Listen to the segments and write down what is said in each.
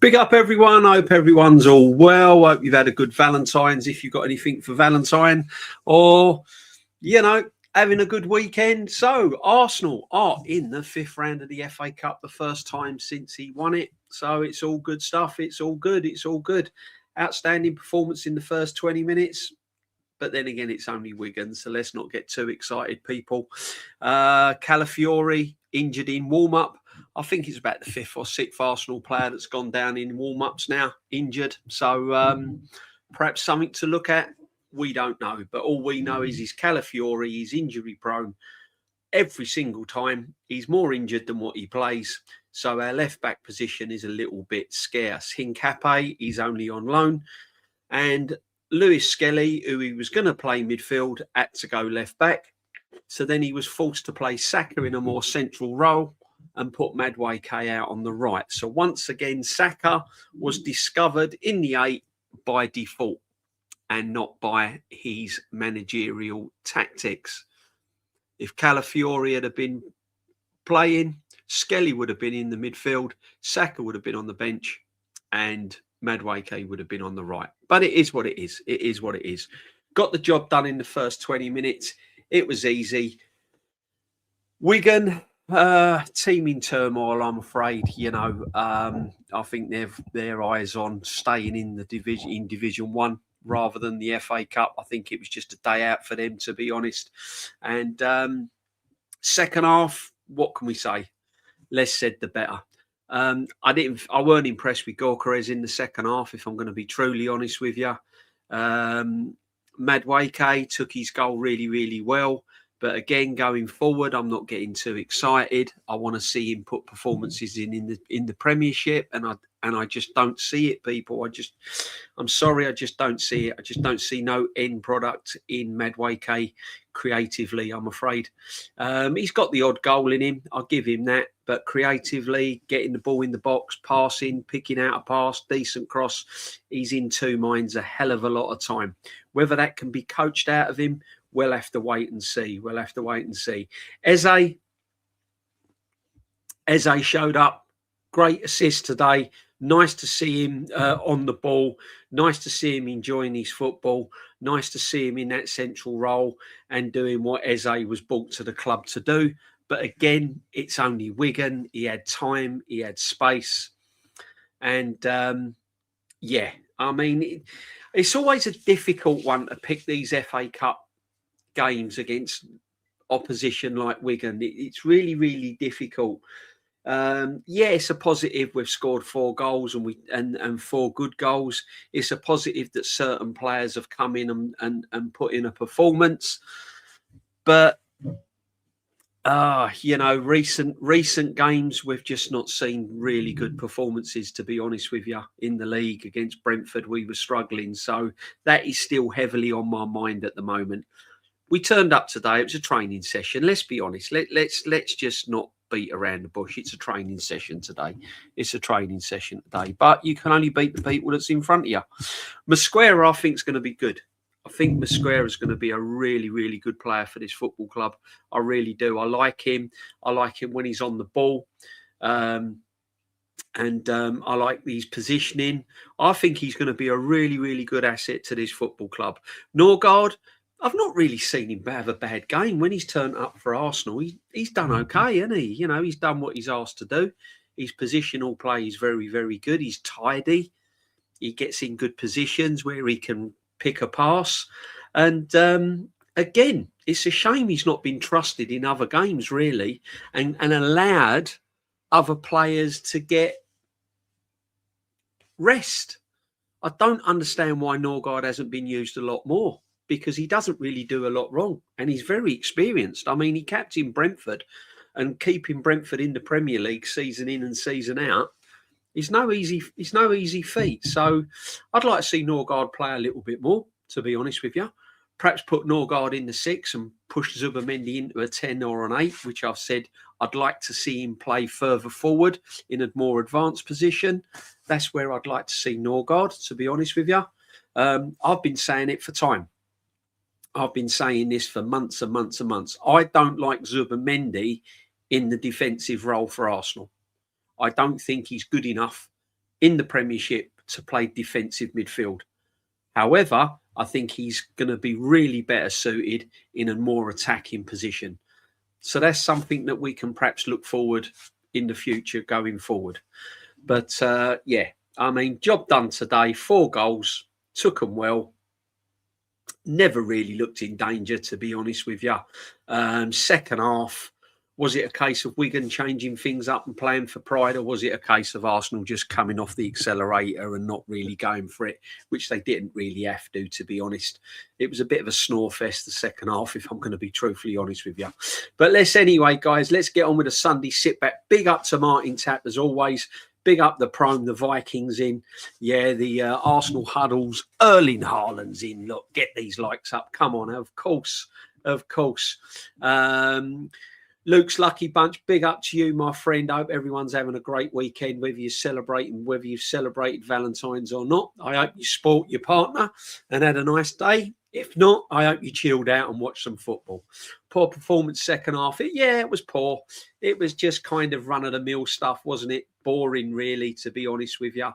Big up everyone. I hope everyone's all well. Hope you've had a good Valentine's if you've got anything for Valentine, or, having a good weekend. So Arsenal are in the fifth round of the FA Cup, the first time since he won it. So it's all good stuff. It's all good. It's all good. Outstanding performance in the first 20 minutes. But then again, it's only Wigan, so let's not get too excited, people. Calafiori injured in warm-up. I think it's about the fifth or sixth Arsenal player that's gone down in warm-ups now, injured. So perhaps something to look at. We don't know. But all we know is he's Calafiori. He's injury-prone. Every single time, he's more injured than what he plays. So our left-back position is a little bit scarce. Hincapié, he's only on loan. And Lewis Skelly, who he was going to play midfield, had to go left back. So then he was forced to play Saka in a more central role and put Madueke out on the right. So once again, Saka was discovered in the 8 by default and not by his managerial tactics. If Calafiori had been playing, Skelly would have been in the midfield, Saka would have been on the bench, and Madueke would have been on the right. But it is what it is. It is what it is. Got the job done in the first 20 minutes. It was easy. Wigan, team in turmoil, I'm afraid. I think they've their eyes on staying in the Division 1 rather than the FA Cup. I think it was just a day out for them, to be honest. And second half, what can we say? Less said, the better. I weren't impressed with Gyökeres in the second half, if I'm going to be truly honest with you. Madueke took his goal really, really well. But again, going forward, I'm not getting too excited. I want to see him put performances in the Premiership, and I just don't see it, people. I'm sorry, I just don't see it. I just don't see no end product in Madueke creatively, I'm afraid. He's got the odd goal in him. I'll give him that. But creatively, getting the ball in the box, passing, picking out a pass, decent cross, he's in two minds a hell of a lot of time. Whether that can be coached out of him, we'll have to wait and see. We'll have to wait and see. Eze showed up. Great assist today. Nice to see him on the ball. Nice to see him enjoying his football. Nice to see him in that central role and doing what Eze was brought to the club to do. But again, it's only Wigan. He had time. He had space. And, it's always a difficult one to pick these FA Cup games against opposition like Wigan. It's really, really difficult. It's a positive we've scored 4 goals and 4 good goals. It's a positive that certain players have come in and put in a performance. But recent games we've just not seen really good performances, to be honest with you. In the league against Brentford, we were struggling. So that is still heavily on my mind at the moment. We turned up today. It was a training session. Let's be honest. Let's just not beat around the bush. It's a training session today. It's a training session today. But you can only beat the people that's in front of you. Mosquera, I think, is going to be good. I think Mosquera is going to be a really, really good player for this football club. I really do. I like him. I like him when he's on the ball. I like his positioning. I think he's going to be a really, really good asset to this football club. Norgard, I've not really seen him have a bad game. When he's turned up for Arsenal, he's done okay, hasn't he? He's done what he's asked to do. His positional play is very, very good. He's tidy. He gets in good positions where he can pick a pass. And again, it's a shame he's not been trusted in other games, really, and allowed other players to get rest. I don't understand why Norgard hasn't been used a lot more, because he doesn't really do a lot wrong and he's very experienced. I mean, he captained Brentford, and keeping Brentford in the Premier League season in and season out is no easy feat. So I'd like to see Norgard play a little bit more, to be honest with you. Perhaps put Norgard in the 6 and push Zubimendi into a 10 or an 8, which I've said I'd like to see him play further forward in a more advanced position. That's where I'd like to see Norgard, to be honest with you. I've been saying it for time. I've been saying this for months and months and months. I don't like Zubimendi in the defensive role for Arsenal. I don't think he's good enough in the Premiership to play defensive midfield. However, I think he's going to be really better suited in a more attacking position. So that's something that we can perhaps look forward in the future going forward. But yeah, I mean, job done today. 4 goals, took them well. Never really looked in danger, to be honest with you. Second half, was it a case of Wigan changing things up and playing for pride, or was it a case of Arsenal just coming off the accelerator and not really going for it, which they didn't really have to be honest? It was a bit of a snore fest, the second half, if I'm going to be truthfully honest with you. But anyway, guys, let's get on with a Sunday sit back. Big up to Martin Tapp, as always. Big up the Prime, the Vikings in. Yeah, the Arsenal huddles. Erling Haaland's in. Look, get these likes up. Come on, of course. Of course. Luke's Lucky Bunch, big up to you, my friend. I hope everyone's having a great weekend, whether you've celebrated Valentine's or not. I hope you sport your partner and had a nice day. If not, I hope you chilled out and watched some football. Poor performance second half. It was poor. It was just kind of run-of-the-mill stuff, wasn't it? Boring, really, to be honest with you.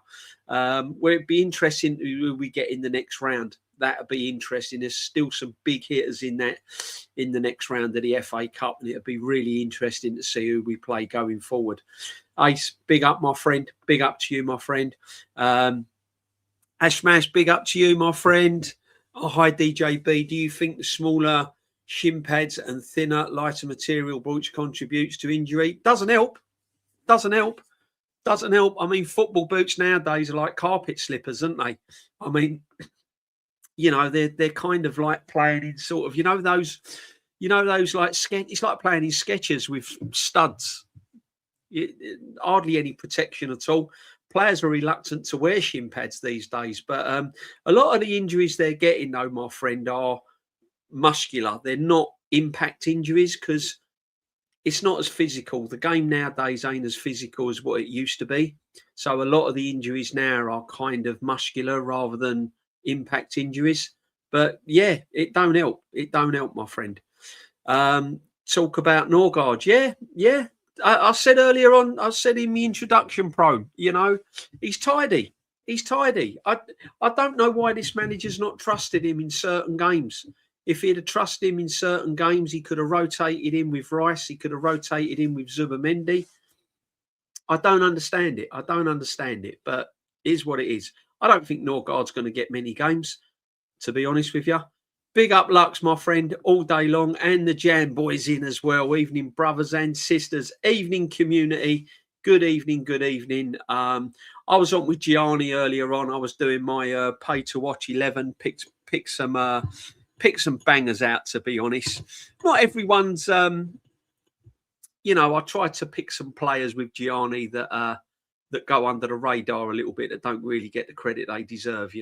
It'd be interesting who we get in the next round. That'd be interesting. There's still some big hitters in the next round of the FA Cup, and it'd be really interesting to see who we play going forward. Ace, big up, my friend. Big up to you, my friend. Ashmash, big up to you, my friend. Oh, hi, DJB. Do you think the smaller shin pads and thinner, lighter material boots contributes to injury? Doesn't help. Doesn't help. Doesn't help. I mean, football boots nowadays are like carpet slippers, aren't they? I mean, you know, they're kind of like playing in sort of, those like it's like playing in Skechers with studs. Hardly any protection at all. Players are reluctant to wear shin pads these days, but a lot of the injuries they're getting, though, my friend, are muscular. They're not impact injuries because it's not as physical. The game nowadays ain't as physical as what it used to be. So a lot of the injuries now are kind of muscular rather than impact injuries. But yeah, it don't help. It don't help, my friend. Talk about Norgard. Yeah. I said earlier on, I said in the introduction, he's tidy. He's tidy. I don't know why this manager's not trusted him in certain games. If he'd have trusted him in certain games, he could have rotated in with Rice. He could have rotated in with Zubamendi. I don't understand it. But it is what it is. I don't think Norgard's going to get many games, to be honest with you. Big up Lux, my friend, all day long. And the Jam boys in as well. Evening, brothers and sisters. Evening, community. Good evening, good evening. I was on with Gianni earlier on. I was doing my pay to watch 11. Pick some bangers out, to be honest. Not everyone's... I tried to pick some players with Gianni that go under the radar a little bit, that don't really get the credit they deserve,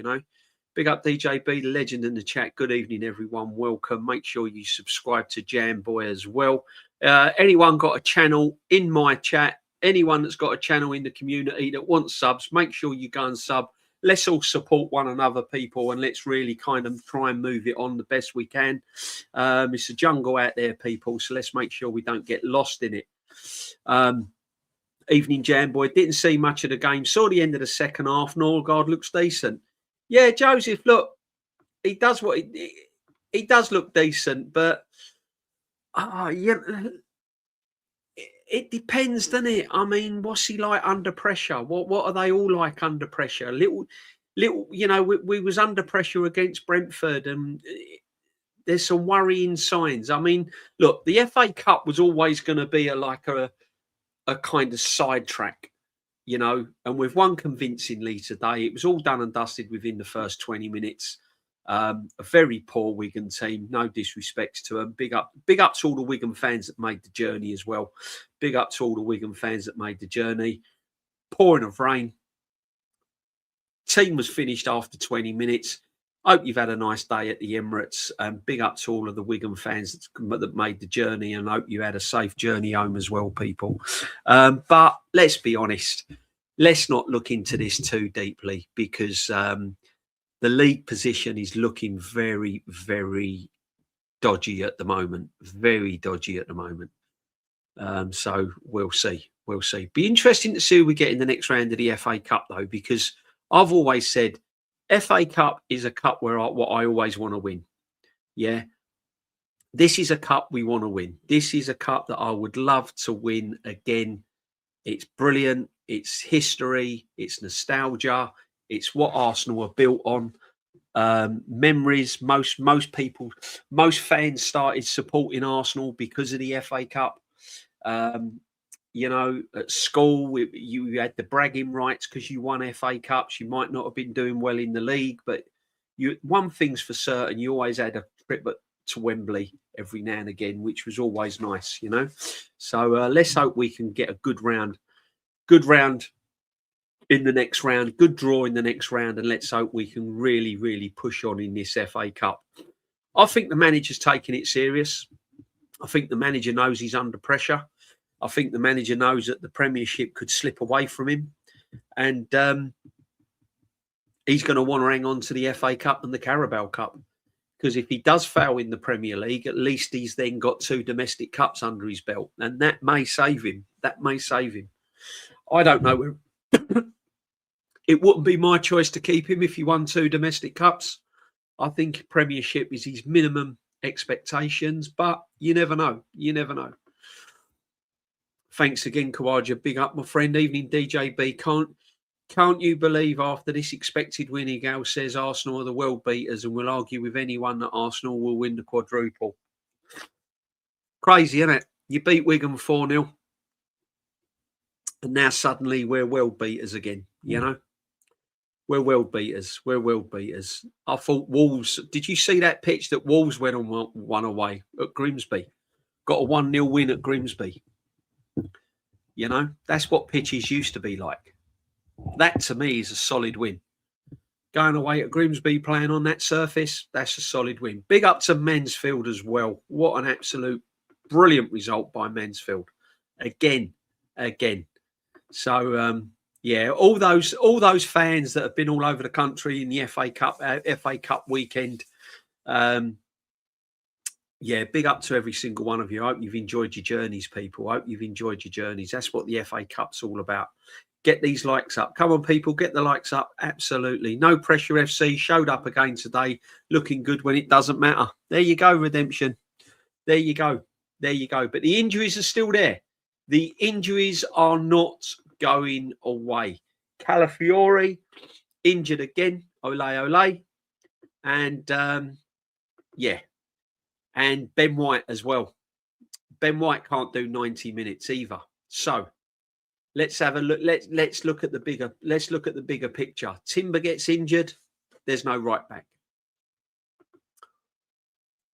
Big up DJB, the legend in the chat. Good evening, everyone. Welcome. Make sure you subscribe to Jam Boy as well. Anyone got a channel in my chat? Anyone that's got a channel in the community that wants subs, make sure you go and sub. Let's all support one another, people, and let's really kind of try and move it on the best we can. It's a jungle out there, people, so let's make sure we don't get lost in it. Evening, Jam Boy. Didn't see much of the game. Saw the end of the second half. Norgard looks decent. Yeah, Joseph, look, he does he does look decent, but it depends, doesn't it? I mean, what's he like under pressure? What are they all like under pressure? Little, we was under pressure against Brentford, and there's some worrying signs. I mean, look, the FA Cup was always going to be a kind of sidetrack. And we've won convincingly today. It was all done and dusted within the first 20 minutes. A very poor Wigan team. No disrespect to them. Big up to all the Wigan fans that made the journey as well. Big up to all the Wigan fans that made the journey. Pouring of rain. Team was finished after 20 minutes. Hope you've had a nice day at the Emirates. Big up to all of the Wigan fans that made the journey, and hope you had a safe journey home as well, people. But let's be honest. Let's not look into this too deeply, because the league position is looking very, very dodgy at the moment. Very dodgy at the moment. So we'll see. We'll see. Be interesting to see who we get in the next round of the FA Cup, though, because I've always said FA Cup is a cup where what I always want to win. Yeah. This is a cup we want to win. This is a cup that I would love to win again. It's brilliant. It's history. It's nostalgia. It's what Arsenal are built on. Memories. Most people, most fans started supporting Arsenal because of the FA Cup. You know, at school, you had the bragging rights because you won FA Cups. You might not have been doing well in the league, but one thing's for certain, you always had a trip to Wembley every now and again, which was always nice, you know. So let's hope we can get a good round in the next round, good draw in the next round, and let's hope we can really, really push on in this FA Cup. I think the manager's taking it serious. I think the manager knows he's under pressure. I think the manager knows that the Premiership could slip away from him, and he's going to want to hang on to the FA Cup and the Carabao Cup, because if he does fail in the Premier League, at least he's then got 2 domestic cups under his belt, and that may save him. That may save him. I don't know. It wouldn't be my choice to keep him if he won 2 domestic cups. I think Premiership is his minimum expectations, but you never know. You never know. Thanks again, Kawaja. Big up, my friend. Evening, DJB. Can't you believe after this expected win, Igal says Arsenal are the world beaters and will argue with anyone that Arsenal will win the quadruple. Crazy, isn't it? You beat Wigan 4-0. And now suddenly we're world beaters again, you know? We're world beaters. We're world beaters. I thought Wolves... Did you see that pitch that Wolves went on one away at Grimsby? Got a 1-0 win at Grimsby. You know, that's what pitches used to be like. That, to me, is a solid win. Going away at Grimsby, playing on that surface, that's a solid win. Big up to Mansfield as well. What an absolute brilliant result by Mansfield. Again. So, yeah, all those fans that have been all over the country in the FA Cup weekend, yeah, big up to every single one of you. I hope you've enjoyed your journeys, people. I hope you've enjoyed your journeys. That's what the FA Cup's all about. Get these likes up. Come on, people, get the likes up. Absolutely. No Pressure FC showed up again today, looking good when it doesn't matter. There you go, Redemption. There you go. There you go. But the injuries are still there. The injuries are not going away. Calafiore injured again. Ole. And, yeah. And Ben White as well. Ben White can't do 90 minutes either. So let's have a look. Let's look at the bigger picture. Timber gets injured. There's no right back.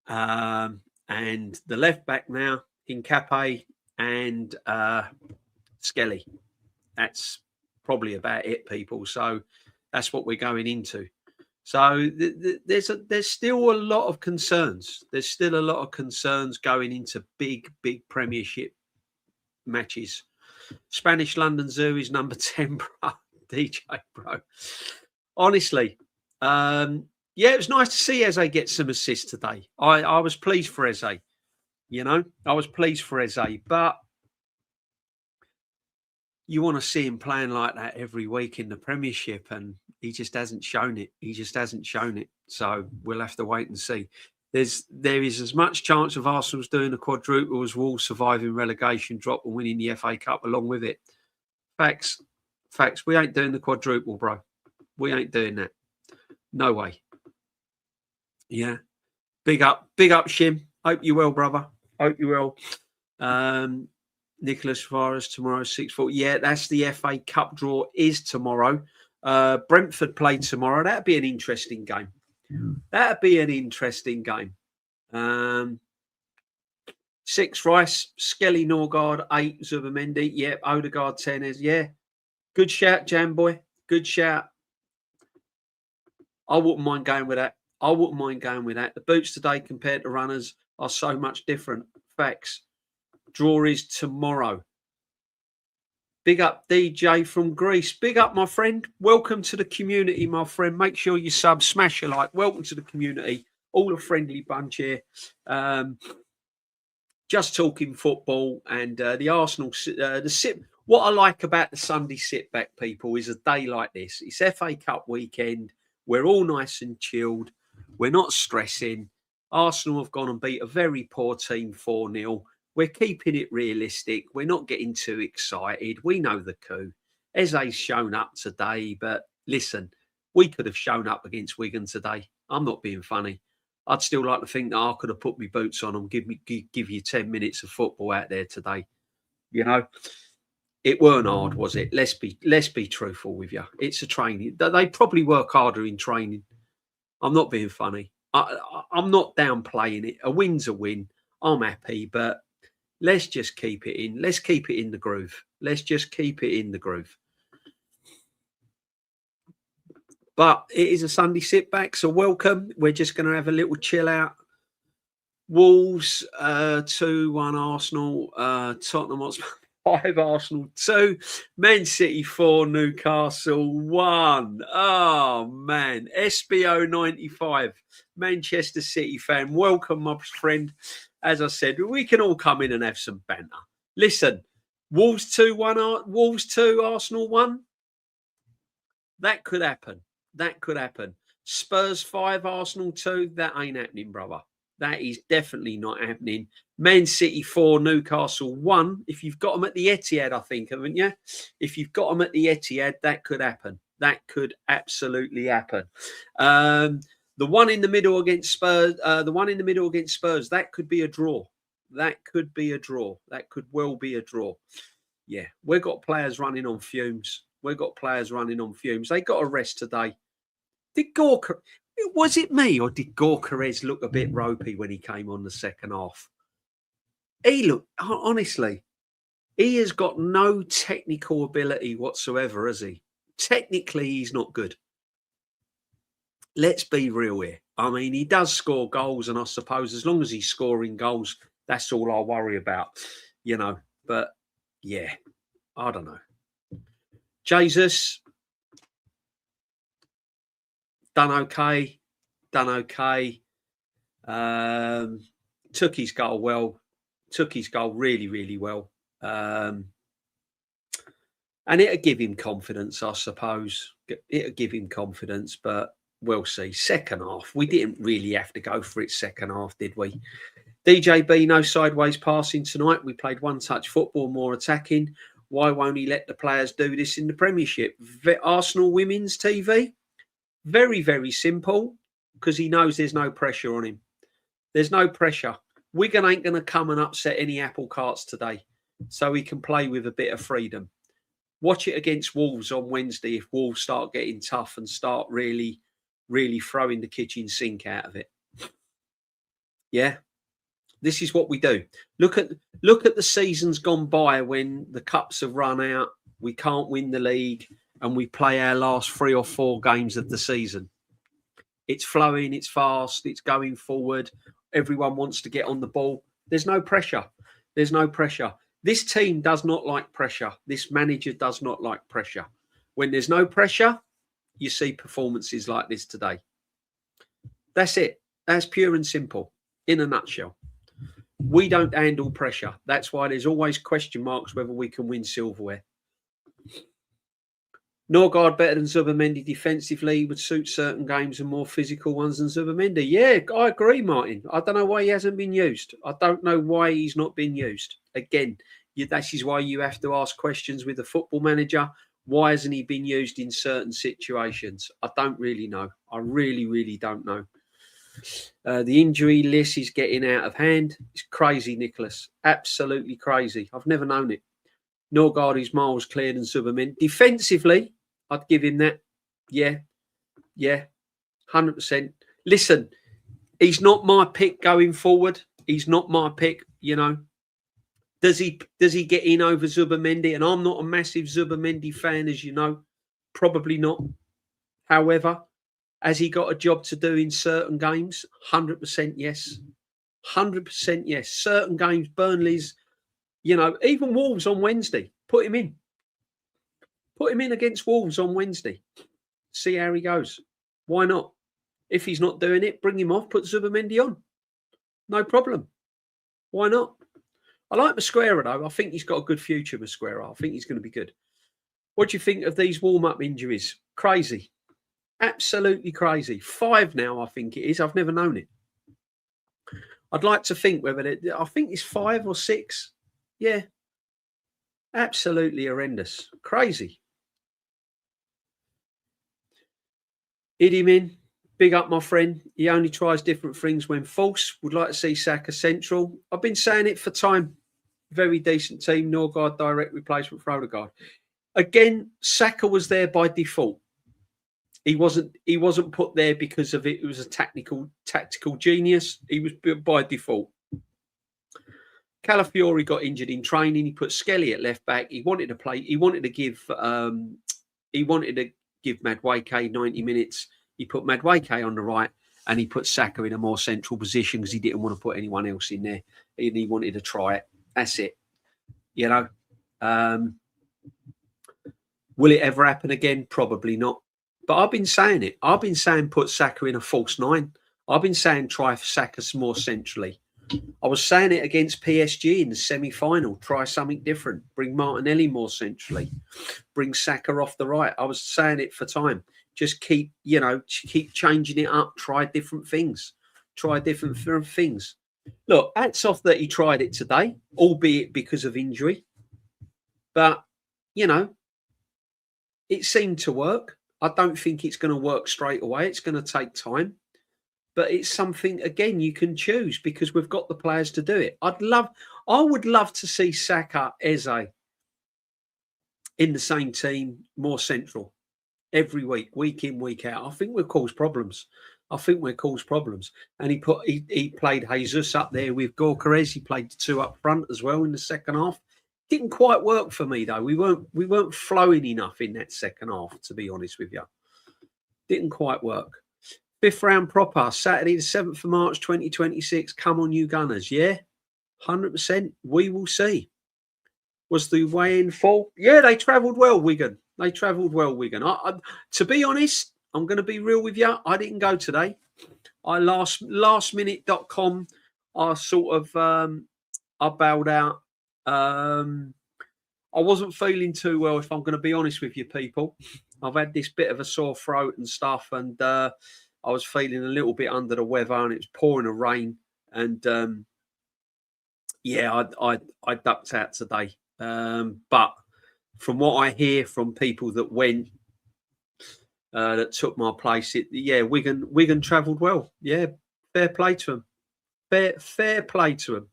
And the left back now, Incape and Skelly. That's probably about it, people. So that's what we're going into. So there's still a lot of concerns. There's still a lot of concerns going into big Premiership matches. Spanish London Zoo is number 10, bro. DJ, bro. Honestly, yeah, it was nice to see Eze get some assists today. I was pleased for Eze. You know, I was pleased for Eze, but you want to see him playing like that every week in the Premiership, and he just hasn't shown it. He just hasn't shown it. So we'll have to wait and see. There is as much chance of Arsenal's doing a quadruple as Wolves surviving relegation drop and winning the FA Cup along with it. Facts. We ain't doing the quadruple, bro. We ain't doing that. No way. Yeah. Big up, Shim. Hope you well, brother. Hope you well. Nicholas Suarez tomorrow, 6-4. Yeah, that's the FA Cup draw is tomorrow. Brentford play tomorrow. That'd be an interesting game. That'd be an interesting game. 6 Rice, Skelly Norgard, 8 Zubamendi. Yep, Odegaard 10 is. Yeah. Good shout, Jam Boy. Good shout. I wouldn't mind going with that. The boots today compared to runners are so much different. Facts. Draw is tomorrow. Big up DJ from Greece. Big up, my friend. Welcome to the community, my friend. Make sure you sub, smash a like. Welcome to the community. All a friendly bunch here. Just talking football and the Arsenal. What I like about the Sunday sit back, people, is a day like this. It's FA Cup weekend. We're all nice and chilled. We're not stressing. Arsenal have gone and beat a very poor team 4-0. We're keeping it realistic. We're not getting too excited. We know the coup. Eze's shown up today, but listen, we could have shown up against Wigan today. I'm not being funny. I'd still like to think that I could have put my boots on and give you 10 minutes of football out there today. You know, it weren't hard, was it? Let's be truthful with you. It's a training. They probably work harder in training. I'm not being funny. I'm not downplaying it. A win's a win. I'm happy, but let's just keep it in. Let's keep it in the groove. Let's just keep it in the groove. But it is a Sunday sit back, so welcome. We're just going to have a little chill out. Wolves 2-1 Arsenal. Tottenham Hotspur 5 Arsenal 2. Man City 4 Newcastle 1. Oh man, SBO 95. Manchester City fan. Welcome, my friend. As I said, we can all come in and have some banter. Listen, Wolves 2-1, Wolves 2 Arsenal 1. That could happen. That could happen. Spurs 5, Arsenal 2. That ain't happening, brother. That is definitely not happening. Man City 4, Newcastle 1. If you've got them at the Etihad, I think, haven't you? If you've got them at the Etihad, that could happen. That could absolutely happen. The one in the middle against Spurs, that could be a draw. That could be a draw. That could well be a draw. Yeah, we've got players running on fumes. They got a rest today. Was it me or did Gorkarez look a bit ropey when he came on the second half? He looked, honestly, he has got no technical ability whatsoever, has he? Technically, he's not good. Let's be real here. I mean, he does score goals, and I suppose as long as he's scoring goals, that's all I worry about, you know. But, yeah, I don't know. Jesus, done okay. Took his goal well. Took his goal really, really well. And it'll give him confidence, I suppose. It'll give him confidence, but we'll see. Second half, we didn't really have to go for it second half, did we? DJB, no sideways passing tonight. We played one-touch football, more attacking. Why won't he let the players do this in the Premiership? Arsenal Women's TV? Very, very simple, because he knows there's no pressure on him. There's no pressure. Wigan ain't going to come and upset any apple carts today, so he can play with a bit of freedom. Watch it against Wolves on Wednesday if Wolves start getting tough and start really, really throwing the kitchen sink out of it. Yeah, this is what we do. Look at the seasons gone by when the cups have run out, we can't win the league, and we play our last 3 or 4 games of the season. It's flowing, it's fast, it's going forward. Everyone wants to get on the ball. There's no pressure. This team does not like pressure. This manager does not like pressure. When there's no pressure, you see performances like this today. That's it. That's pure and simple, in a nutshell. We don't handle pressure. That's why there's always question marks whether we can win silverware. Norgard better than Zubimendi defensively, would suit certain games and more physical ones than Zubimendi. Yeah, I agree, Martin. I don't know why he hasn't been used. I don't know why he's not been used. Again, that is why you have to ask questions with the football manager. Why hasn't he been used in certain situations? I don't really know. I really, really don't know. The injury list is getting out of hand. It's crazy, Nicholas. Absolutely crazy. I've never known it. Norgard is miles cleared than Zubimendi. Defensively, I'd give him that. Yeah, 100%. Listen, he's not my pick going forward. He's not my pick, you know. Does he get in over Zubimendi? And I'm not a massive Zubimendi fan, as you know. Probably not. However, has he got a job to do in certain games? 100% yes. 100% yes. Certain games, Burnley's, you know, even Wolves on Wednesday. Put him in. Put him in against Wolves on Wednesday. See how he goes. Why not? If he's not doing it, bring him off, put Zubimendi on. No problem. Why not? I like Mosquera, though. I think he's got a good future, Mosquera. I think he's going to be good. What do you think of these warm-up injuries? Crazy. Absolutely crazy. 5 now, I think it is. I've never known it. I'd like to think whether I think it's 5 or 6. Yeah. Absolutely horrendous. Crazy. Idimin, big up my friend. He only tries different things when false. Would like to see Saka central. I've been saying it for time. Very decent team. Norgard direct replacement for Odegaard. Again, Saka was there by default. He wasn't put there because of it. It was a tactical genius. He was by default. Calafiori got injured in training. He put Skelly at left back. He wanted to play. He wanted to give Madueke 90 minutes. He put Madueke on the right, and he put Saka in a more central position because he didn't want to put anyone else in there. And he wanted to try it. That's it. You know. Will it ever happen again? Probably not. But I've been saying it. I've been saying put Saka in a false 9. I've been saying try Saka more centrally. I was saying it against PSG in the semi-final. Try something different. Bring Martinelli more centrally. Bring Saka off the right. I was saying it for time. Just keep changing it up. Try different things. Look, hats off that he tried it today, albeit because of injury. But, it seemed to work. I don't think it's going to work straight away. It's going to take time. But it's something, again, you can choose because we've got the players to do it. I would love to see Saka, Eze in the same team, more central, every week in, week out. I think we'll cause problems. And he played Jesus up there with Goalkeeper. He played the 2 up front as well in the second half. Didn't quite work for me though. We weren't flowing enough in that second half, to be honest with you. Didn't quite work. 5th round proper, Saturday the 7th of March 2026. Come on, you Gunners, yeah? 100%. We will see. Was the way in full? Yeah, they travelled well, Wigan. To be honest, I'm going to be real with you. I didn't go today. I lastminute.com. I sort of I bailed out. I wasn't feeling too well, if I'm going to be honest with you, people. I've had this bit of a sore throat and stuff, and I was feeling a little bit under the weather, and it was pouring a rain. And I ducked out today. But from what I hear from people that went, that took my place, Wigan travelled well. Yeah, fair play to them. Fair play to them.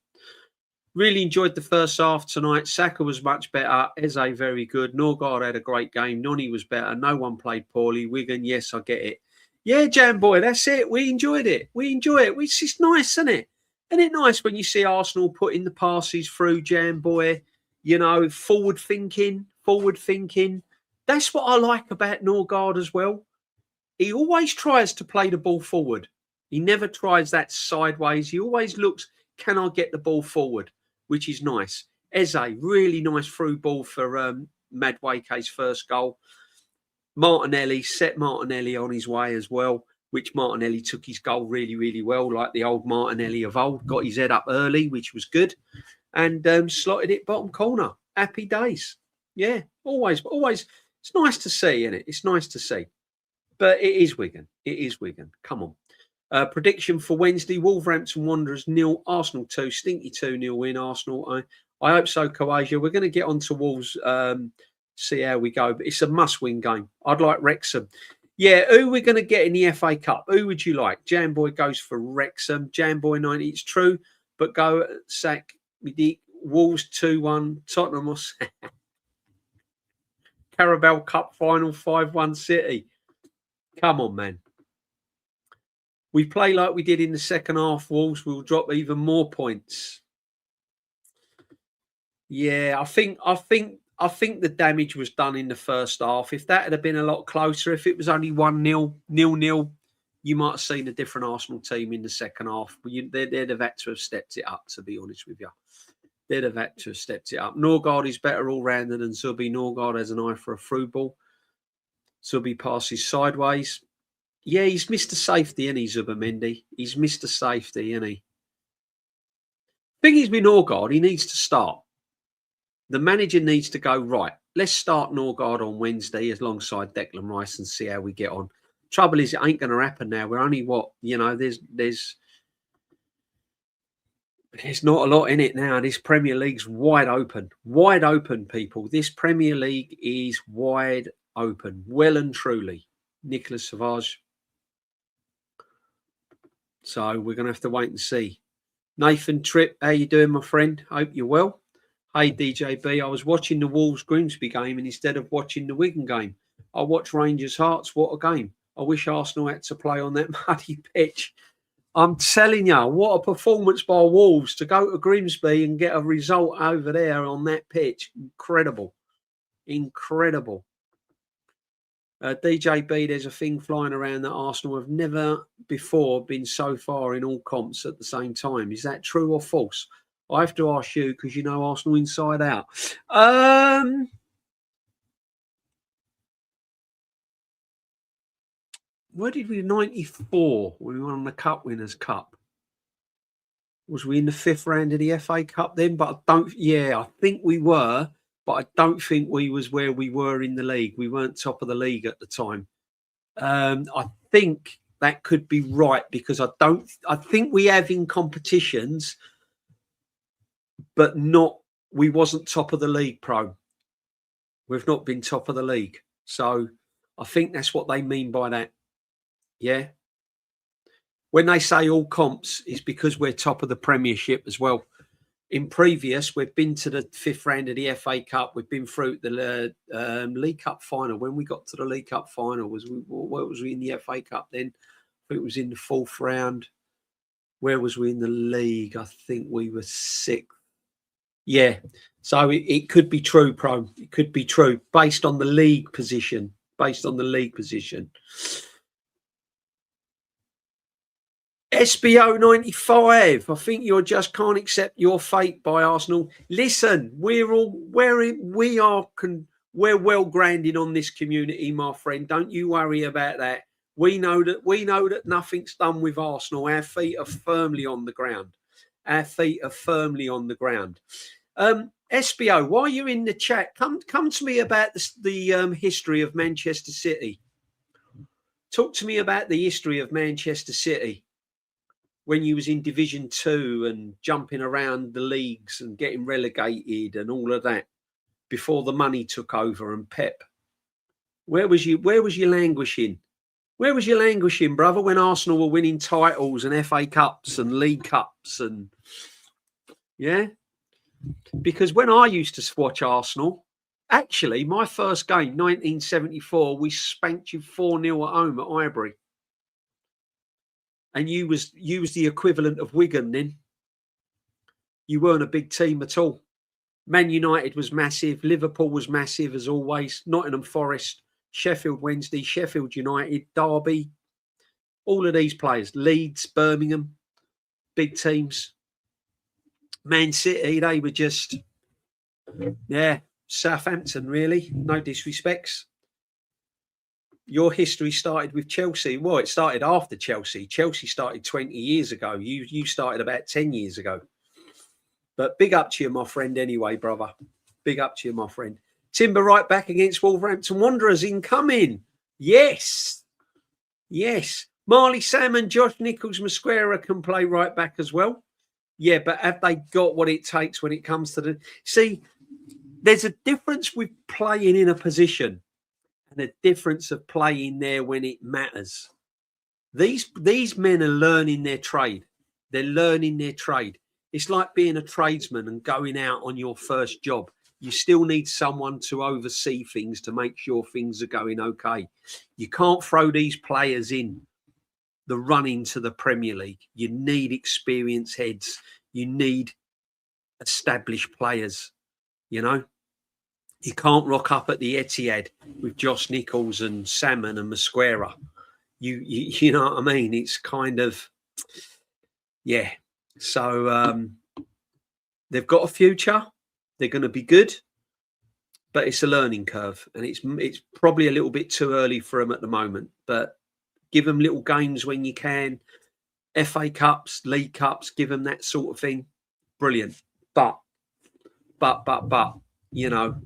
Really enjoyed the first half tonight. Saka was much better. Eze very good. Norgard had a great game. Noni was better. No one played poorly. Wigan, yes, I get it. Yeah, Jam Boy, that's it. We enjoyed it. It's just nice, isn't it? Isn't it nice when you see Arsenal putting the passes through, Jam Boy? Forward thinking. That's what I like about Norgard as well. He always tries to play the ball forward. He never tries that sideways. He always looks, can I get the ball forward? Which is nice. Eze, really nice through ball for Madueke's first goal. Martinelli set Martinelli on his way as well, which Martinelli took his goal really, really well, like the old Martinelli of old. Got his head up early, which was good, and slotted it bottom corner. Happy days. Yeah, always. It's nice to see, isn't it? It's nice to see. But it is Wigan. Come on. Prediction for Wednesday: Wolverhampton Wanderers 0, Arsenal 2, stinky 2-0 win. Arsenal. I hope so, Kawaja. We're going to get on to Wolves. See how we go. But it's a must-win game. I'd like Wrexham. Yeah, who we're going to get in the FA Cup? Who would you like? Jamboy goes for Wrexham. Jamboy 90. It's true, but go sack. Wolves 2-1. Tottenham. Carabao Cup final 5-1 City. Come on, man. We play like we did in the second half. Wolves will drop even more points. Yeah, I think the damage was done in the first half. If that had been a lot closer, if it was only 1-0, 0-0, you might have seen a different Arsenal team in the second half. They'd have had to have stepped it up, to be honest with you. They'd have had to have stepped it up. Norgard is better all-rounder than Zubi. Norgard has an eye for a through ball. Zubi passes sideways. Yeah, he's Mr. Safety, isn't he, Zubamendi? He's Mr. Safety, isn't he? Thing is with Norgard, he needs to start. The manager needs to go, right, let's start Norgard on Wednesday alongside Declan Rice and see how we get on. Trouble is, it ain't going to happen now. We're only there's not a lot in it now. This Premier League's wide open. Wide open, people. This Premier League is wide open. Well and truly. Nicolas Savage. So we're going to have to wait and see. Nathan Tripp, how you doing, my friend? Hope you're well. Hey, DJB, I was watching the Wolves-Grimsby game and instead of watching the Wigan game, I watched Rangers Hearts. What a game. I wish Arsenal had to play on that muddy pitch. I'm telling you, what a performance by Wolves to go to Grimsby and get a result over there on that pitch. Incredible. Incredible. DJB, there's a thing flying around that Arsenal have never before been so far in all comps at the same time. Is that true or false? I have to ask you because you know Arsenal inside out. Where did we 94 when we won the Cup Winners' Cup? Was we in the 5th round of the FA Cup then? But I think we were, but I don't think we was where we were in the league. We weren't top of the league at the time. I think that could be right because I think we have in competitions, but we wasn't top of the league, Pro. We've not been top of the league. So I think that's what they mean by that. Yeah. When they say all comps, it's because we're top of the Premiership as well. In previous, we've been to the 5th round of the FA Cup. We've been through the League Cup final. When we got to the League Cup final, where was we in the FA Cup then? I think it was in the 4th round. Where was we in the league? I think we were 6th. Yeah. So it could be true, Pro. It could be true based on the league position. SBO 95. I think you just can't accept your fate by Arsenal. Listen, we're well grounded on this community, my friend. Don't you worry about that. We know that nothing's done with Arsenal. Our feet are firmly on the ground. SBO, while you're in the chat, come to me about the history of Manchester City. Talk to me about the history of Manchester City. When you was in Division 2 and jumping around the leagues and getting relegated and all of that before the money took over and Pep. Where was you languishing? Where was you languishing, brother, when Arsenal were winning titles and FA Cups and League Cups and yeah? Because when I used to watch Arsenal, actually my first game, 1974, we spanked you 4-0 at home at Highbury. And you was the equivalent of Wigan then. You weren't a big team at all. Man United was massive. Liverpool was massive as always. Nottingham Forest, Sheffield Wednesday, Sheffield United, Derby. All of these players. Leeds, Birmingham, big teams. Man City, they were just, Southampton really. No disrespects. Your history started with Chelsea. Well, it started after Chelsea. Chelsea started 20 years ago. You started about 10 years ago. But big up to you, my friend, anyway, brother. Big up to you, my friend. Timber right back against Wolverhampton Wanderers incoming. Yes. Marley Salmon, Josh Nichols, Mosquera can play right back as well. Yeah, but have they got what it takes when it comes to the... See, there's a difference with playing in a position and a difference of playing there when it matters. These men are learning their trade. They're learning their trade. It's like being a tradesman and going out on your first job. You still need someone to oversee things to make sure things are going okay. You can't throw these players in the run into the Premier League. You need experienced heads. You need established players, you know. You can't rock up at the Etihad with Josh Nichols and Salmon and Mosquera. You know what I mean? It's kind of, yeah. So they've got a future. They're going to be good, but it's a learning curve, and it's probably a little bit too early for them at the moment. But give them little games when you can. FA Cups, League Cups, give them that sort of thing. brilliant. But, you know,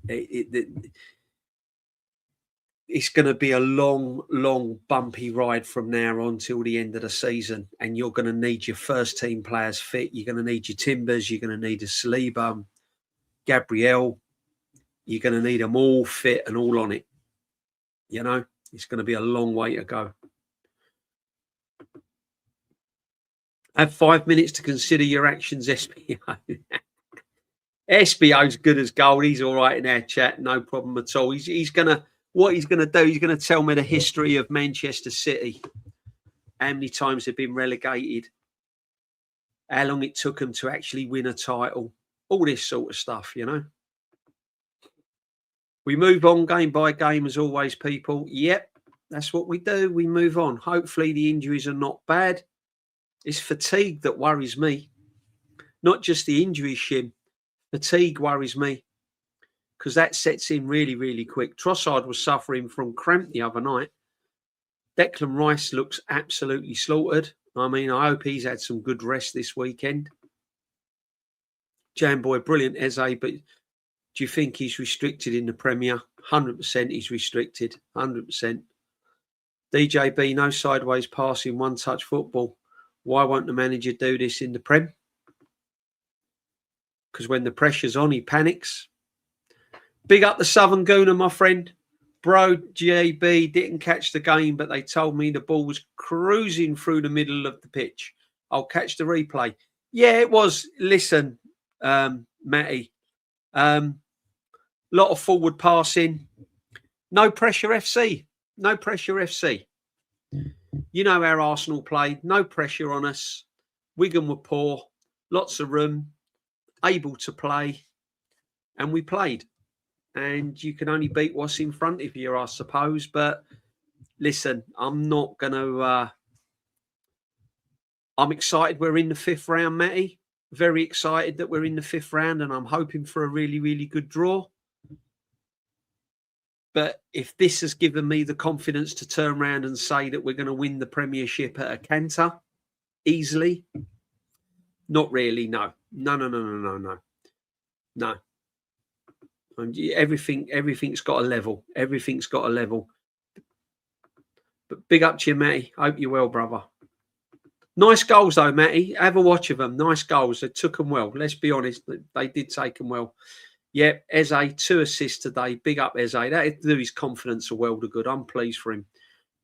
it's going to be a long, bumpy ride from now on till the end of the season. And you're going to need your first team players fit. You're going to need your Timbers. You're going to need a Saliba, Gabriel. You're going to need them all fit and all on it. You know, it's going to be a long way to go. Have 5 minutes to consider your actions, SBO. SBO's good as gold. He's all right in our chat. No problem at all. He's going to... What he's going to do, he's going to tell me the history of Manchester City, how many times they've been relegated, how long it took them to actually win a title, all this sort of stuff, you know. We move on game by game as always, people. Yep, that's what we do. We move on. Hopefully the injuries are not bad. It's fatigue that worries me. Not just the injuries, Shim. Fatigue worries me. Because that sets in really, really quick. Trossard was suffering from cramp the other night. Declan Rice looks absolutely slaughtered. I mean, I hope he's had some good rest this weekend. Jamboy, brilliant, Eze, but do you think he's restricted in the Premier? 100% he's restricted, 100%. DJB, no sideways passing, one-touch football. Why won't the manager do this in the Prem? Because when the pressure's on, he panics. Big up the Southern Gooner, my friend. Bro, JB didn't catch the game, but they told me the ball was cruising through the middle of the pitch. I'll catch the replay. Yeah, it was. Listen, Matty. Lot of forward passing. No pressure FC. No pressure FC. You know how Arsenal played. No pressure on us. Wigan were poor. Lots of room. Able to play. And we played. And you can only beat what's in front of you, I suppose. But listen, I'm not going to... I'm excited we're in the 5th round, Matty. Very excited that we're in the 5th round, and I'm hoping for a really, really good draw. But if this has given me the confidence to turn around and say that we're going to win the Premiership at a canter easily, not really, no. No. And everything's got a level. Everything's got a level. But big up to you, Matty. Hope you're well, brother. Nice goals, though, Matty. Have a watch of them. Nice goals. They took them well. Let's be honest. They did take them well. Yeah, Eze, 2 assists today. Big up, Eze. That'll do his confidence a world of good. I'm pleased for him.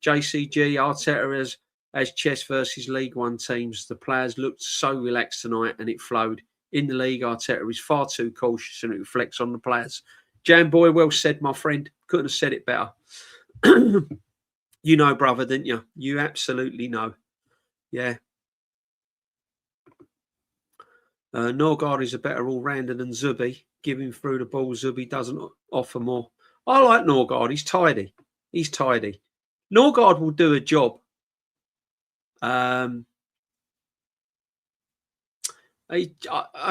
JCG, Arteta as chess versus League One teams. The players looked so relaxed tonight and it flowed. In the league, Arteta is far too cautious and it reflects on the players. Jamboy, well said, my friend. Couldn't have said it better. You know, brother, didn't you? You absolutely know. Yeah. Norgard is a better all-rounder than Zubi. Give him through the ball. Zubi doesn't offer more. I like Norgard. He's tidy. Norgard will do a job. I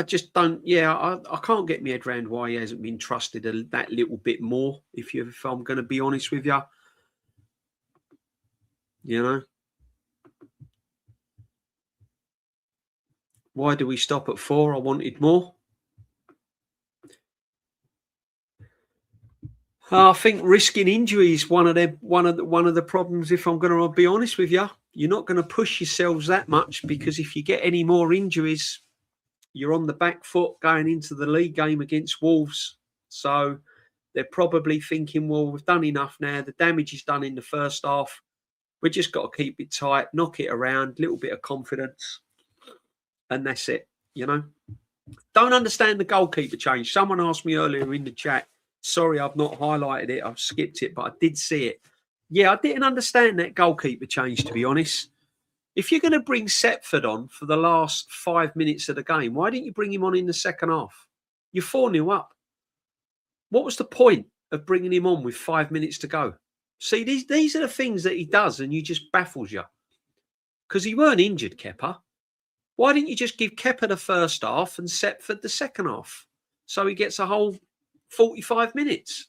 just don't. Yeah, I can't get my head around why he hasn't been trusted that little bit more. If I'm going to be honest with you, you know, why do we stop at 4? I wanted more. I think risking injury is one of the problems. If I'm going to be honest with you, you're not going to push yourselves that much because if you get any more injuries, you're on the back foot going into the league game against Wolves. So they're probably thinking, well, we've done enough now. The damage is done in the first half. We just got to keep it tight, knock it around, little bit of confidence, and that's it. You know, don't understand the goalkeeper change. Someone asked me earlier in the chat. Sorry, I've not highlighted it. I've skipped it, but I did see it. Yeah, I didn't understand that goalkeeper change, to be honest. If you're going to bring Setford on for the last 5 minutes of the game, why didn't you bring him on in the second half? You're 4-0 up. What was the point of bringing him on with 5 minutes to go? See, these are the things that he does, and you just baffles you. Because he weren't injured, Kepa. Why didn't you just give Kepa the first half and Setford the second half? So he gets a whole 45 minutes.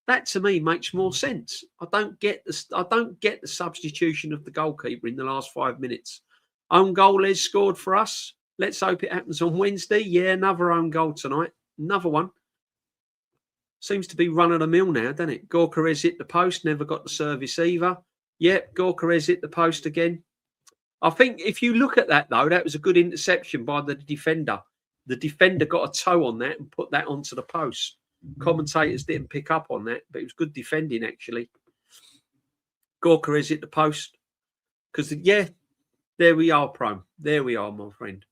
That to me makes more sense. I don't get the substitution of the goalkeeper in the last 5 minutes. Own goal is scored for us. Let's hope it happens on Wednesday. Yeah, another own goal tonight. Another one. Seems to be run of the mill now, doesn't it? Gorkarez hit the post, never got the service either. Yep, Gorkarez hit the post again. I think if you look at that, though, that was a good interception by the defender. The defender got a toe on that and put that onto the post. Commentators didn't pick up on that, but it was good defending, actually. Gorkarez hit the post. Because, yeah, there we are, Prome. There we are, my friend.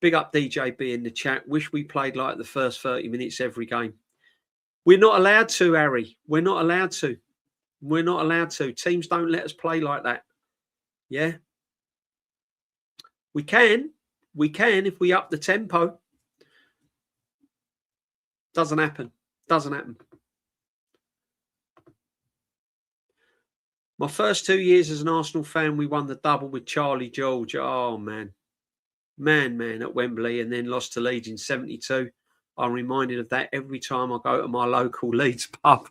Big up DJB in the chat. Wish we played like the first 30 minutes every game. We're not allowed to, Harry. We're not allowed to. We're not allowed to. Teams don't let us play like that. Yeah. We can. We can if we up the tempo. Doesn't happen. Doesn't happen. My first 2 years as an Arsenal fan, we won the double with Charlie George. Oh, man. Man, at Wembley, and then lost to Leeds in 72. I'm reminded of that every time I go to my local Leeds pub.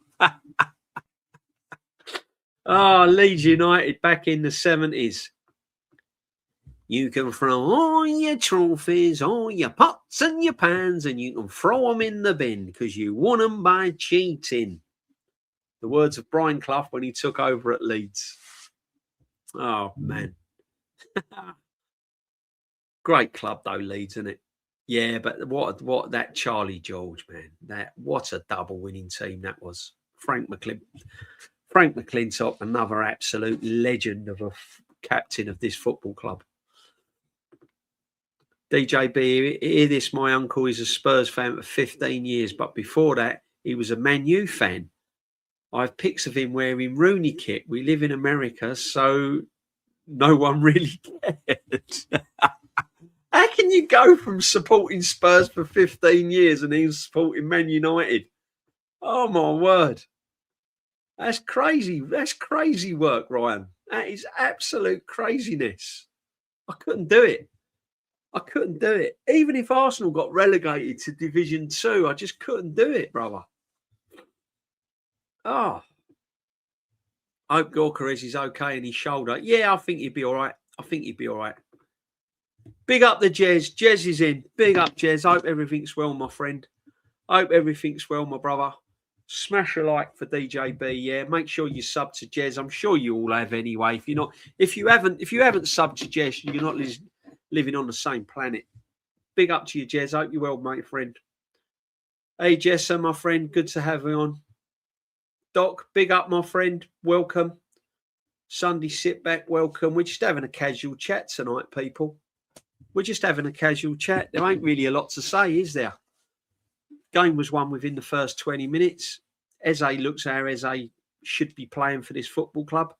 Leeds United back in the 70s. You can throw all your trophies, all your pots and your pans, and you can throw them in the bin because you won them by cheating. The words of Brian Clough when he took over at Leeds. Oh, man. Great club, though, Leeds, isn't it? Yeah, but what that Charlie George, man, what a double winning team that was. Frank McClintock, another absolute legend of a captain of this football club. DJB, hear this, my uncle is a Spurs fan for 15 years, but before that, he was a Man U fan. I have pics of him wearing Rooney kit. We live in America, so no one really cares. How can you go from supporting Spurs for 15 years and he's supporting Man United? Oh, my word. That's crazy. That's crazy work, Ryan. That is absolute craziness. I couldn't do it. I couldn't do it. Even if Arsenal got relegated to Division 2, I just couldn't do it, brother. Oh. I hope Gorkarez is okay in his shoulder. Yeah, I think he'd be all right. I think he'd be all right. Big up the Jez. Jez is in. Big up, Jez. Hope everything's well, my friend. Hope everything's well, my brother. Smash a like for DJB. Yeah, make sure you sub to Jez. I'm sure you all have anyway. If you haven't subbed to Jez, you're not living on the same planet. Big up to you, Jez. Hope you're well, mate, friend. Hey, Jessa, my friend. Good to have you on. Doc, big up, my friend. Welcome. Sunday sit back. Welcome. We're just having a casual chat tonight, people. We're just having a casual chat. There ain't really a lot to say, is there? Game was won within the first 20 minutes. Eze looks how Eze should be playing for this football club.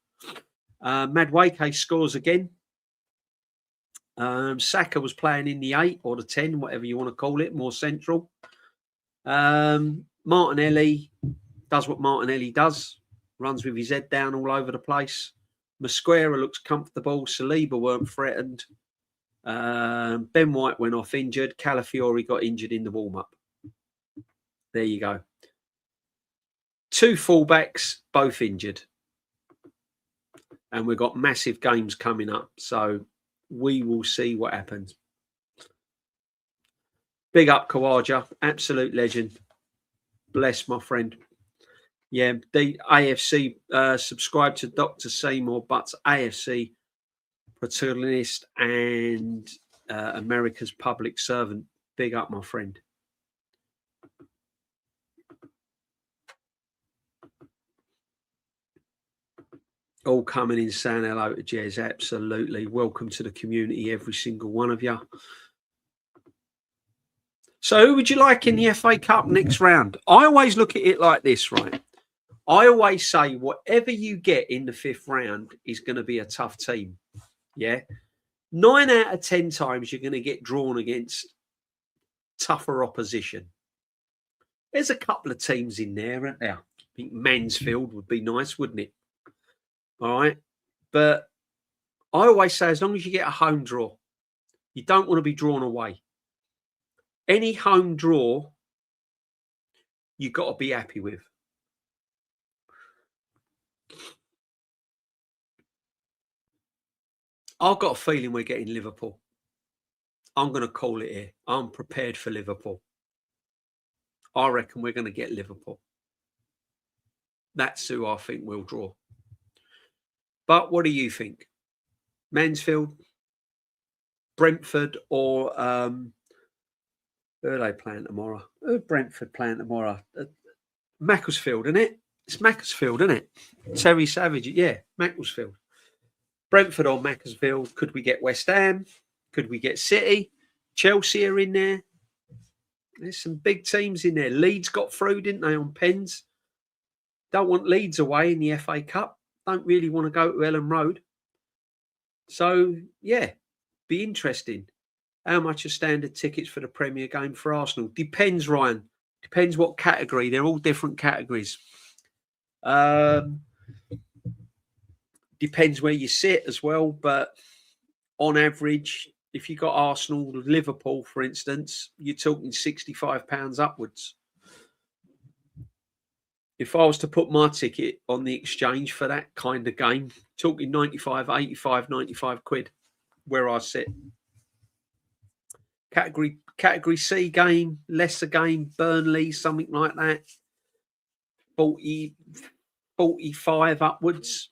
Madueke scores again. Saka was playing in the 8 or the 10, whatever you want to call it, more central. Martinelli does what Martinelli does, runs with his head down all over the place. Mosquera looks comfortable. Saliba weren't threatened. Ben White went off injured. Calafiori got injured in the warm-up. There you go. 2 fullbacks, both injured. And we've got massive games coming up. So we will see what happens. Big up Kawaja. Absolute legend. Bless my friend. Yeah, the AFC, subscribe to Dr. Seymour Butts, AFC, paternalist and America's public servant. Big up, my friend. All coming in saying hello to Jez. Absolutely. Welcome to the community, every single one of you. So who would you like in the FA Cup next round? I always look at it like this, right? I always say whatever you get in the 5th round is going to be a tough team. Yeah. 9 out of 10 times you're going to get drawn against tougher opposition. There's a couple of teams in there, aren't there? I think Mansfield would be nice, wouldn't it? All right. But I always say as long as you get a home draw, you don't want to be drawn away. Any home draw, you've got to be happy with. I've got a feeling we're getting Liverpool. I'm going to call it here. I'm prepared for Liverpool. I reckon we're going to get Liverpool. That's who I think we'll draw. But what do you think? Mansfield, Brentford, or who are they playing tomorrow? Who are Brentford playing tomorrow? Macclesfield, isn't it? It's Macclesfield, isn't it? Terry Savage, yeah, Macclesfield. Brentford or Macclesfield. Could we get West Ham? Could we get City? Chelsea are in there. There's some big teams in there. Leeds got through, didn't they, on pens? Don't want Leeds away in the FA Cup. Don't really want to go to Ellen Road. So, yeah, be interesting. How much are standard tickets for the Premier game for Arsenal? Depends, Ryan. Depends what category. They're all different categories. Depends where you sit as well. But on average, if you got Arsenal, Liverpool, for instance, you're talking £65 upwards. If I was to put my ticket on the exchange for that kind of game, talking 95, 85, 95 quid, where I sit. Category C game, lesser game, Burnley, something like that. 40, 45 upwards.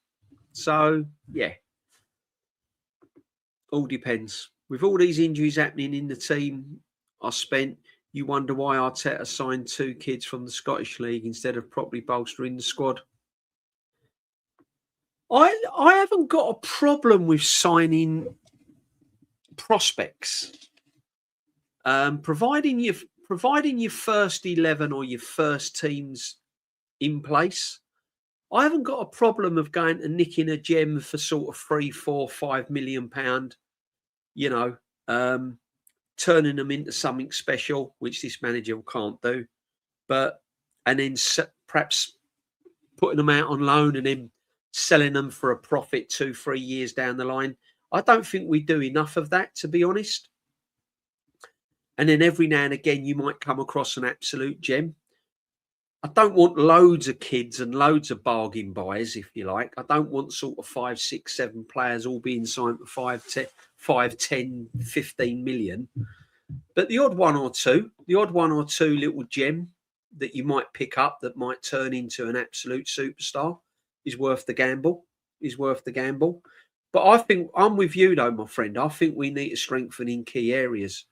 So, yeah. All depends. With all these injuries happening in the team, you wonder why Arteta signed 2 kids from the Scottish League instead of properly bolstering the squad. I haven't got a problem with signing prospects. Providing your first 11 or your first team's in place, I haven't got a problem of going and nicking a gem for sort of £3, £4, £5 million, turning them into something special, which this manager can't do. And then perhaps putting them out on loan and then selling them for a profit 2-3 years down the line. I don't think we do enough of that, to be honest. And then every now and again, you might come across an absolute gem. I don't want loads of kids and loads of bargain buys, if you like. I don't want sort of 5, 6, 7 players all being signed for 5, 10, 15 million. But the odd one or two little gem that you might pick up that might turn into an absolute superstar is worth the gamble. But I think I'm with you, though, my friend. I think we need to strengthen in key areas.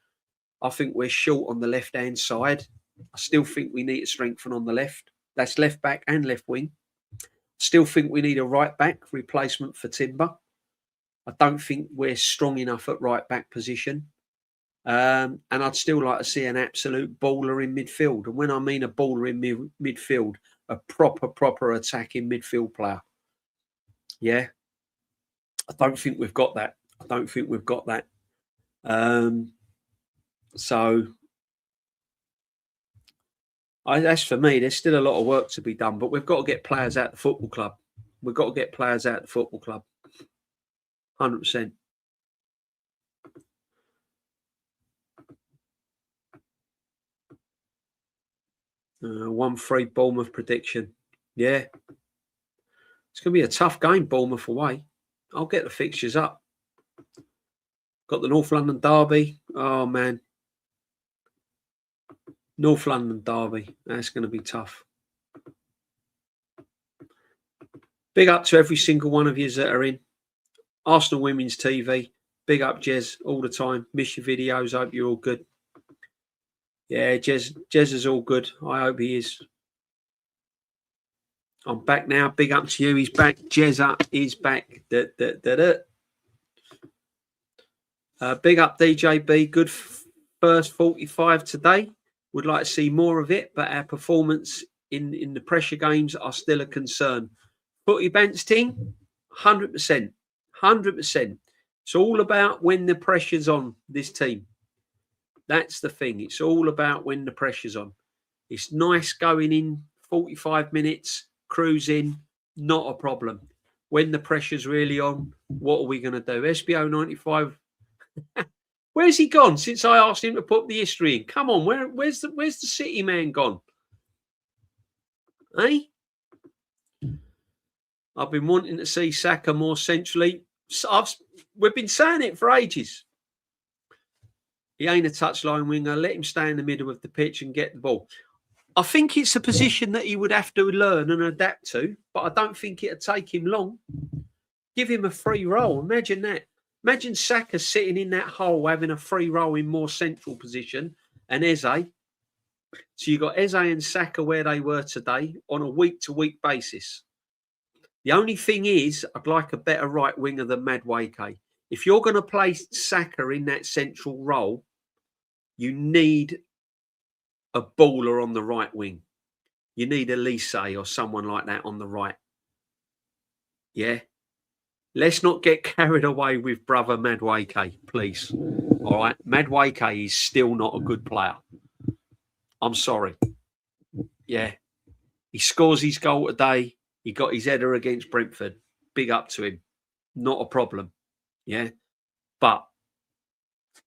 I think we're short on the left-hand side. I still think we need to strengthen on the left. That's left back and left wing. Still think we need a right back replacement for Timber. I don't think we're strong enough at right back position. And I'd still like to see an absolute baller in midfield. And when I mean a baller in midfield, a proper attacking midfield player. Yeah. I don't think we've got that. So that's for me. There's still a lot of work to be done, but we've got to get players out of the football club. 100%. Uh, 1-3 Bournemouth prediction. Yeah. It's going to be a tough game, Bournemouth away. I'll get the fixtures up. Got the North London derby. Oh, man. North London derby. That's going to be tough. Big up to every single one of you that are in. Arsenal Women's TV. Big up, Jez, all the time. Miss your videos. Hope you're all good. Yeah, Jez is all good. I hope he is. I'm back now. Big up to you. He's back. Jez is back. Big up, DJB. Good first 45 today. Would like to see more of it, but our performance in the pressure games are still a concern. Footy Bants team, 100%. 100%. It's all about when the pressure's on this team. That's the thing. It's all about when the pressure's on. It's nice going in 45 minutes, cruising, not a problem. When the pressure's really on, what are we going to do? SBO 95. Where's he gone since I asked him to put the history in? Come on, where's the City man gone? Eh? I've been wanting to see Saka more centrally. We've been saying it for ages. He ain't a touchline winger. Let him stay in the middle of the pitch and get the ball. I think it's a position that he would have to learn and adapt to, but I don't think it'd take him long. Give him a free role. Imagine that. Imagine Saka sitting in that hole, having a free role in more central position, and Eze. So you got Eze and Saka where they were today on a week-to-week basis. The only thing is, I'd like a better right winger than Madueke. If you're going to play Saka in that central role, you need a baller on the right wing. You need Elise or someone like that on the right. Yeah. Let's not get carried away with brother Madueke, please. All right. Madueke is still not a good player. I'm sorry. Yeah. He scores his goal today. He got his header against Brentford. Big up to him. Not a problem. Yeah. But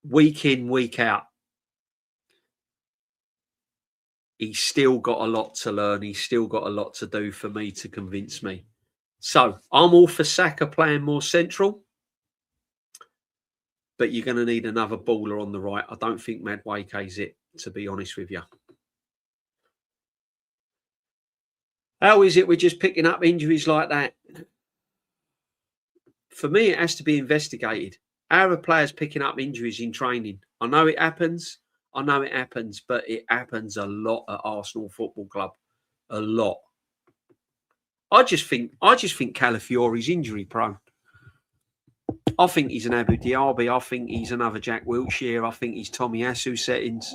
week in, week out, he's still got a lot to learn. He's still got a lot to do for me to convince me. So I'm all for Saka playing more central, but you're going to need another baller on the right. I don't think Madueke's it, to be honest with you. How is it we're just picking up injuries like that? For me, it has to be investigated. How are players picking up injuries in training? I know it happens, but it happens a lot at Arsenal Football Club. A lot. I just think Calafiori's injury prone. I think he's an Abu Diaby. I think he's another Jack Wilshere. I think he's Tomiyasu settings.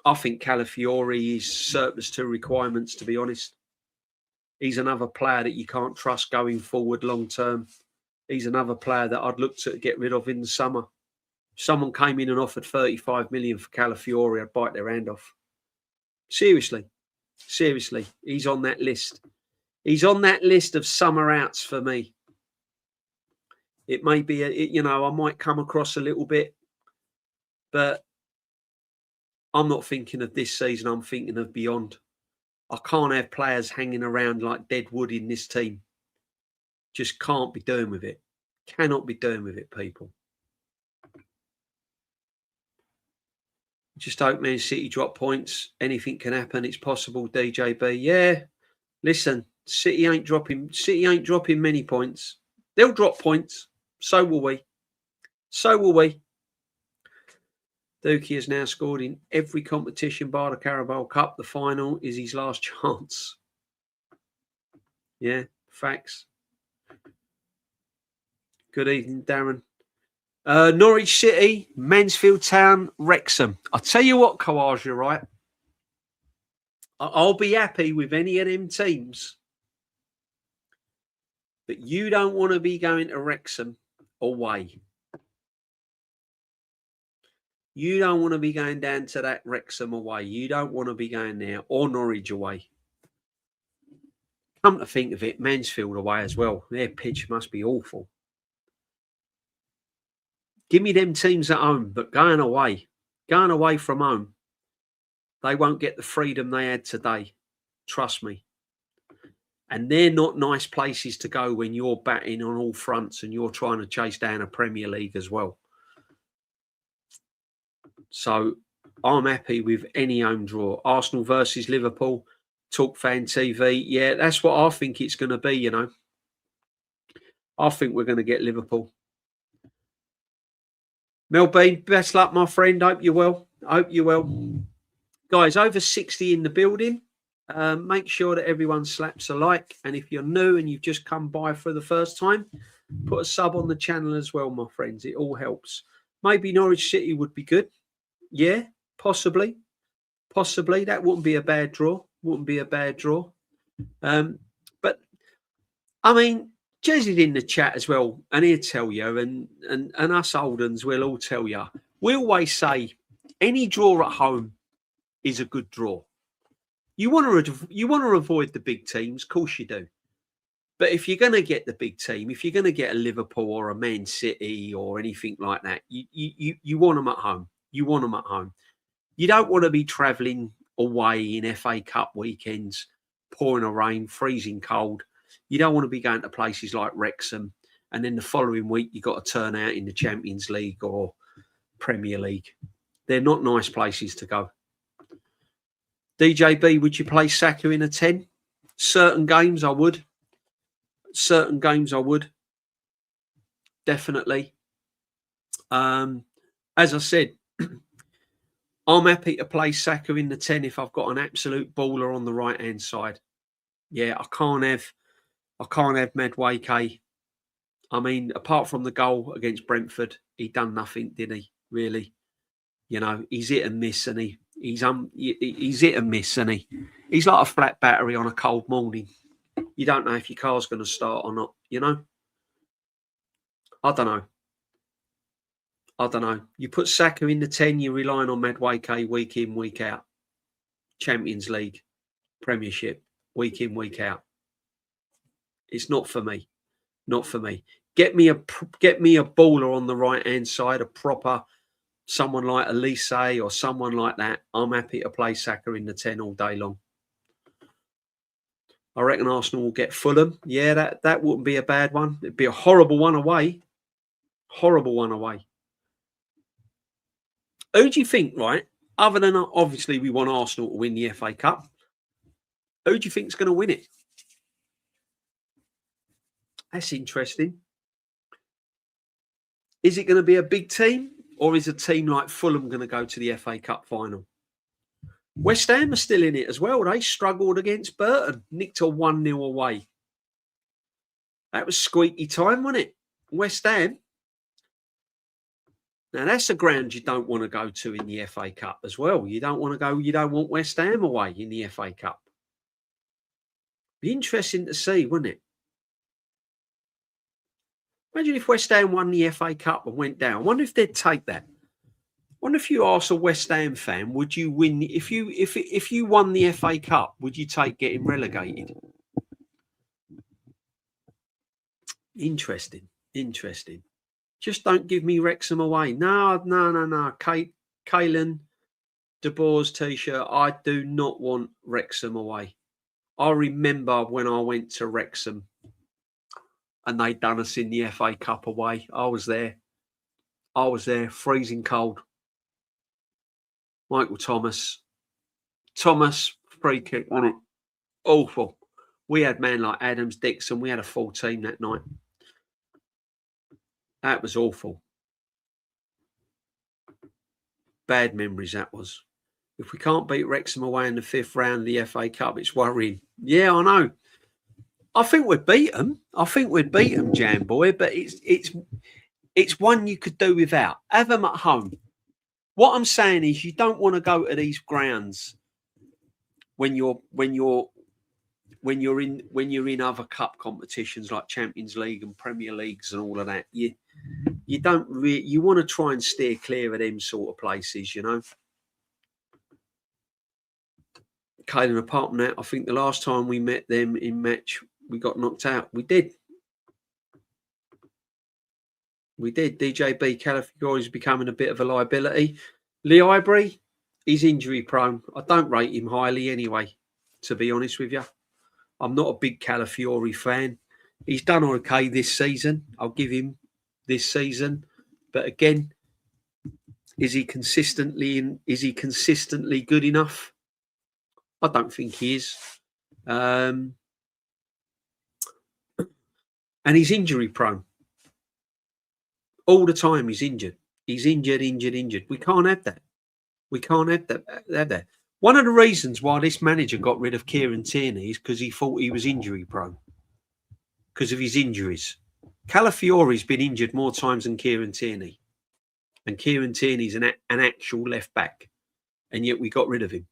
I think Calafiori is surplus to requirements, to be honest. He's another player that you can't trust going forward long term. He's another player that I'd look to get rid of in the summer. If someone came in and offered 35 million for Calafiori, I'd bite their hand off. Seriously, he's on that list. He's on that list of summer outs for me. It may be, I might come across a little bit, but I'm not thinking of this season. I'm thinking of beyond. I can't have players hanging around like dead wood in this team. Just can't be doing with it. Cannot be doing with it, people. Just hope Man City drop points. Anything can happen. It's possible, DJB. Yeah. Listen, City ain't dropping many points. They'll drop points. So will we. Dookie has now scored in every competition bar the Carabao Cup. The final is his last chance. Yeah, facts. Good evening, Darren. Norwich City, Mansfield Town, Wrexham. I'll tell you what, Kawaj, you're right. I'll be happy with any of them teams. But you don't want to be going to Wrexham away. You don't want to be going down to that Wrexham away. You don't want to be going there, or Norwich away. Come to think of it, Mansfield away as well. Their pitch must be awful. Give me them teams at home, but going away from home, they won't get the freedom they had today. Trust me. And they're not nice places to go when you're batting on all fronts and you're trying to chase down a Premier League as well. So I'm happy with any home draw. Arsenal versus Liverpool, Talk Fan TV. Yeah, that's what I think it's going to be, I think we're going to get Liverpool. Mel Bean, best luck, my friend. Hope you're well. Guys, over 60 in the building. Make sure that everyone slaps a like. And if you're new and you've just come by for the first time, put a sub on the channel as well, my friends. It all helps. Maybe Norwich City would be good. Yeah, possibly. That wouldn't be a bad draw. But, I mean, Jezzy's in the chat as well, and he'll tell you, and us old uns will all tell you. We always say any draw at home is a good draw. You want to avoid the big teams, of course you do. But if you're going to get the big team, if you're going to get a Liverpool or a Man City or anything like that, you want them at home. You don't want to be travelling away in FA Cup weekends, pouring a rain, freezing cold. You don't want to be going to places like Wrexham, and then the following week you've got to turn out in the Champions League or Premier League. They're not nice places to go. DJB, would you play Saka in a 10? Certain games I would. Certain games I would. Definitely. As I said, I'm happy to play Saka in the 10 if I've got an absolute baller on the right-hand side. Yeah, I can't have Madueke. I mean, apart from the goal against Brentford, he done nothing, did he? Really? You know, he's hit and miss, and he's hit and miss, and he's like a flat battery on a cold morning. You don't know if your car's going to start or not. You know, I don't know. You put Saka in the 10, you're relying on Madueke week in, week out. Champions League, Premiership, week in, week out. It's not for me. Not for me. Get me a baller on the right hand side, a proper someone like Elise or someone like that. I'm happy to play Saka in the 10 all day long. I reckon Arsenal will get Fulham. Yeah, that wouldn't be a bad one. It'd be a horrible one away. Horrible one away. Who do you think, right? Other than obviously we want Arsenal to win the FA Cup. Who do you think is going to win it? That's interesting. Is it going to be a big team, or is a team like Fulham going to go to the FA Cup final? West Ham are still in it as well. They struggled against Burton, nicked a 1-0 away. That was squeaky time, wasn't it? West Ham. Now, that's a ground you don't want to go to in the FA Cup as well. You don't want West Ham away in the FA Cup. Be interesting to see, wouldn't it? Imagine if West Ham won the FA Cup and went down. I wonder if they'd take that. I wonder if you asked a West Ham fan, would you win if you won the FA Cup? Would you take getting relegated? Interesting. Just don't give me Wrexham away. No. Kalen De Boer's t-shirt. I do not want Wrexham away. I remember when I went to Wrexham and they'd done us in the FA Cup away. I was there, freezing cold. Michael Thomas, free kick, wasn't it? Awful. We had men like Adams, Dixon. We had a full team that night. That was awful. Bad memories, that was. If we can't beat Wrexham away in the 5th round of the FA Cup, it's worrying. Yeah, I know. I think we'd beat them. Jam Boy, but it's one you could do without. Have them at home. What I'm saying is you don't want to go to these grounds when you're in other cup competitions like Champions League and Premier Leagues and all of that. You want to try and steer clear of them sort of places, you know. Caden, apart from that, I think the last time we met them in match, we got knocked out. We did. DJB Calafiore is becoming a bit of a liability. Lee Ivory, he's injury prone. I don't rate him highly anyway, to be honest with you. I'm not a big Calafiore fan. He's done okay this season. I'll give him this season. But again, is he consistently good enough? I don't think he is. And he's injury prone. All the time he's injured. He's injured. We can't have that. Have that. One of the reasons why this manager got rid of Kieran Tierney is because he thought he was injury prone. Because of his injuries. Calafiore's been injured more times than Kieran Tierney. And Kieran Tierney's an actual left back. And yet we got rid of him.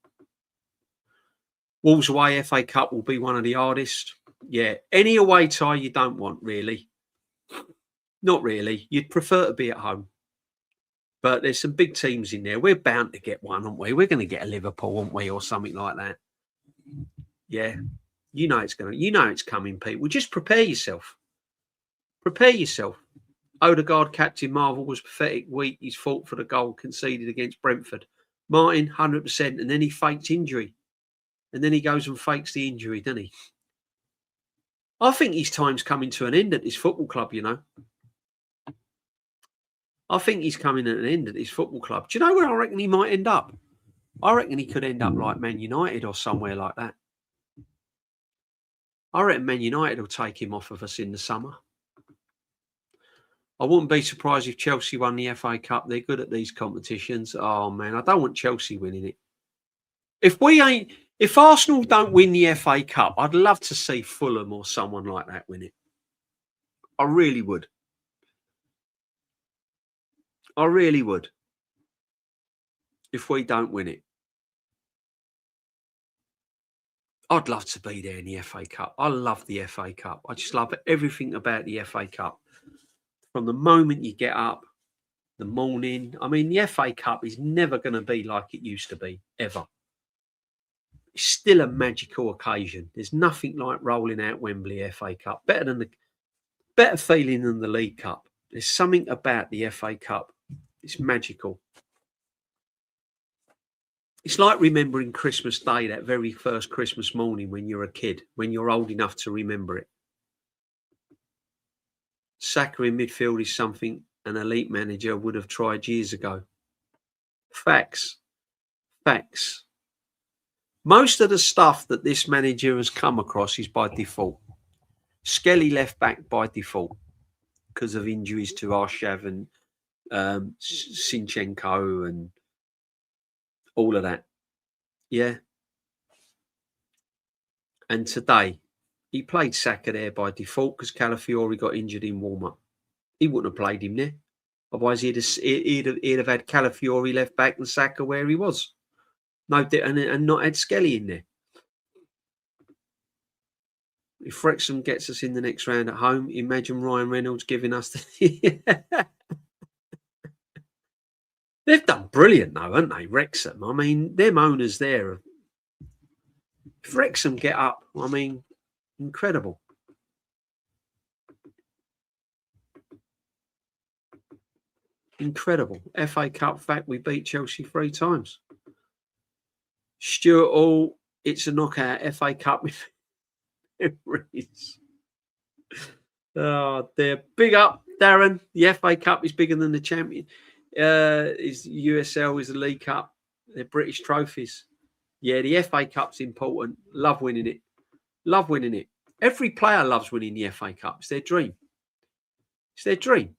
Wolves away FA Cup will be one of the hardest. Yeah, any away tie you don't want, really. Not really. You'd prefer to be at home. But there's some big teams in there. We're bound to get one, aren't we? We're going to get a Liverpool, aren't we? Or something like that. Yeah. You know it's coming, people. Just prepare yourself. Odegaard, Captain Marvel, was pathetic weak. He's fought for the goal conceded against Brentford. Martin, 100%. And then he faked injury. And then he goes and fakes the injury, doesn't he? I think his time's coming to an end at this football club, you know. I think he's coming at an end at this football club. Do you know where I reckon he might end up? I reckon he could end up like Man United or somewhere like that. I reckon Man United will take him off of us in the summer. I wouldn't be surprised if Chelsea won the FA Cup. They're good at these competitions. Oh, man, I don't want Chelsea winning it. If Arsenal don't win the FA Cup, I'd love to see Fulham or someone like that win it. I really would. I really would. If we don't win it. I'd love to be there in the FA Cup. I love the FA Cup. I just love everything about the FA Cup. From the moment you get up, the morning. I mean, the FA Cup is never going to be like it used to be, ever. It's still a magical occasion. There's nothing like rolling out Wembley FA Cup. Better feeling than the League Cup. There's something about the FA Cup. It's magical. It's like remembering Christmas Day, that very first Christmas morning when you're a kid, when you're old enough to remember it. Saka in midfield is something an elite manager would have tried years ago. Facts. Facts. Most of the stuff that this manager has come across is by default. Skelly left back by default because of injuries to Arshav and Sinchenko and all of that. Yeah. And today, he played Saka there by default because Calafiori got injured in warm-up. He wouldn't have played him there. Otherwise, he'd have had Calafiori left back and Saka where he was. No, and not had Skelly in there. If Wrexham gets us in the next round at home, imagine Ryan Reynolds giving us the... They've done brilliant, though, haven't they, Wrexham? I mean, them owners there. If Wrexham get up, I mean, incredible. Incredible. FA Cup fact, we beat Chelsea 3 times. Stuart Hall, it's a knockout. FA Cup memories. Oh, they're big up, Darren. The FA Cup is bigger than the champion. Is USL is the League Cup. They're British trophies. Yeah, the FA Cup's important. Love winning it. Love winning it. Every player loves winning the FA Cup. It's their dream. It's their dream.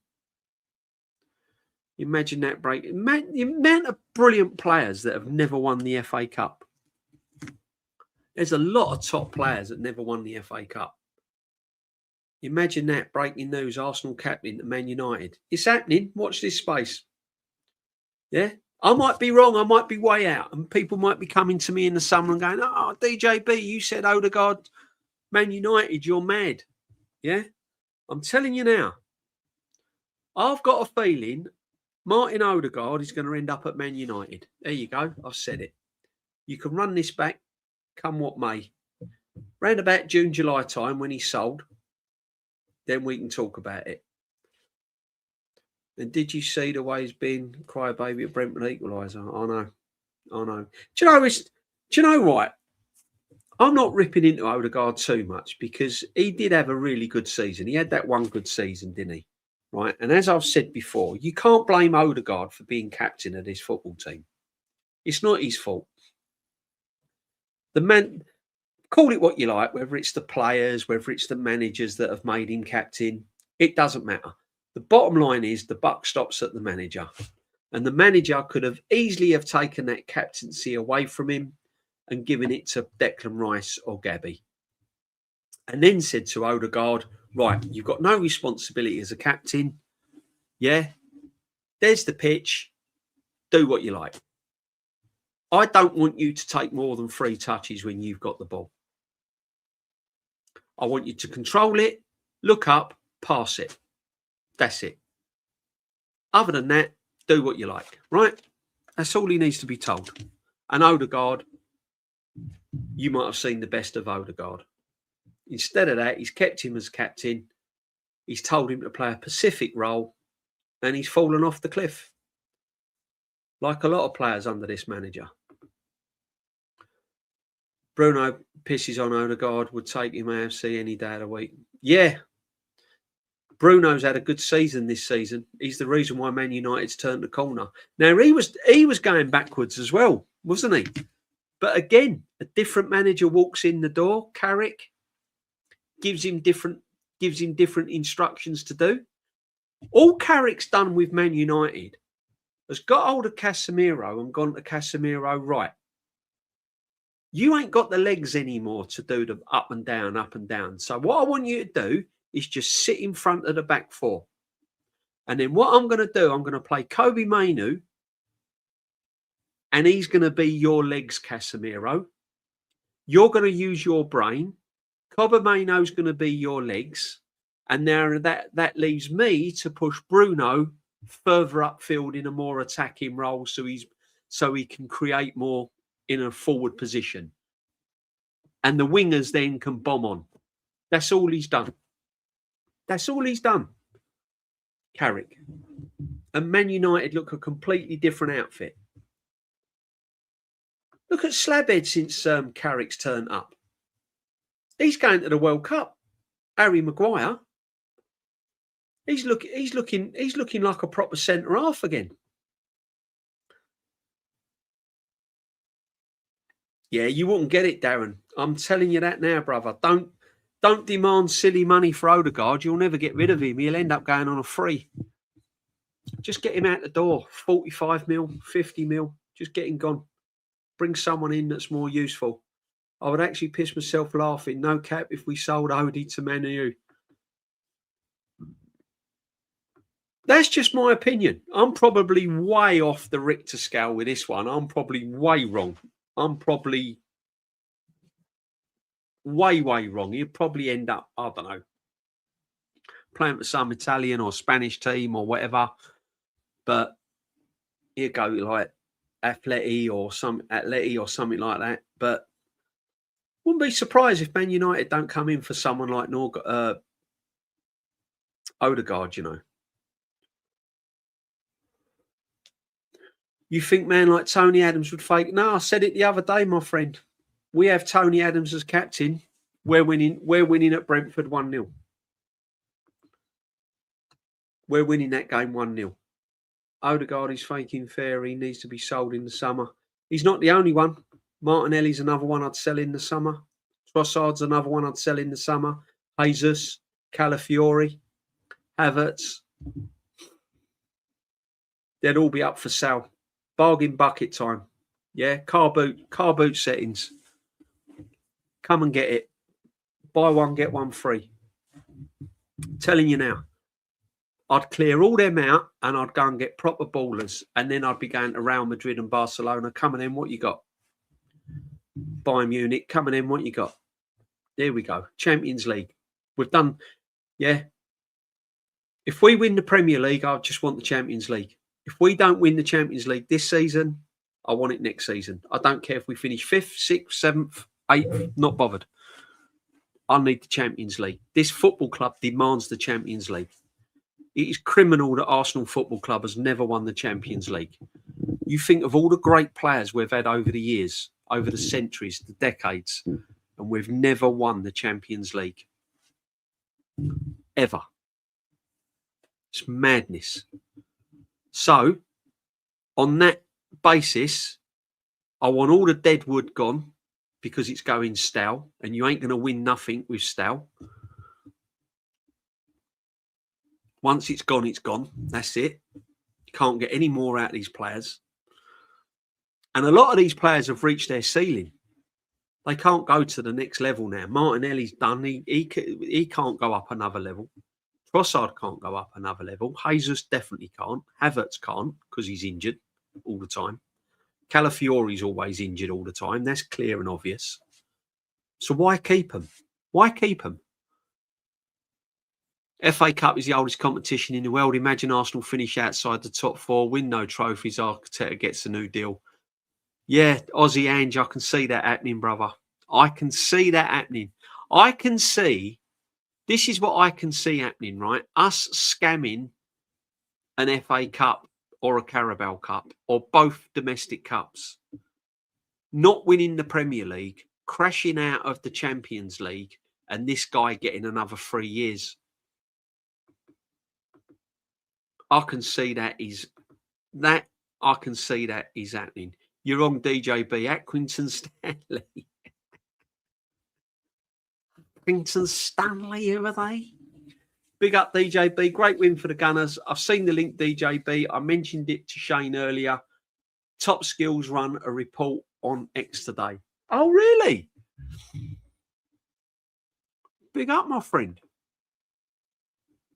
Imagine that break. The amount of brilliant players that have never won the FA Cup. There's a lot of top players that never won the FA Cup. Imagine that breaking news. Arsenal captain to Man United. It's happening. Watch this space. Yeah. I might be wrong. I might be way out. And people might be coming to me in the summer and going, oh, DJB, you said Odegaard, Man United, you're mad. Yeah. I'm telling you now. I've got a feeling Martin Odegaard is going to end up at Man United. There you go. I've said it. You can run this back, come what may. Round about June, July time when he's sold, then we can talk about it. And did you see the way he's been crybaby at Brentford equaliser? I know. Do you know what? I'm not ripping into Odegaard too much because he did have a really good season. He had that one good season, didn't he? Right. And as I've said before, you can't blame Odegaard for being captain of this football team. It's not his fault. The man, call it what you like, whether it's the players, whether it's the managers that have made him captain, it doesn't matter. The bottom line is the buck stops at the manager. And the manager could have easily have taken that captaincy away from him and given it to Declan Rice or Gabby. And then said to Odegaard, right, you've got no responsibility as a captain. Yeah, there's the pitch. Do what you like. I don't want you to take more than 3 touches when you've got the ball. I want you to control it, look up, pass it. That's it. Other than that, do what you like, right? That's all he needs to be told. And Odegaard, you might have seen the best of Odegaard. Instead of that, he's kept him as captain. He's told him to play a Pacific role and he's fallen off the cliff. Like a lot of players under this manager. Bruno pisses on Odegaard, would take him AFC any day of the week. Yeah. Bruno's had a good season this season. He's the reason why Man United's turned the corner. Now he was going backwards as well, wasn't he? But again, a different manager walks in the door. Carrick gives him different instructions to do. All Carrick's done with Man United has got hold of Casemiro and gone to Casemiro, right, you ain't got the legs anymore to do the up and down, up and down. So what I want you to do is just sit in front of the back four. And then what I'm going to do, I'm going to play Kobe Mainu, and he's going to be your legs, Casemiro. You're going to use your brain. Kobe Maino's going to be your legs. And now that leaves me to push Bruno further upfield in a more attacking role so he can create more in a forward position. And the wingers then can bomb on. That's all he's done. That's all he's done. Carrick. And Man United look a completely different outfit. Look at Slabhead since Carrick's turned up. He's going to the World Cup. Harry Maguire. He's looking like a proper centre half again. Yeah, you wouldn't get it, Darren. I'm telling you that now, brother. Don't demand silly money for Odegaard. You'll never get rid of him. He'll end up going on a free. Just get him out the door. 45 mil, 50 mil. Just get him gone. Bring someone in that's more useful. I would actually piss myself laughing, no cap, if we sold Odie to Man U. That's just my opinion. I'm probably way off the Richter scale with this one. I'm probably way wrong. I'm probably way wrong. He'll probably end up, I don't know, playing for some Italian or Spanish team or whatever. But he'll go like Atleti or something like that. But wouldn't be surprised if Man United don't come in for someone like Odegaard, you know. You think man like Tony Adams would fake? No, I said it the other day, my friend. We have Tony Adams as captain. We're winning at Brentford 1-0. We're winning that game 1-0. Odegaard is faking fair. He needs to be sold in the summer. He's not the only one. Martinelli's another one I'd sell in the summer. Trossard's another one I'd sell in the summer. Jesus, Calafiori, Havertz. They'd all be up for sale. Bargain bucket time. Yeah, car boot settings. Come and get it. Buy one, get one free. I'm telling you now. I'd clear all them out and I'd go and get proper ballers. And then I'd be going to Real Madrid and Barcelona. Coming in, what you got? Bayern Munich. Coming in, what you got? There we go. Champions League. We've done, yeah. If we win the Premier League, I just want the Champions League. If we don't win the Champions League this season, I want it next season. I don't care if we finish 5th, 6th, 7th, 8th, not bothered. I need the Champions League. This football club demands the Champions League. It is criminal that Arsenal Football Club has never won the Champions League. You think of all the great players we've had over the years, over the centuries, the decades, and we've never won the Champions League. Ever. It's madness. So, on that basis, I want all the dead wood gone because it's going stale, and you ain't going to win nothing with stale. Once it's gone, it's gone. That's it. You can't get any more out of these players. And a lot of these players have reached their ceiling. They can't go to the next level now. Martinelli's done. He can't go up another level. Trossard can't go up another level. Jesus definitely can't. Havertz can't because he's injured all the time. Calafiori's always injured all the time. That's clear and obvious. So why keep him? Why keep him? FA Cup is the oldest competition in the world. Imagine Arsenal finish outside the top 4, win no trophies. Arteta gets a new deal. Yeah, Aussie Ange, I can see that happening, brother. I can see that happening. I can see, this is what I can see happening, right? Us scamming an FA Cup or a Carabao Cup or both domestic cups. Not winning the Premier League, crashing out of the Champions League, and this guy getting another 3 years. I can see that is happening. You're on DJB. Accrington Stanley. Accrington Stanley, who are they? Big up DJB. Great win for the Gunners. I've seen the link, DJB. I mentioned it to Shane earlier. Top Skills run a report on X today. Oh, really? Big up, my friend.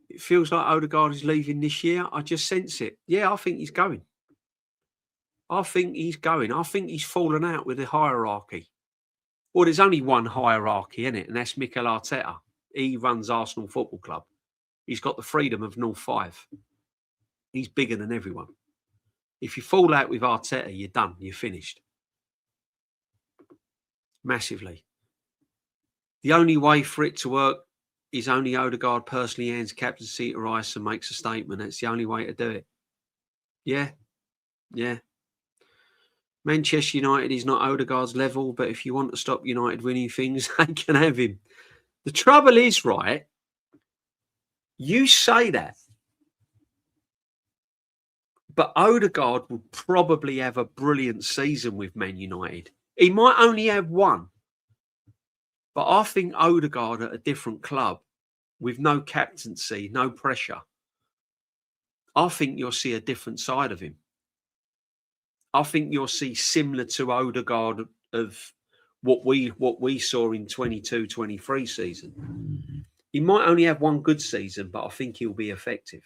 It feels like Odegaard is leaving this year. I just sense it. Yeah, I think he's going. I think he's fallen out with the hierarchy. Well, there's only one hierarchy in it, and that's Mikel Arteta. He runs Arsenal Football Club. He's got the freedom of North 5. He's bigger than everyone. If you fall out with Arteta, you're done. You're finished. Massively. The only way for it to work is only Odegaard personally hands captaincy to Rice and makes a statement. That's the only way to do it. Yeah. Manchester United is not Odegaard's level, but if you want to stop United winning things, they can have him. The trouble is, right, you say that, but Odegaard will probably have a brilliant season with Man United. He might only have one, but I think Odegaard at a different club with no captaincy, no pressure, I think you'll see a different side of him. I think you'll see similar to Odegaard of what we saw in 22-23 season. He might only have one good season, but I think he'll be effective.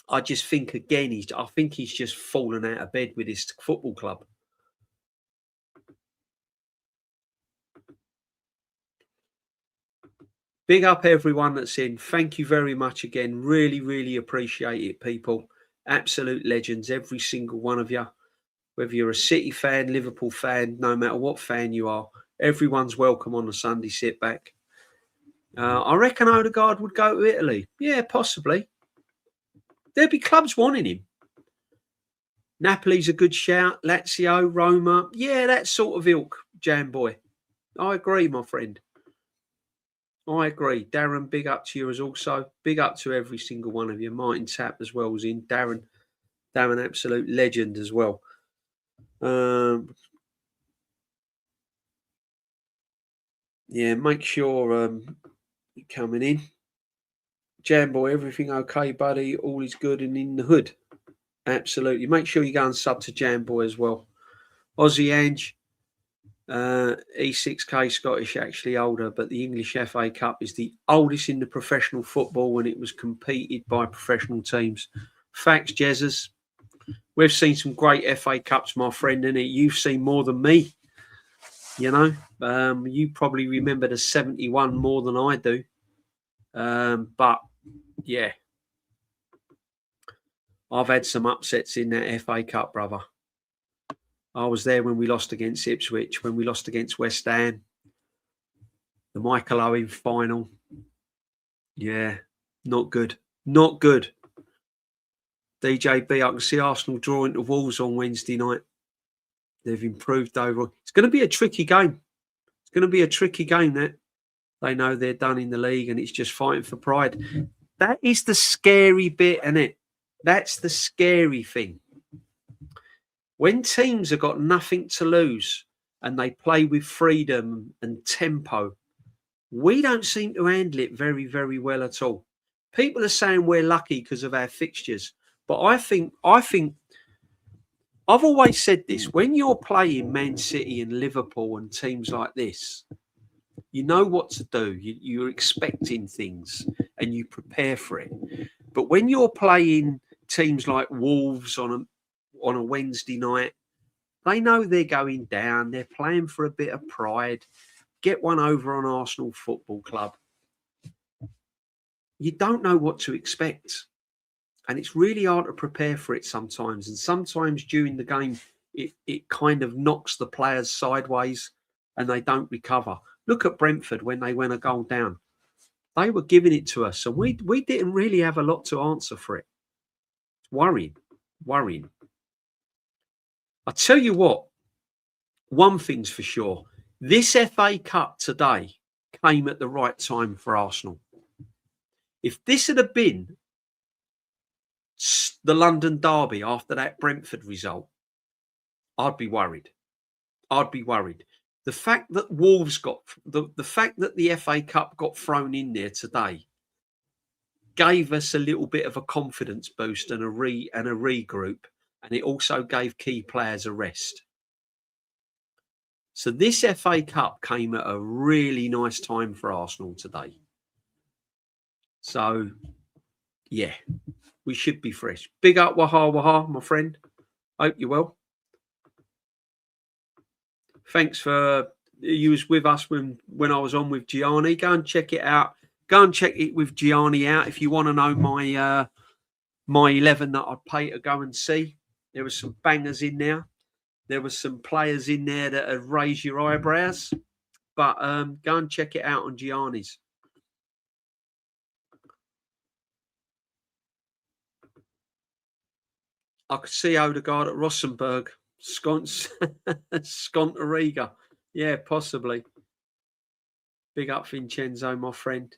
I just think, again, he's just fallen out of bed with his football club. Big up everyone that's in. Thank you very much again. Really, really appreciate it, people. Absolute legends, every single one of you. Whether you're a City fan, Liverpool fan, no matter what fan you are, everyone's welcome on a Sunday sit back. I reckon Odegaard would go to Italy. Yeah, possibly. There'd be clubs wanting him. Napoli's a good shout. Lazio, Roma. Yeah, that sort of ilk, Jam Boy. I agree, my friend. I agree. Darren, big up to you as also. Big up to every single one of you. Martin Tapp as well was in. Darren, absolute legend as well. Yeah, make sure you're coming in. Jamboy, everything okay, buddy? All is good and in the hood. Absolutely. Make sure you go and sub to Jamboy as well. Aussie Ange, E6K Scottish, actually older, but the English FA Cup is the oldest in the professional football when it was competed by professional teams. Facts, Jezzers. We've seen some great FA Cups, my friend, and you've seen more than me. You know, you probably remember the 71 more than I do. But yeah, I've had some upsets in that FA Cup, brother. I was there when we lost against Ipswich, when we lost against West Ham, the Michael Owen final. Yeah, not good. Not good. DJB, I can see Arsenal drawing to Wolves on Wednesday night. They've improved overall. It's going to be a tricky game. It's going to be a tricky game, that. They know they're done in the league and it's just fighting for pride. That is the scary bit, isn't it? That's the scary thing. When teams have got nothing to lose and they play with freedom and tempo, we don't seem to handle it very, very well at all. People are saying we're lucky because of our fixtures. But I think I've always said this. When you're playing Man City and Liverpool and teams like this, you know what to do. You're expecting things and you prepare for it. But when you're playing teams like Wolves on a Wednesday night, they know they're going down. They're playing for a bit of pride. Get one over on Arsenal Football Club. You don't know what to expect. And it's really hard to prepare for it sometimes. And sometimes during the game, it kind of knocks the players sideways and they don't recover. Look at Brentford when they went a goal down. They were giving it to us, and we didn't really have a lot to answer for it. It's worrying. I tell you what, one thing's for sure. This FA Cup today came at the right time for Arsenal. If this had been the London derby after that Brentford result, I'd be worried. I'd be worried. The fact that Wolves got the fact that the FA Cup got thrown in there today gave us a little bit of a confidence boost and a regroup, and it also gave key players a rest. So this FA Cup came at a really nice time for Arsenal today. So yeah, we should be fresh. Big up Waha Waha, my friend. Hope you're well. Thanks for you was with us when I was on with Gianni. Go and check it out. Go and check it with Gianni out if you want to know my 11 that I'd pay to go and see. There was some bangers in there. There was some players in there that had raised your eyebrows. But go and check it out on Gianni's. I could see Odegaard at Rosenborg. Sconteriga. Yeah, possibly. Big up Vincenzo, my friend.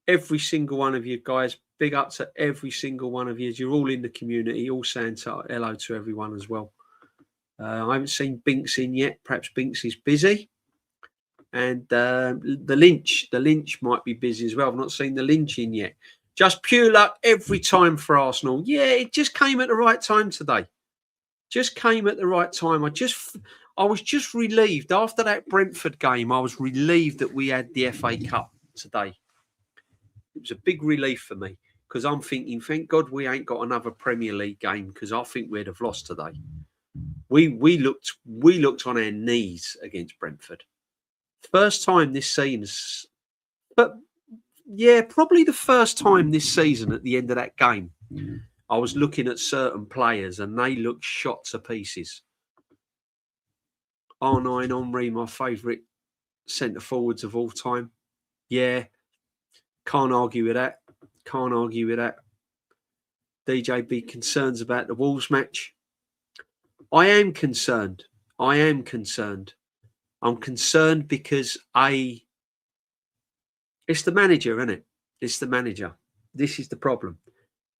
Every single one of you guys, big up to every single one of you. You're all in the community, all saying hello to everyone as well. I haven't seen Binks in yet. Perhaps Binks is busy. And the Lynch might be busy as well. I've not seen the Lynch in yet. Just pure luck every time for Arsenal. Yeah, it just came at the right time today. Just came at the right time. I was just relieved after that Brentford game. I was relieved that we had the FA Cup today. It was a big relief for me because I'm thinking, thank God we ain't got another Premier League game because I think we'd have lost today. We looked on our knees against Brentford. First time this season, but yeah, probably the first time this season at the end of that game, I was looking at certain players and they looked shot to pieces. R9 Henry, my favourite centre forwards of all time. Yeah, can't argue with that. Can't argue with that. DJB concerns about the Wolves match. I am concerned. I'm concerned because it's the manager, isn't it? It's the manager. This is the problem.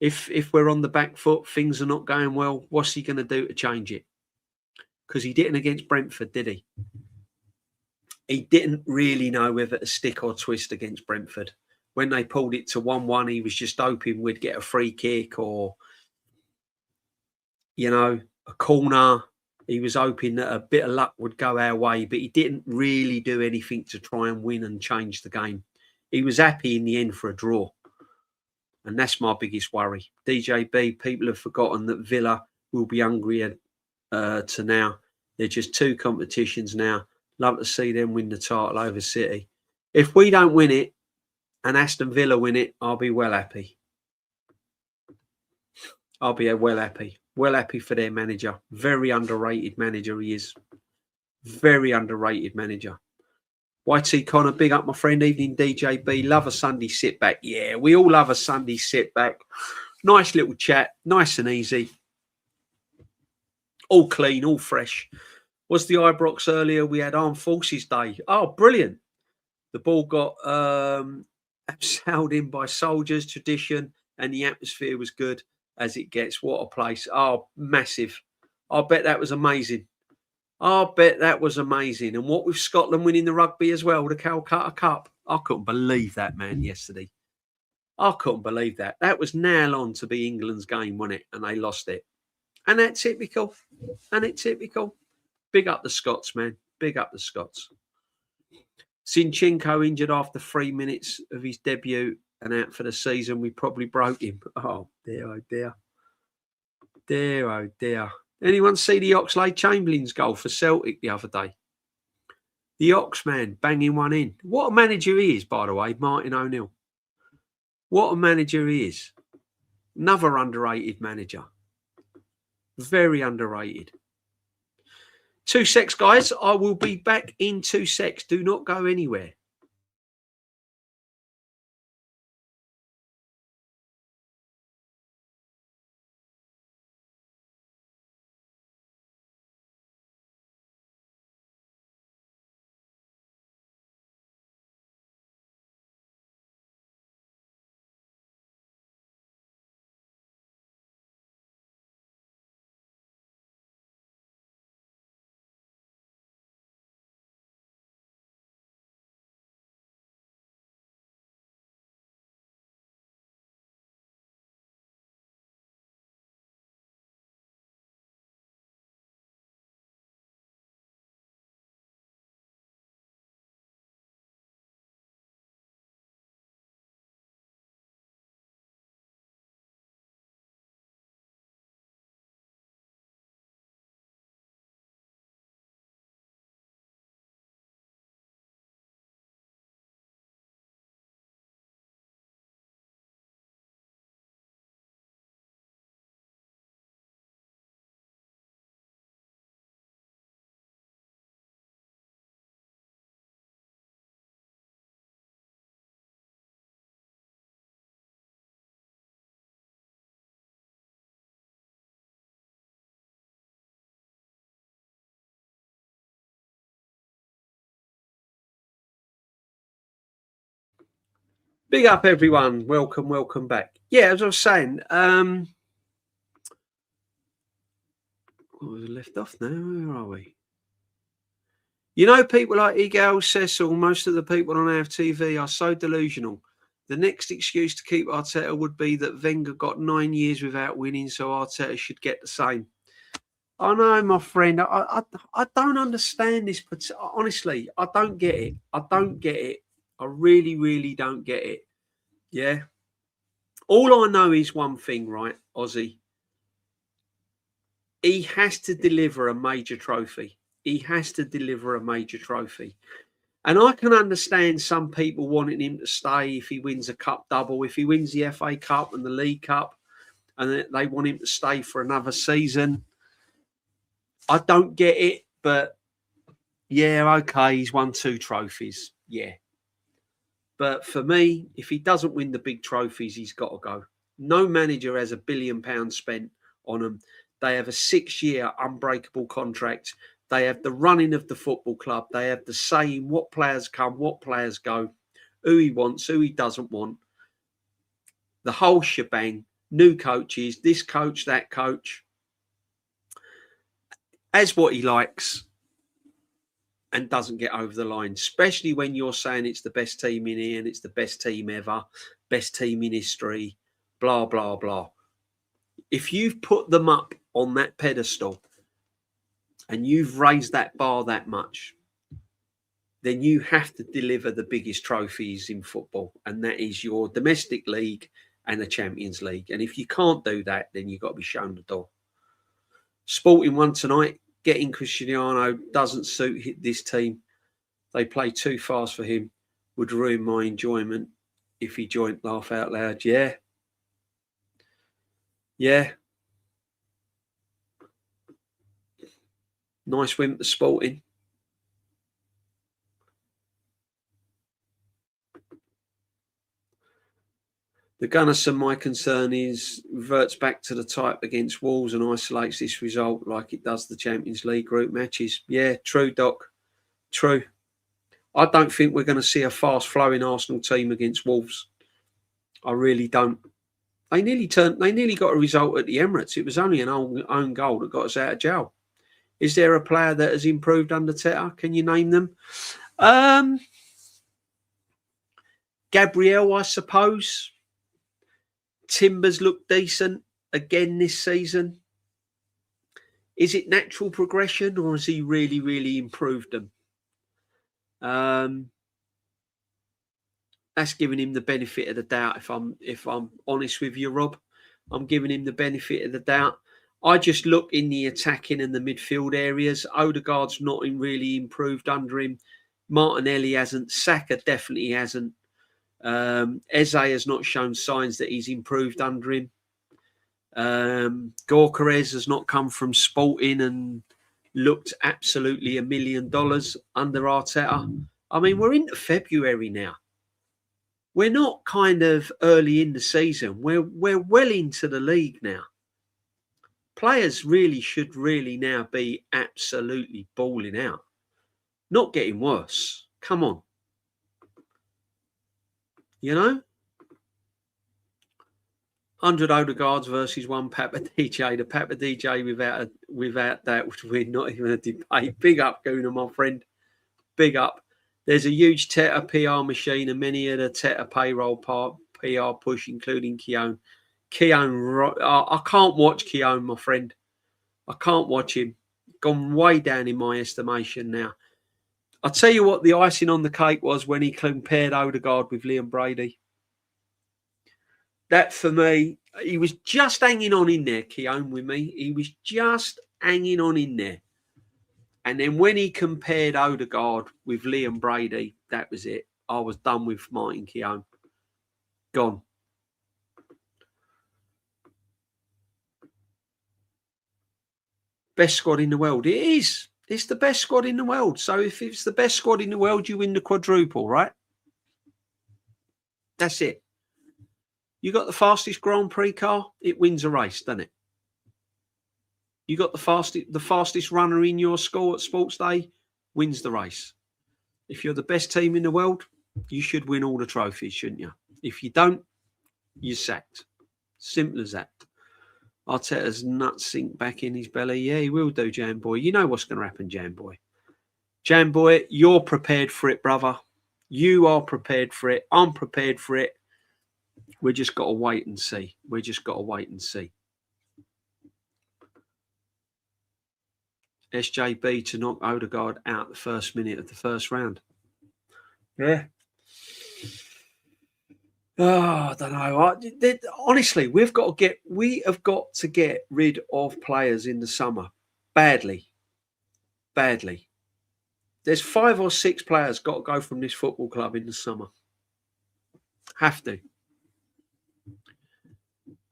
If we're on the back foot, things are not going well, what's he going to do to change it? Because he didn't against Brentford, did he? He didn't really know whether to stick or twist against Brentford. When they pulled it to 1-1, he was just hoping we'd get a free kick or, a corner. He was hoping that a bit of luck would go our way, but he didn't really do anything to try and win and change the game. He was happy in the end for a draw. And that's my biggest worry. DJB, people have forgotten that Villa will be hungrier to now. They're just two competitions now. Love to see them win the title over City. If we don't win it and Aston Villa win it, I'll be well happy. I'll be well happy. Well happy for their manager. Very underrated manager he is. Very underrated manager. YT Connor, big up my friend. Evening DJB. Love a Sunday sit back. Yeah, we all love a Sunday sit back. Nice little chat. Nice and easy. All clean, all fresh. Was the Ibrox earlier? We had Armed Forces Day. Oh, brilliant. The ball got sailed in by soldiers, tradition, and the atmosphere was good as it gets. What a place. Oh, massive. I bet that was amazing. I bet that was amazing. And what with Scotland winning the rugby as well, the Calcutta Cup. I couldn't believe that, man, yesterday. I couldn't believe that. That was nail on to be England's game, wasn't it? And they lost it. And that's typical. And it's typical. Big up the Scots, man. Big up the Scots. Zinchenko injured after 3 minutes of his debut and out for the season. We probably broke him. Oh, dear, oh, dear. Dear, oh, dear. Anyone see the Oxlade-Chamberlain's goal for Celtic the other day? The Ox man banging one in. What a manager he is, by the way, Martin O'Neill. What a manager he is. Another underrated manager. Very underrated. 2 secs, guys. I will be back in 2 secs. Do not go anywhere. Big up, everyone. Welcome back. Yeah, as I was saying, what was left off now? Where are we? You know, people like Igor Cecil, most of the people on AFTV are so delusional. The next excuse to keep Arteta would be that Wenger got 9 years without winning, so Arteta should get the same. I know, my friend. I don't understand this, but honestly, I don't get it. I don't get it. I really don't get it. Yeah. All I know is one thing, right, Ozzy? He has to deliver a major trophy. He has to deliver a major trophy. And I can understand some people wanting him to stay if he wins a cup double, if he wins the FA Cup and the League Cup, and they want him to stay for another season. I don't get it, but yeah, okay, he's won 2 trophies. Yeah. But for me, if he doesn't win the big trophies, he's got to go. No manager has £1 billion spent on them. They have a 6-year unbreakable contract. They have the running of the football club. They have the saying what players come, what players go, who he wants, who he doesn't want. The whole shebang, new coaches, this coach, that coach. Has what he likes and doesn't get over the line, especially when you're saying it's the best team in here and it's the best team ever, best team in history, blah, blah, blah. If you've put them up on that pedestal and you've raised that bar that much, then you have to deliver the biggest trophies in football, and that is your domestic league and the Champions League. And if you can't do that, then you've got to be shown the door. Sporting won tonight. Getting Cristiano doesn't suit this team. They play too fast for him. Would ruin my enjoyment if he joined Laugh Out Loud. Yeah. Yeah. Nice win for Sporting. The Gunnarsson, my concern is, reverts back to the type against Wolves and isolates this result like it does the Champions League group matches. Yeah, true, Doc. True. I don't think we're going to see a fast-flowing Arsenal team against Wolves. I really don't. They nearly got a result at the Emirates. It was only an own goal that got us out of jail. Is there a player that has improved under Teta? Can you name them? Gabriel, I suppose. Timbers look decent again this season. Is it natural progression, or has he really improved them? That's giving him the benefit of the doubt. If I'm honest with you, Rob, I'm giving him the benefit of the doubt. I just look in the attacking and the midfield areas. Odegaard's not really improved under him. Martinelli hasn't. Saka definitely hasn't. Eze has not shown signs that he's improved under him. Goalkeeper has not come from Sporting and looked absolutely $1 million under Arteta. I mean, we're into February now. We're not kind of early in the season. We're well into the league now. Players should now be absolutely balling out. Not getting worse. Come on. You know? 100 Odegaards versus 1 Papa DJ. The Papa DJ without that, which we're not even a debate. Big up, Guna, my friend. Big up. There's a huge Teta PR machine and many of the Teta payroll PR push, including Keown. Keown, I can't watch Keown, my friend. I can't watch him. Gone way down in my estimation now. I'll tell you what the icing on the cake was when he compared Odegaard with Liam Brady. That, for me, he was just hanging on in there, Keown, with me. He was just hanging on in there. And then when he compared Odegaard with Liam Brady, that was it. I was done with Martin Keown. Gone. Best squad in the world. It is. It's the best squad in the world. So if it's the best squad in the world, you win the quadruple, right? That's it. You got the fastest Grand Prix car, it wins a race, doesn't it? You got the fastest runner in your school at Sports Day, wins the race. If you're the best team in the world, you should win all the trophies, shouldn't you? If you don't, you're sacked. Simple as that. Arteta's nuts sink back in his belly. Yeah, he will do, Jam Boy. You know what's going to happen, Jam Boy. Jam Boy, you're prepared for it, brother. You are prepared for it. I'm prepared for it. We just got to wait and see. We just got to wait and see. SJB to knock Odegaard out the first minute of the first round. Yeah. Oh, I don't know. Honestly, we have got to get rid of players in the summer badly. There's 5 or 6 players got to go from this football club in the summer. Have to.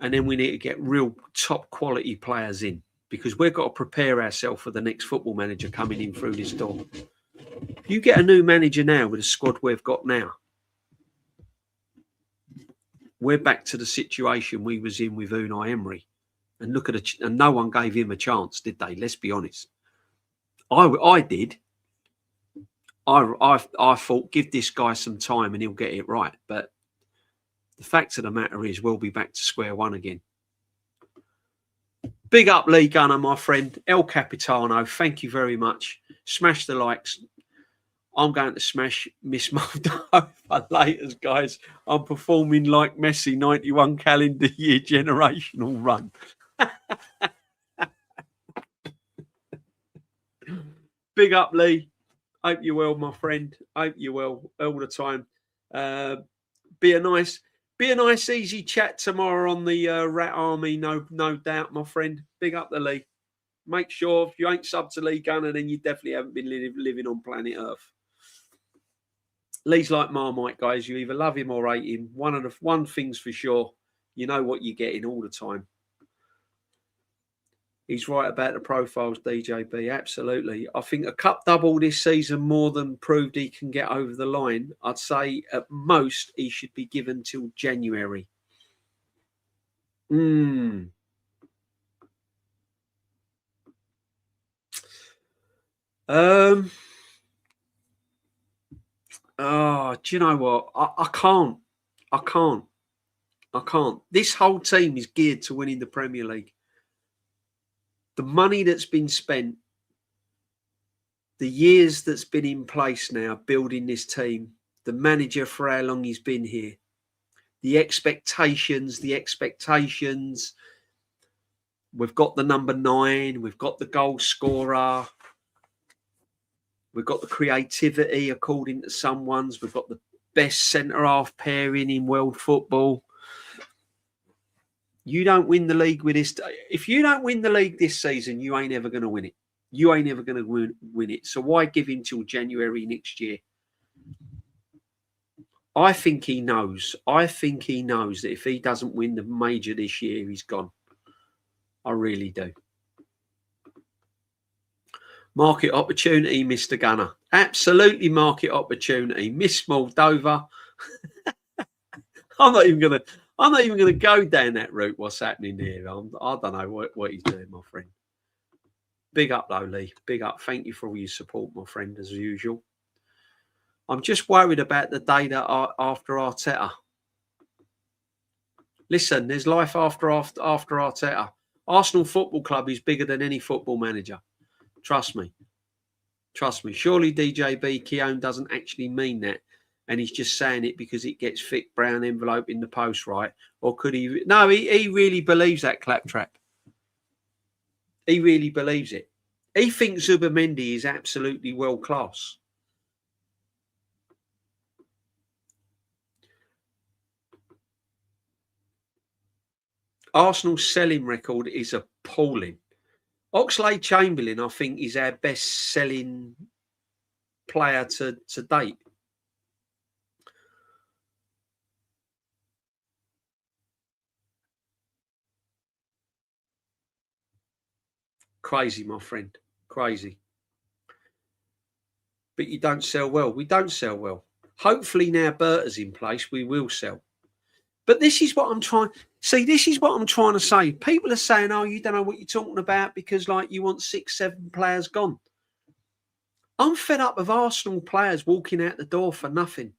And then we need to get real top quality players in, because we've got to prepare ourselves for the next football manager coming in through this door. If you get a new manager now with the squad we've got now, we're back to the situation we was in with Unai Emery. And look at and no one gave him a chance, did they? Let's be honest. I did. I thought, give this guy some time and he'll get it right. But the fact of the matter is, we'll be back to square one again. Big up Lee Gunner, my friend. El Capitano, thank you very much. Smash the likes. I'm going to smash Miss Moldova later, guys. I'm performing like Messi 91 calendar year generational run. Big up, Lee. Hope you're well, my friend. Hope you're well all the time. Be a nice, easy chat tomorrow on the Rat Army. No doubt, my friend. Big up the Lee. Make sure if you ain't subbed to Lee Gunner, then you definitely haven't been living on planet Earth. Lee's like Marmite, guys. You either love him or hate him. One thing's for sure. You know what you're getting all the time. He's right about the profiles, DJB. Absolutely. I think a cup double this season more than proved he can get over the line. I'd say at most he should be given till January. Oh, do you know what? I can't. This whole team is geared to winning the Premier League. The money that's been spent, the years that's been in place now, building this team, the manager for how long he's been here, the expectations. We've got the number 9. We've got the goal scorer. We've got the creativity, according to some ones. We've got the best centre-half pairing in world football. You don't win the league with this. If you don't win the league this season, you ain't ever going to win it. You ain't ever going to win it. So why give him till January next year? I think he knows. That if he doesn't win the major this year, he's gone. I really do. Market opportunity, Mr. Gunner. Absolutely market opportunity. Miss Moldova. I'm not even going to go down that route. What's happening here? I don't know what he's doing, my friend. Big up, though, Lee. Big up. Thank you for all your support, my friend, as usual. I'm just worried about the day that after Arteta. Listen, there's life after Arteta. Arsenal Football Club is bigger than any football manager. Trust me. Surely DJB Keown doesn't actually mean that. And he's just saying it because it gets thick brown envelope in the post, right? Or could he? No, he really believes that claptrap. He really believes it. He thinks Zubimendi is absolutely world class. Arsenal's selling record is appalling. Oxlade-Chamberlain, I think, is our best-selling player to date. Crazy, my friend. Crazy. But you don't sell well. We don't sell well. Hopefully now Berta's in place, we will sell. But this is what I'm trying... See, this is what I'm trying to say. People are saying, oh, you don't know what you're talking about because, like, you want 6, 7 players gone. I'm fed up of Arsenal players walking out the door for nothing.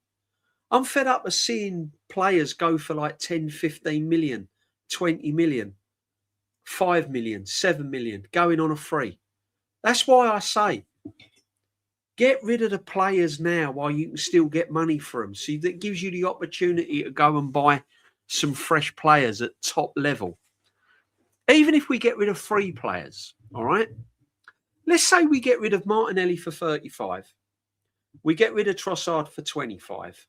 I'm fed up of seeing players go for like 10, 15 million, 20 million, 5 million, 7 million, going on a free. That's why I say, get rid of the players now while you can still get money for them. See, that gives you the opportunity to go and buy some fresh players at top level. Even if we get rid of 3 players, all right? Let's say we get rid of Martinelli for 35. We get rid of Trossard for 25.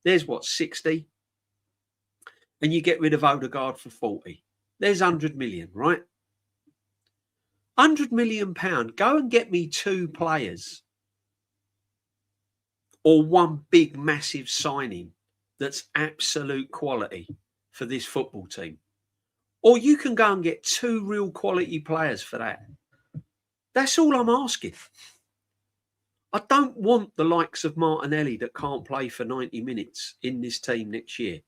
There's what, 60? And you get rid of Odegaard for 40. There's 100 million, right? 100 million pound. Go and get me 2 players or one big, massive signing that's absolute quality for this football team. Or you can go and get 2 real quality players for that. That's all I'm asking. I don't want the likes of Martinelli that can't play for 90 minutes in this team next year.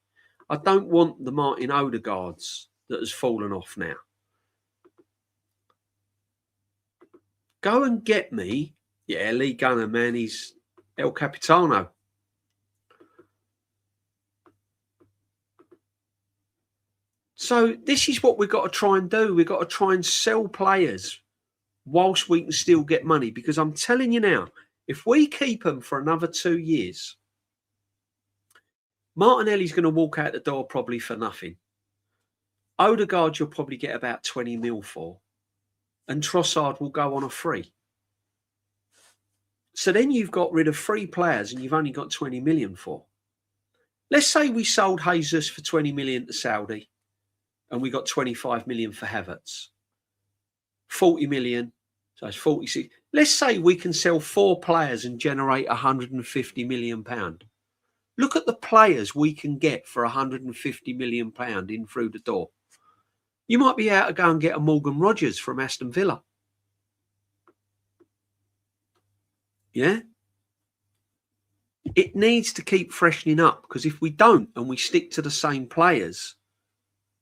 I don't want the Martin Odegaards that has fallen off now. Go and get me, Lee Gunner, man, he's El Capitano. So this is what we've got to try and do. We've got to try and sell players whilst we can still get money. Because I'm telling you now, if we keep them for another 2 years, Martinelli's going to walk out the door probably for nothing. Odegaard you'll probably get about 20 mil for. And Trossard will go on a free. So then you've got rid of 3 players and you've only got 20 million for. Let's say we sold Jesus for 20 million to Saudi and we got 25 million for Havertz. 40 million, so it's 46. Let's say we can sell 4 players and generate 150 million pound. Look at the players we can get for 150 million pound in through the door. You might be able to go and get a Morgan Rogers from Aston Villa. Yeah? It needs to keep freshening up, because if we don't and we stick to the same players,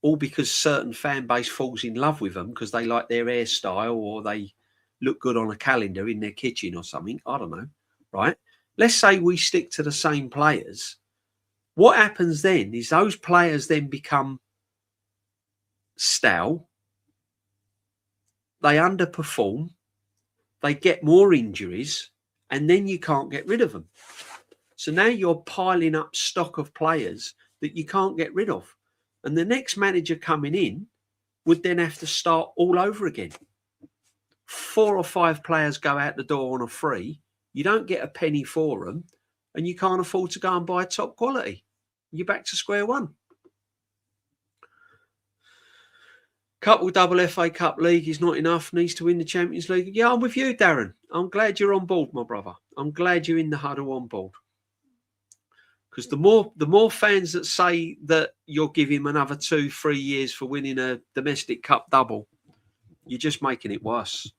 all because certain fan base falls in love with them because they like their hairstyle or they look good on a calendar in their kitchen or something, I don't know, right? Let's say we stick to the same players. What happens then is those players then become stale, they underperform, they get more injuries, and then you can't get rid of them. So now you're piling up stock of players that you can't get rid of. And the next manager coming in would then have to start all over again. 4 or 5 players go out the door on a free, you don't get a penny for them, and you can't afford to go and buy top quality. You're back to square one. Couple double FA Cup league is not enough. Needs to win the Champions League. Yeah, I'm with you, Darren. I'm glad you're on board, my brother. I'm glad you're in the huddle on board. Because the more fans that say that you'll give him another 2-3 years for winning a domestic cup double, you're just making it worse.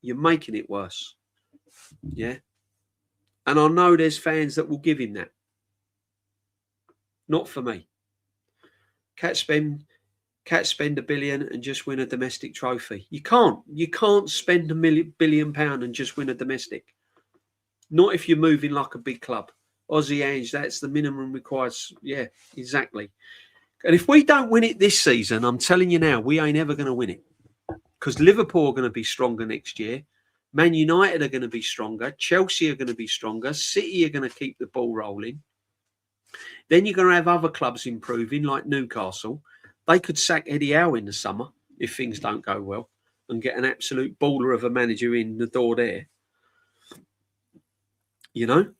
You're making it worse. Yeah. And I know there's fans that will give him that. Not for me. Can't spend £1 billion and just win a domestic trophy. You can't. You can't spend £1 billion and just win a domestic. Not if you're moving like a big club. Aussie Ange, that's the minimum required. Yeah, exactly. And if we don't win it this season, I'm telling you now, we ain't ever going to win it. Because Liverpool are going to be stronger next year. Man United are going to be stronger. Chelsea are going to be stronger. City are going to keep the ball rolling. Then you're going to have other clubs improving, like Newcastle. They could sack Eddie Howe in the summer if things don't go well and get an absolute baller of a manager in the door there. You know?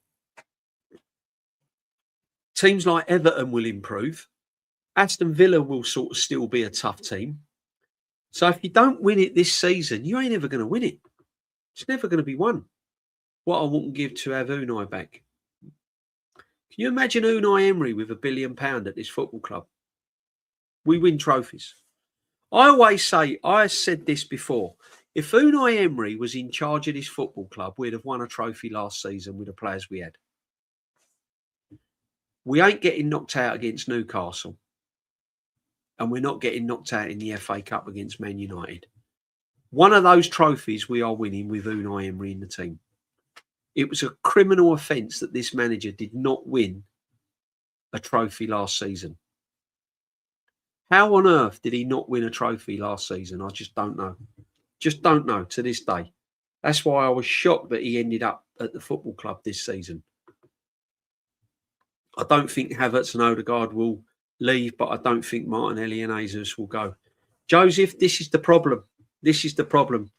Teams like Everton will improve. Aston Villa will sort of still be a tough team. So if you don't win it this season, you ain't ever going to win it. It's never going to be won. What I wouldn't give to have Unai back. Can you imagine Unai Emery with £1 billion at this football club? We win trophies. I always say, I said this before, if Unai Emery was in charge of this football club, we'd have won a trophy last season with the players we had. We ain't getting knocked out against Newcastle. And we're not getting knocked out in the FA Cup against Man United. One of those trophies we are winning with Unai Emery in the team. It was a criminal offence that this manager did not win a trophy last season. How on earth did he not win a trophy last season? I just don't know. Just don't know to this day. That's why I was shocked that he ended up at the football club this season. I don't think Havertz and Odegaard will leave, but I don't think Martinelli and Jesus will go. Joseph, this is the problem. This is the problem.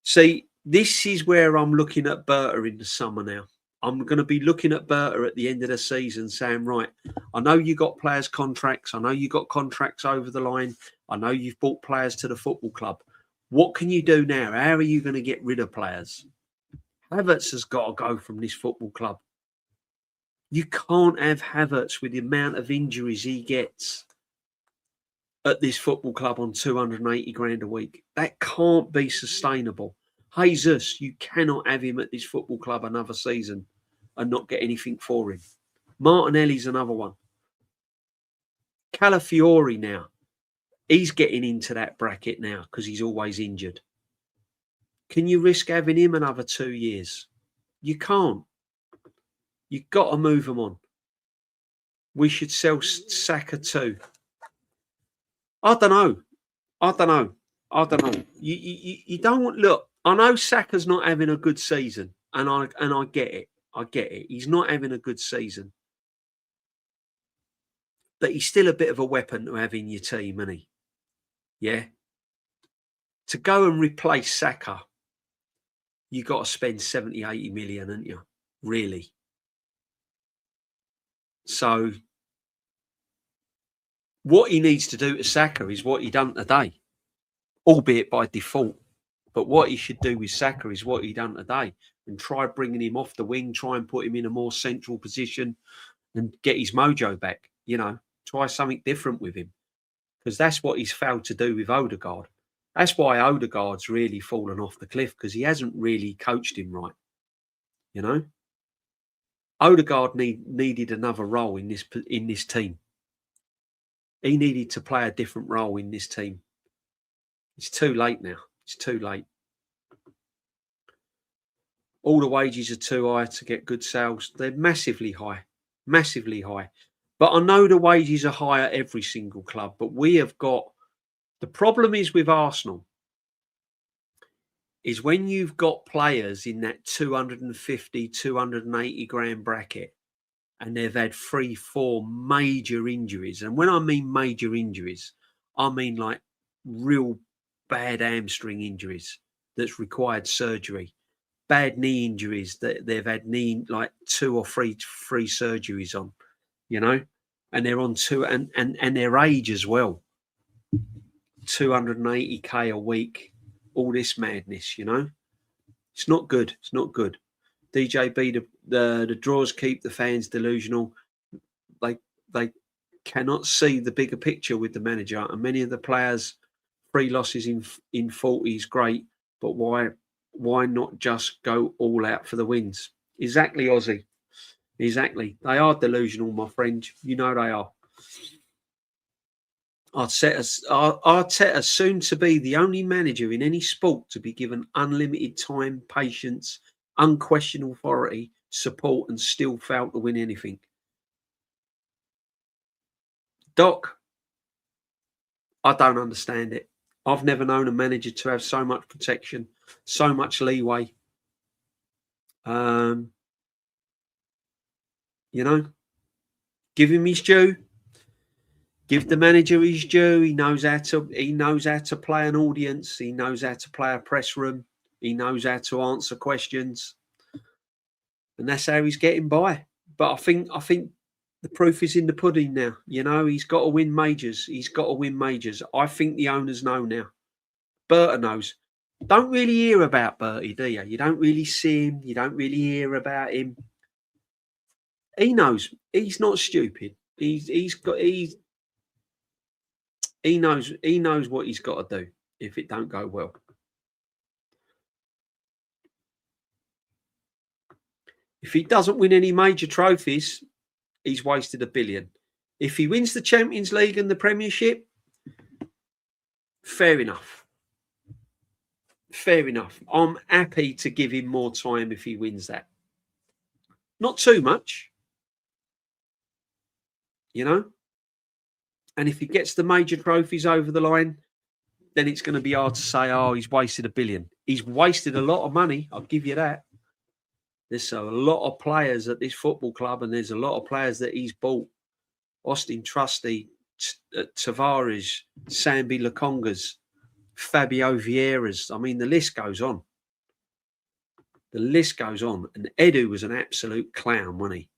See, this is where I'm looking at Berta in the summer now. I'm going to be looking at Berta at the end of the season saying, right, I know you got players' contracts. I know you got contracts over the line. I know you've brought players to the football club. What can you do now? How are you going to get rid of players? Havertz has got to go from this football club. You can't have Havertz with the amount of injuries he gets at this football club on 280 grand a week. That can't be sustainable. Jesus, you cannot have him at this football club another season and not get anything for him. Martinelli's another one. Calafiori now. He's getting into that bracket now because he's always injured. Can you risk having him another 2 years? You can't. You've got to move him on. We should sell Saka too. I don't know. You don't want, look, I know Saka's not having a good season, and I get it. I get it. He's not having a good season. But he's still a bit of a weapon to have in your team, isn't he? Yeah. To go and replace Saka, you got to spend 70, 80 million, haven't you? Really. So what he needs to do to Saka is what he done today, albeit by default. But what he should do with Saka is what he done today, and try bringing him off the wing, try and put him in a more central position and get his mojo back. You know, try something different with him, because that's what he's failed to do with Odegaard. That's why Odegaard's really fallen off the cliff, because he hasn't really coached him right. You know, Odegaard needed another role in this team. He needed to play a different role in this team. It's too late now. It's too late. All the wages are too high to get good sales. They're massively high, massively high. But I know the wages are high at every single club. But we have got, the problem is with Arsenal, is when you've got players in that 250, 280 grand bracket, and they've had 3-4 major injuries. And when I mean major injuries, I mean like real bad hamstring injuries that's required surgery, bad knee injuries that they've had like 2 or 3 surgeries on, you know, and they're on and their age as well. 280k a week, all this madness, you know. It's not good. It's not good. DJB, the draws keep the fans delusional. They cannot see the bigger picture with the manager, and many of the players, 3 losses in 40 is great, but why not just go all out for the wins? Exactly, Ozzy. Exactly. They are delusional, my friend. You know they are. Arteta soon to be the only manager in any sport to be given unlimited time, patience, unquestioned authority, support, and still fail to win anything. Doc, I don't understand it. I've never known a manager to have so much protection, so much leeway. You know, give him his due. Give the manager his due. He knows how to play an audience. He knows how to play a press room. He knows how to answer questions, and that's how he's getting by. But I think the proof is in the pudding now. You know, he's got to win majors. He's got to win majors. I think the owners know now. Berta knows. Don't really hear about Bertie, do you? You don't really see him. You don't really hear about him. He knows. He's not stupid. He knows what he's got to do if it don't go well. If he doesn't win any major trophies, he's wasted $1 billion. If he wins the Champions League and the Premiership, fair enough. Fair enough. I'm happy to give him more time if he wins that. Not too much. you know. And if he gets the major trophies over the line, then it's going to be hard to say, oh, he's wasted $1 billion. He's wasted a lot of money. I'll give you that. There's a lot of players at this football club, and there's a lot of players that he's bought. Austin Trusty, Tavares, Sambi Lokongas, Fabio Vieiras. I mean, the list goes on. The list goes on. And Edu was an absolute clown, wasn't he?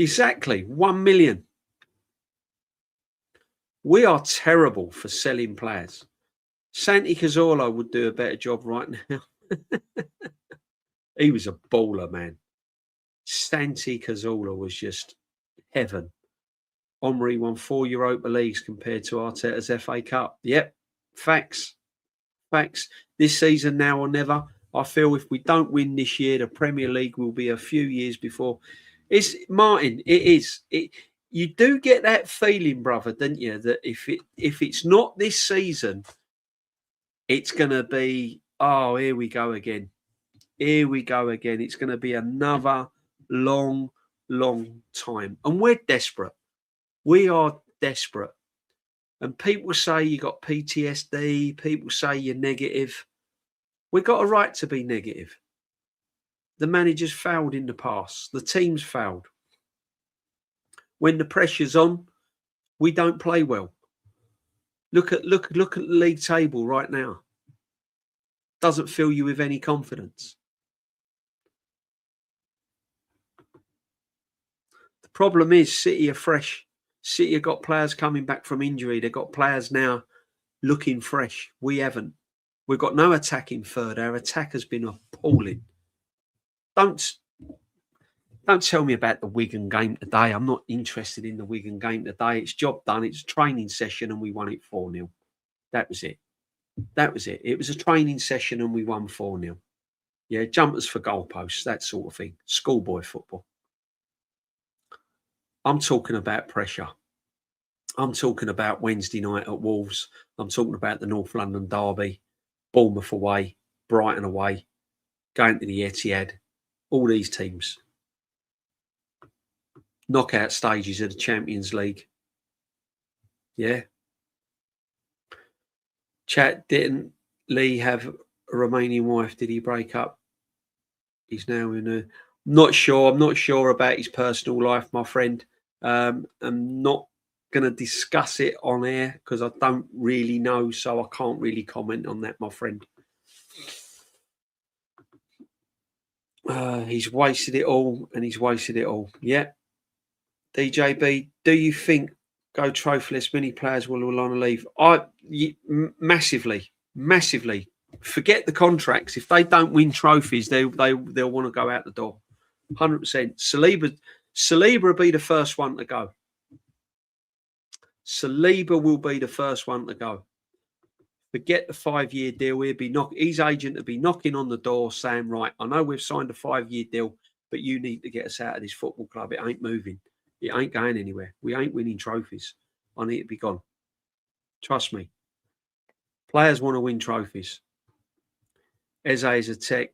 Exactly. 1 million. We are terrible for selling players. Santi Cazorla would do a better job right now. He was a baller, man. Santi Cazorla was just heaven. Omri won 4 Europa Leagues compared to Arteta's FA Cup. Yep, facts. Facts. This season, now or never. I feel if we don't win this year, the Premier League will be a few years before. It's Martin. It is. You do get that feeling, brother, don't you? That if it's not this season, it's going to be, oh, here we go again. Here we go again. It's going to be another long, long time. And we're desperate. We are desperate. And people say you got PTSD. People say you're negative. We've got a right to be negative. The manager's failed in the past. The team's failed. When the pressure's on, we don't play well. Look at the league table right now. Doesn't fill you with any confidence. The problem is City are fresh. City have got players coming back from injury. They've got players now looking fresh. We haven't. We've got no attacking third. Our attack has been appalling. Don't tell me about the Wigan game today. I'm not interested in the Wigan game today. It's job done. It's a training session and we won it 4-0. That was it. That was it. It was a training session and we won 4-0. Yeah, jumpers for goalposts, that sort of thing. Schoolboy football. I'm talking about pressure. I'm talking about Wednesday night at Wolves. I'm talking about the North London derby, Bournemouth away, Brighton away, going to the Etihad. All these teams. Knockout stages of the Champions League. Yeah. Chat, didn't Lee have a Romanian wife? Did he break up? He's now in a... Not sure. I'm not sure about his personal life, my friend. I'm not going to discuss it on air because I don't really know, so I can't really comment on that, my friend. He's wasted it all, and he's wasted it all. Yeah. DJB, do you think go trophyless many players will want to leave? Massively. Forget the contracts. If they don't win trophies, they'll want to go out the door. 100%. Saliba will be the first one to go. Saliba will be the first one to go. Forget the 5-year deal. His agent will be knocking on the door saying, right, I know we've signed a 5-year deal, but you need to get us out of this football club. It ain't moving. It ain't going anywhere. We ain't winning trophies. I need to be gone. Trust me. Players want to win trophies. Eze is a tech.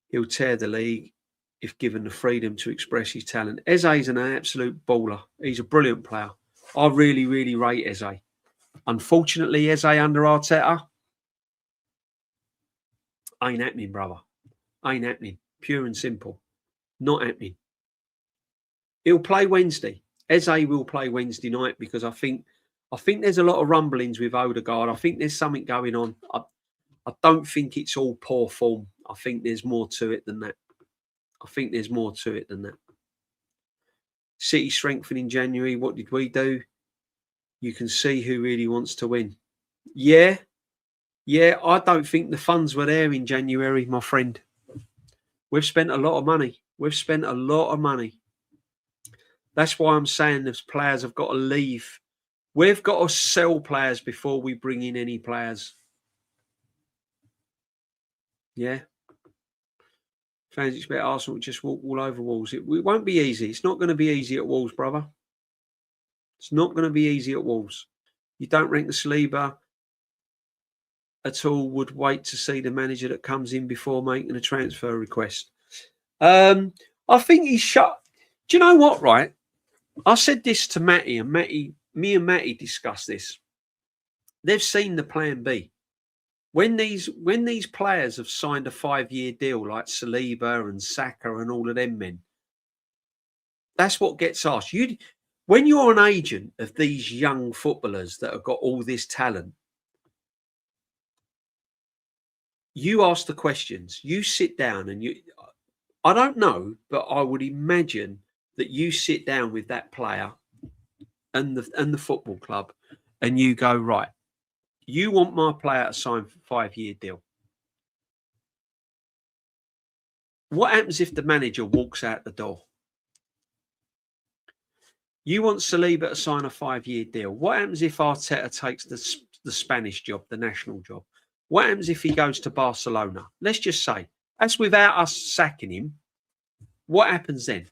He'll tear the league if given the freedom to express his talent. Eze is an absolute baller. He's a brilliant player. I really, really rate Eze. Unfortunately, Eze under Arteta ain't happening, brother. Ain't happening. Pure and simple. Not happening. He'll play Wednesday. Eze will play Wednesday night because I think there's a lot of rumblings with Odegaard. I think there's something going on. I don't think it's all poor form. I think there's more to it than that. City strengthening in January. What did we do? You can see who really wants to win. Yeah. I don't think the funds were there in January, my friend. We've spent a lot of money. That's why I'm saying those players have got to leave. We've got to sell players before we bring in any players. Yeah. Fans expect Arsenal to just walk all over Wolves. It won't be easy. It's not going to be easy at Wolves, brother. It's not going to be easy at Wolves. You don't rank the Saliba at all. Would wait to see the manager that comes in before making a transfer request. I I think he's shut. Do you know what, right? I said this to Matty, and me and Matty discussed this. They've seen the plan B. When these players have signed a 5-year deal like Saliba and Saka and all of them men, that's what gets asked. When you're an agent of these young footballers that have got all this talent, you ask the questions. You sit down and I don't know, but I would imagine that you sit down with that player and the football club and you go, right, you want my player to sign a 5-year deal. What happens if the manager walks out the door? You want Saliba to sign a 5-year deal. What happens if Arteta takes the Spanish job, the national job? What happens if he goes to Barcelona? Let's just say, that's without us sacking him. What happens then?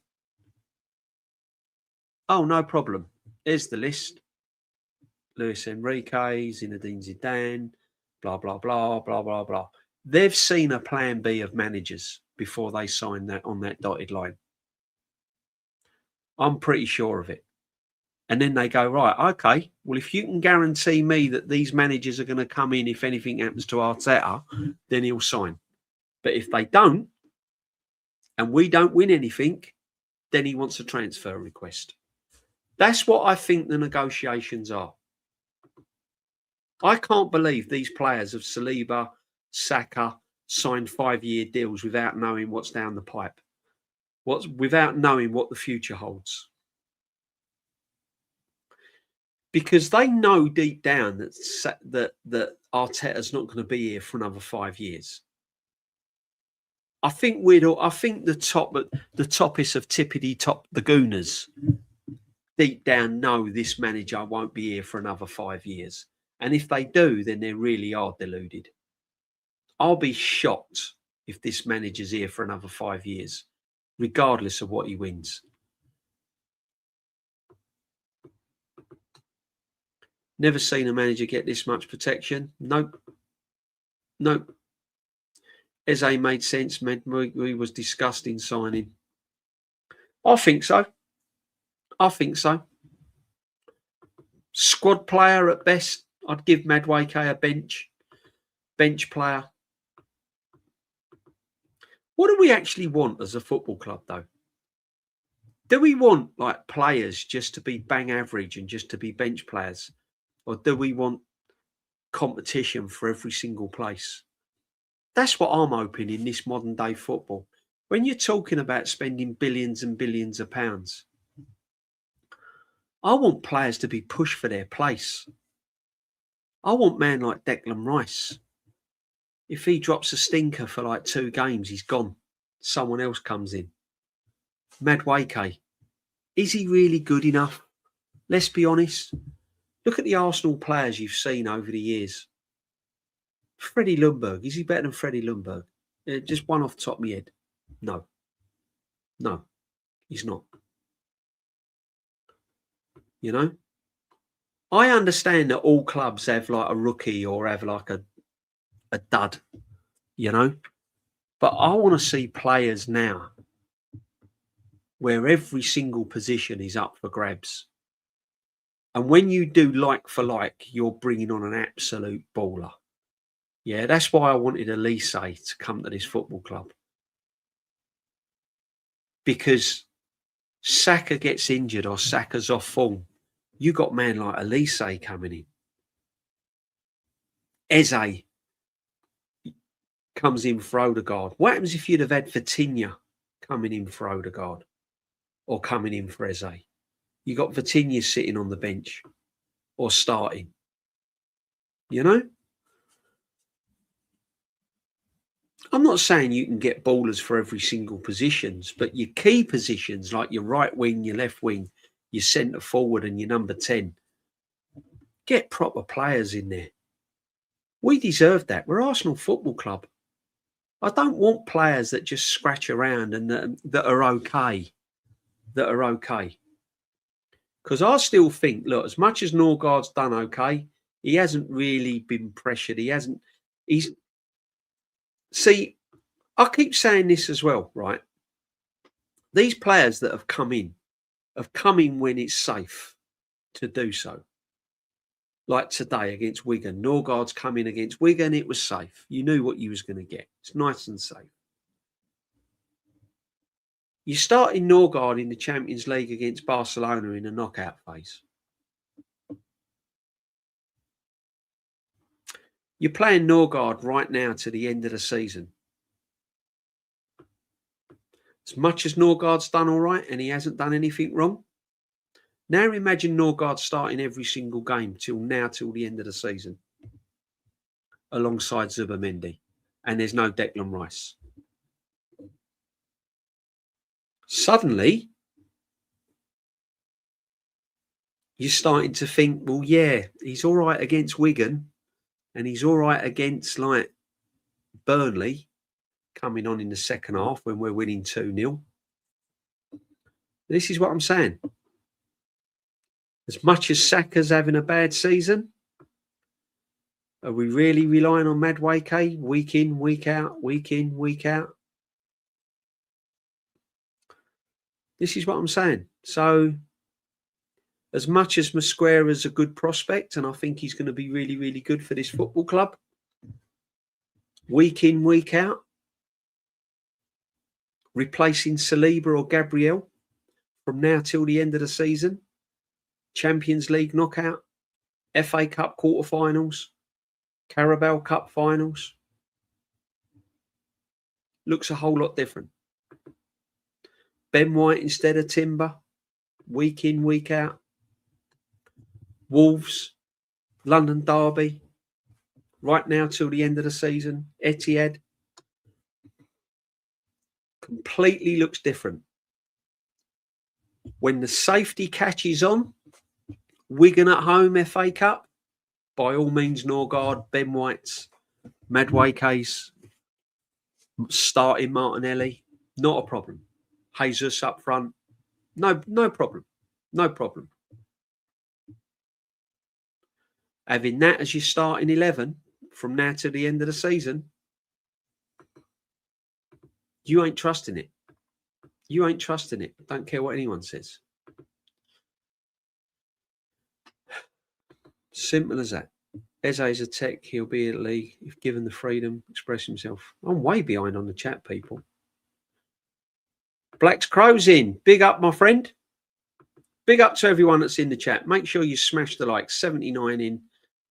Oh, no problem. Here's the list. Luis Enrique, Zinedine Zidane, blah, blah, blah, blah, blah, blah. They've seen a plan B of managers before they sign that on that dotted line. I'm pretty sure of it. And then they go, right, okay, well, if you can guarantee me that these managers are going to come in if anything happens to Arteta, then he'll sign. But if they don't, and we don't win anything, then he wants a transfer request. That's what I think the negotiations are. I can't believe these players of Saliba, Saka signed 5-year deals without knowing what's down the pipe, without knowing what the future holds. Because they know deep down that Arteta's not going to be here for another 5 years. I think the toppest of tippity top, the Gooners, deep down know this manager won't be here for another 5 years. And if they do, then they really are deluded. I'll be shocked if this manager's here for another 5 years, regardless of what he wins. Never seen a manager get this much protection. Nope. Eze made sense. He was disgusting signing. I think so. Squad player at best. I'd give Madueke a bench player. What do we actually want as a football club, though? Do we want like players just to be bang average and just to be bench players? Or do we want competition for every single place? That's what I'm hoping in this modern day football. When you're talking about spending billions and billions of pounds, I want players to be pushed for their place. I want a man like Declan Rice. If he drops a stinker for like 2 games, he's gone. Someone else comes in. Madueke, is he really good enough? Let's be honest. Look at the Arsenal players you've seen over the years. Freddie Ljungberg, is he better than Freddie Ljungberg? Just one off the top of my head. No, he's not. You know? I understand that all clubs have like a rookie or have like a dud, you know? But I want to see players now where every single position is up for grabs. And when you do like for like, you're bringing on an absolute baller. Yeah, that's why I wanted Elise to come to this football club. Because Saka gets injured or Saka's off form, you got a man like Elise coming in. Eze comes in for Odegaard. What happens if you'd have had Vitinha coming in for Odegaard or coming in for Eze? You got Vitinha sitting on the bench or starting. You know? I'm not saying you can get ballers for every single positions, but your key positions like your right wing, your left wing, your centre forward and your number 10, get proper players in there. We deserve that. We're Arsenal Football Club. I don't want players that just scratch around and that are okay. Because I still think, look, as much as Norgard's done okay, he hasn't really been pressured. See, I keep saying this as well, right? these players that have come in when it's safe to do so. Like today against Wigan. Norgaard's come in against Wigan. It was safe. You knew what you was going to get. It's nice and safe. You're starting Norgaard in the Champions League against Barcelona in a knockout phase. You're playing Norgaard right now to the end of the season. As much as Norgaard's done all right and he hasn't done anything wrong, now imagine Norgaard starting every single game till the end of the season, alongside Zubimendi, and there's no Declan Rice. Suddenly, you're starting to think, well, yeah, he's all right against Wigan, and he's all right against like Burnley, coming on in the second half when we're winning 2-0. This is what I'm saying. As much as Saka's having a bad season, are we really relying on Madueke week in, week out, week in, week out? This is what I'm saying. So, as much as Mosquera's a good prospect, and I think he's going to be really, really good for this football club, week in, week out, replacing Saliba or Gabriel from now till the end of the season, Champions League knockout, FA Cup quarterfinals, Carabao Cup finals. Looks a whole lot different. Ben White instead of Timber, week in, week out. Wolves, London Derby, right now till the end of the season. Etihad. Completely looks different. When the safety catches on, Wigan at home, FA Cup, by all means, Norgaard, Ben White's, Madueke's, starting Martinelli, not a problem. Jesus up front, no problem, no problem. Having that as your starting 11 from now to the end of the season, you ain't trusting it. You ain't trusting it. Don't care what anyone says. Simple as that. Eze's a tech. He'll be at the league if given the freedom to express himself. I'm way behind on the chat, people. Black's Crow's in. Big up, my friend. Big up to everyone that's in the chat. Make sure you smash the like. 79 in.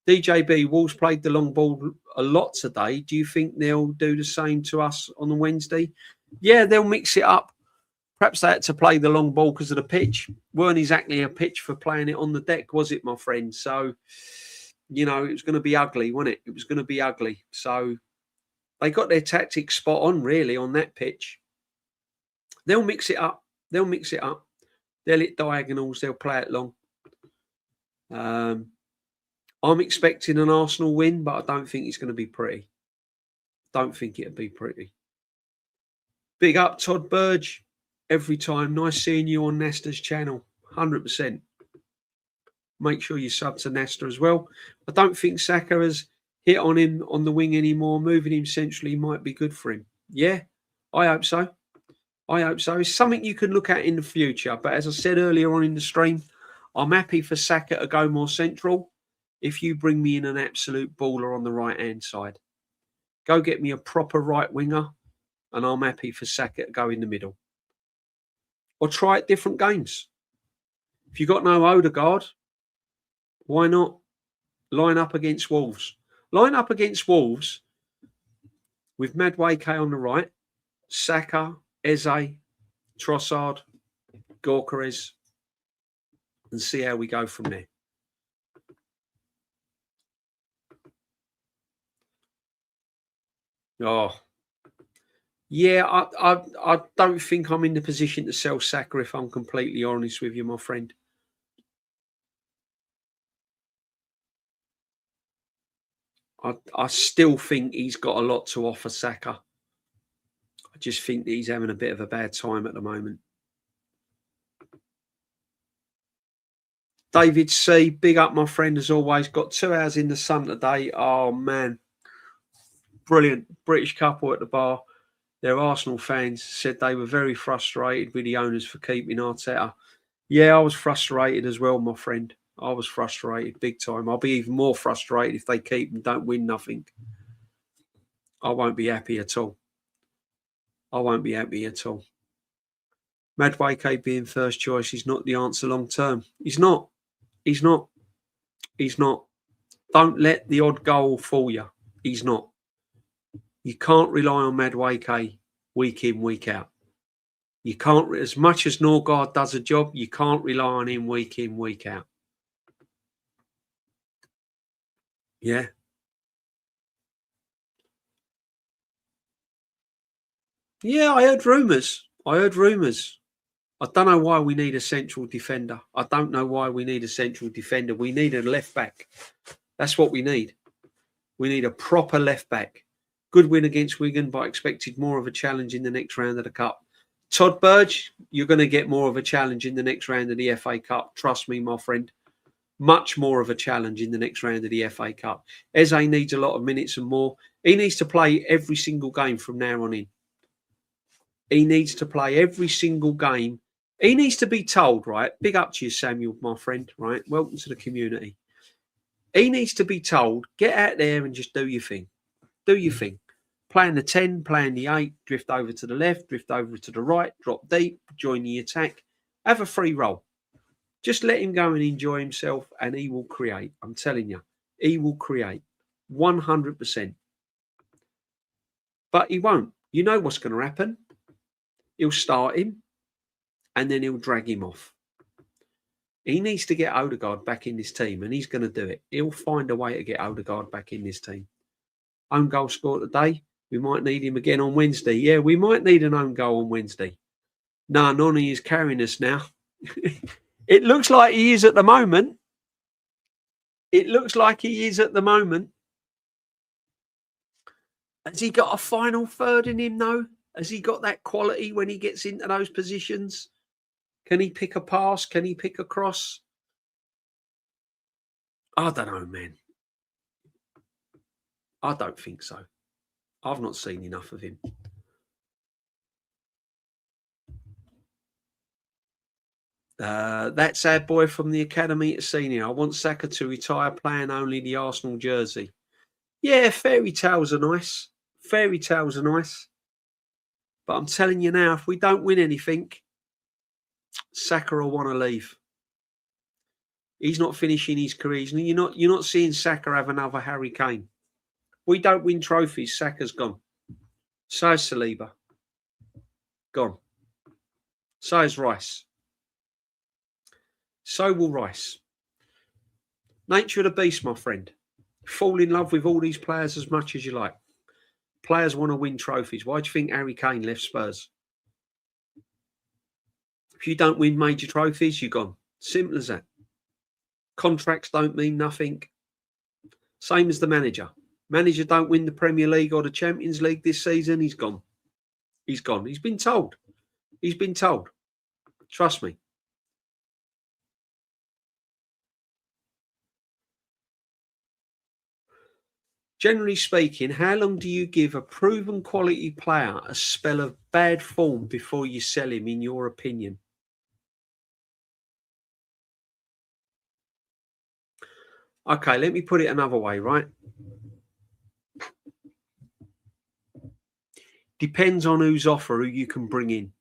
DJB, Wolves played the long ball a lot today. Do you think they'll do the same to us on the Wednesday? Yeah, they'll mix it up. Perhaps they had to play the long ball because of the pitch. Weren't exactly a pitch for playing it on the deck, was it, my friend? So, you know, it was going to be ugly, wasn't it? It was going to be ugly. So they got their tactics spot on, really, on that pitch. They'll mix it up. They'll mix it up. They'll hit diagonals. They'll play it long. I'm expecting an Arsenal win, but I don't think it's going to be pretty. Don't think it'll be pretty. Big up, Todd Burge. Every time. Nice seeing you on Nesta's channel. 100%. Make sure you sub to Nesta as well. I don't think Saka has hit on him on the wing anymore. Moving him centrally might be good for him. Yeah, I hope so. I hope so. It's something you can look at in the future. But as I said earlier on in the stream, I'm happy for Saka to go more central if you bring me in an absolute baller on the right-hand side. Go get me a proper right winger, and I'm happy for Saka to go in the middle. Or try at different games. If you've got no Odegaard, why not line up against Wolves? Line up against Wolves with Madueke on the right, Saka, Eze, Trossard, Gorkarez, and see how we go from there. Oh, yeah, I don't think I'm in the position to sell Saka, if I'm completely honest with you, my friend. I still think he's got a lot to offer, Saka. I just think that he's having a bit of a bad time at the moment. David C, big up, my friend, as always. Got 2 hours in the sun today. Oh, man. Brilliant. British couple at the bar. Their Arsenal fans said they were very frustrated with the owners for keeping Arteta. Yeah, I was frustrated as well, my friend. I was frustrated big time. I'll be even more frustrated if they keep and don't win nothing. I won't be happy at all. I won't be happy at all. Madueke being first choice is not the answer long term. He's not. He's not. He's not. Don't let the odd goal fool you. He's not. You can't rely on Madueke week in, week out. You can't, as much as Norgard does a job, you can't rely on him week in, week out. Yeah. Yeah, I heard rumours. I don't know why we need a central defender. I don't know why we need a central defender. We need a left back. That's what we need. We need a proper left back. Good win against Wigan, but I expected more of a challenge in the next round of the Cup. Todd Burge, you're going to get more of a challenge in the next round of the FA Cup. Trust me, my friend. Much more of a challenge in the next round of the FA Cup. Eze needs a lot of minutes and more. He needs to play every single game from now on in. He needs to play every single game. He needs to be told, right? Big up to you, Samuel, my friend, right? Welcome to the community. He needs to be told, get out there and just do your thing. Do your thing. Playing the 10, playing the 8, drift over to the left, drift over to the right, drop deep, join the attack. Have a free roll. Just let him go and enjoy himself and he will create. I'm telling you, he will create 100%. But he won't. You know what's going to happen. He'll start him and then he'll drag him off. He needs to get Odegaard back in this team and he's going to do it. He'll find a way to get Odegaard back in this team. Own goal scored today. We might need him again on Wednesday. Yeah, we might need an own goal on Wednesday. No, Noni is carrying us now. It looks like he is at the moment. It looks like he is at the moment. Has he got a final third in him, though? Has he got that quality when he gets into those positions? Can he pick a pass? Can he pick a cross? I don't know, man. I don't think so. I've not seen enough of him. That sad boy from the academy at senior. I want Saka to retire playing only the Arsenal jersey. Yeah, fairy tales are nice. Fairy tales are nice. But I'm telling you now, if we don't win anything, Saka will want to leave. He's not finishing his career. You're not seeing Saka have another Harry Kane. We don't win trophies. Saka's gone. So is Saliba. Gone. So is Rice. So will Rice. Nature of the beast, my friend. Fall in love with all these players as much as you like. Players want to win trophies. Why do you think Harry Kane left Spurs? If you don't win major trophies, you're gone. Simple as that. Contracts don't mean nothing. Same as the manager. Manager don't win the Premier League or the Champions League this season, he's gone. He's gone. He's been told. He's been told. Trust me. Generally speaking, how long do you give a proven quality player a spell of bad form before you sell him, in your opinion? Okay, let me put it another way, right? Depends on who's offer, who you can bring in.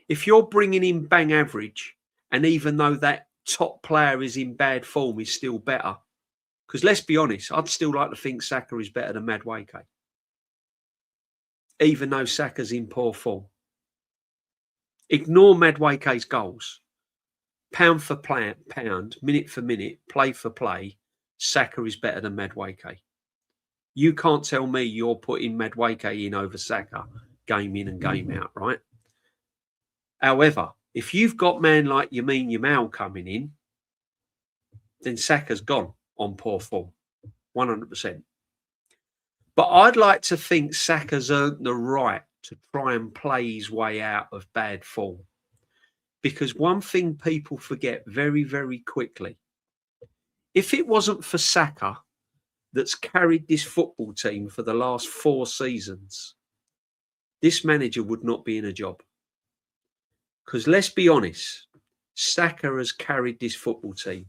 If you're bringing in bang average, and even though that top player is in bad form, is still better. Because let's be honest, I'd still like to think Saka is better than Madueke. Even though Saka's in poor form. Ignore Madueke's goals. Pound for pound, minute for minute, play for play, Saka is better than Madueke. You can't tell me you're putting Madueke in over Saka, game in and game out, right? However, if you've got man like Yamin Yamal coming in, then Saka's gone on poor form, 100%. But I'd like to think Saka's earned the right to try and play his way out of bad form. Because one thing people forget very, very quickly, if it wasn't for Saka that's carried this football team for the last 4 seasons, this manager would not be in a job. Because let's be honest, Saka has carried this football team.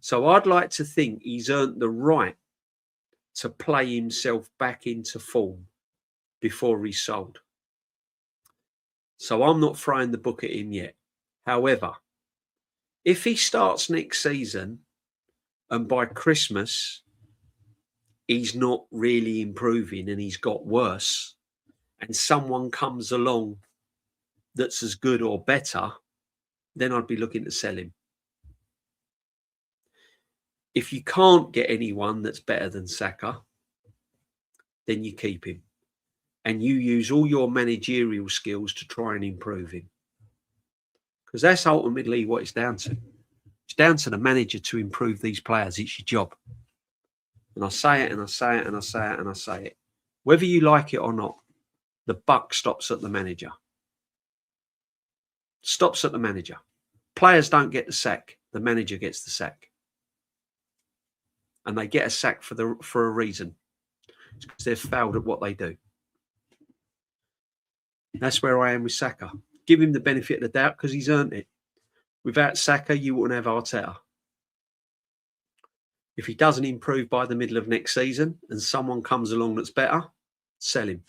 So I'd like to think he's earned the right to play himself back into form before he's sold. So I'm not throwing the book at him yet. However, if he starts next season and by Christmas he's not really improving and he's got worse, and someone comes along that's as good or better, then I'd be looking to sell him. If you can't get anyone that's better than Saka, then you keep him. And you use all your managerial skills to try and improve him. Because that's ultimately what it's down to. It's down to the manager to improve these players. It's your job. And I say it and I say it and I say it and I say it. Whether you like it or not, the buck stops at the manager. Stops at the manager. Players don't get the sack. The manager gets the sack. And they get a sack for a reason. It's because they've failed at what they do. That's where I am with Saka. Give him the benefit of the doubt because he's earned it. Without Saka, you wouldn't have Arteta. If he doesn't improve by the middle of next season and someone comes along that's better, sell him.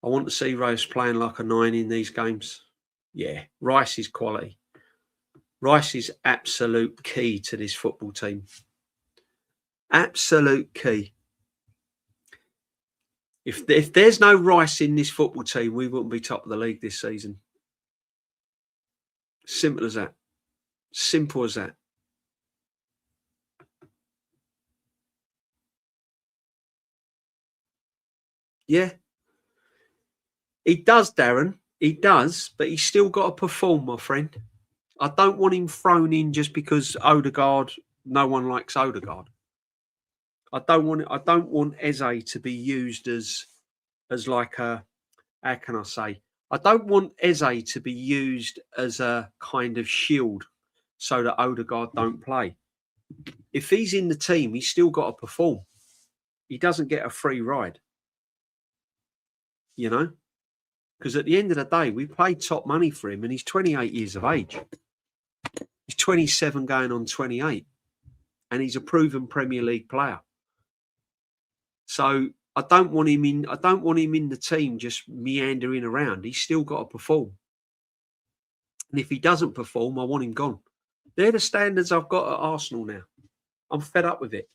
I want to see Rice playing like a 9 in these games. Yeah, Rice is quality. Rice is absolute key to this football team. Absolute key. If there's no Rice in this football team, we wouldn't be top of the league this season. Simple as that. Simple as that. Yeah. He does, Darren. He does, but he's still got to perform, my friend. I don't want him thrown in just because Odegaard, no one likes Odegaard. I don't want Eze to be used as like a, how can I say? I don't want Eze to be used as a kind of shield so that Odegaard don't play. If he's in the team, he's still got to perform. He doesn't get a free ride. You know? Because at the end of the day, we paid top money for him and he's 28 years of age. He's 27 going on 28. And he's a proven Premier League player. So I don't want him in the team just meandering around. He's still got to perform. And if he doesn't perform, I want him gone. They're the standards I've got at Arsenal now. I'm fed up with it.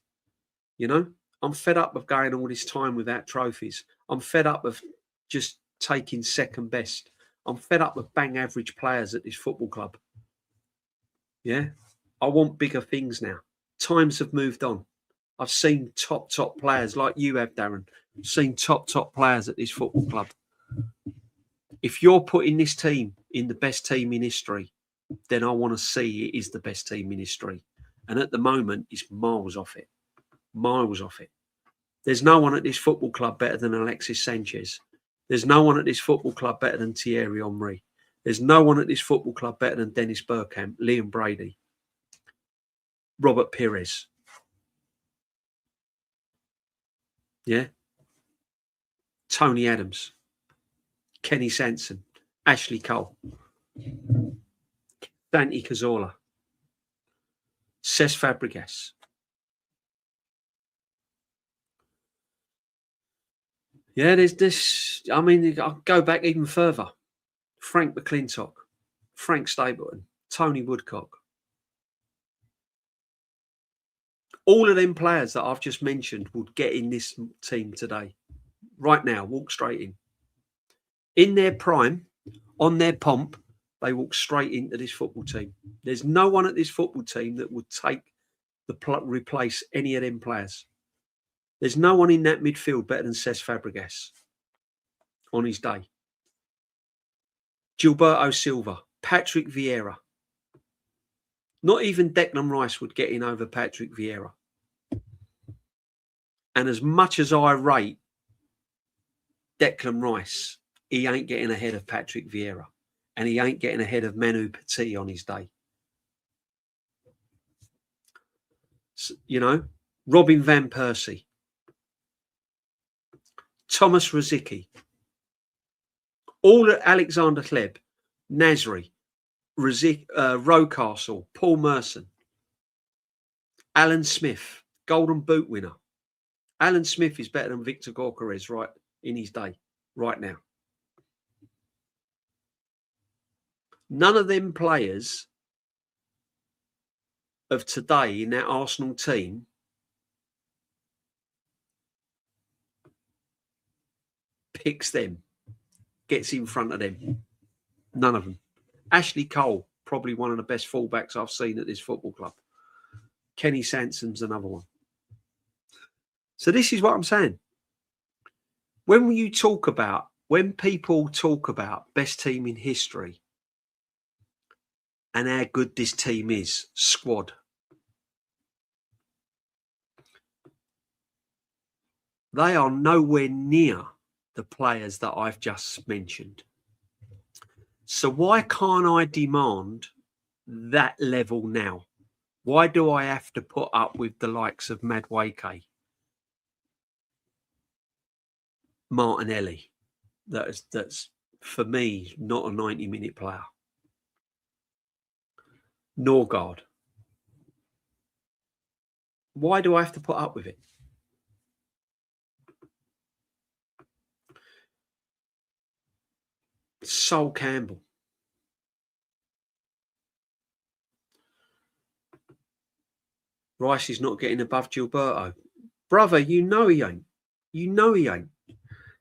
You know? I'm fed up of going all this time without trophies. I'm fed up of just taking second best. I'm fed up with bang average players at this football club. Yeah? I want bigger things now. Times have moved on. I've seen top players like you have, Darren. I've seen top players at this football club. If you're putting this team in the best team in history, then I want to see it is the best team in history. And at the moment, it's miles off it. Miles off it. There's no one at this football club better than Alexis Sanchez. There's no one at this football club better than Thierry Henry. There's no one at this football club better than Dennis Bergkamp, Liam Brady, Robert Pires. Yeah. Tony Adams, Kenny Sanson, Ashley Cole, Santi Cazorla, Cesc Fabregas. Yeah, there's this. I mean, I'll go back even further. Frank McClintock, Frank Stapleton, Tony Woodcock. All of them players that I've just mentioned would get in this team today. Right now, walk straight in. In their prime, on their pomp, they walk straight into this football team. There's no one at this football team that would replace any of them players. There's no one in that midfield better than Cesc Fabregas on his day. Gilberto Silva, Patrick Vieira. Not even Declan Rice would get in over Patrick Vieira. And as much as I rate Declan Rice, he ain't getting ahead of Patrick Vieira. And he ain't getting ahead of Manu Petit on his day. So, you know, Robin Van Persie. Thomas Rosicky, all at Alexander Hleb, Nasri, Rocastle, Paul Merson, Alan Smith, Golden Boot winner. Alan Smith is better than Victor Gyökeres right in his day, right now. None of them players of today in that Arsenal team picks them, gets in front of them. None of them. Ashley Cole, probably one of the best fullbacks I've seen at this football club. Kenny Sanson's another one. So this is what I'm saying. When people talk about best team in history and how good this team is, squad, they are nowhere near the players that I've just mentioned. So why can't I demand that level now? Why do I have to put up with the likes of Madueke, Martinelli? That's for me not a 90-minute player. Norgard. Why do I have to put up with it? Sol Campbell. Rice is not getting above Gilberto. Brother, you know he ain't. You know he ain't.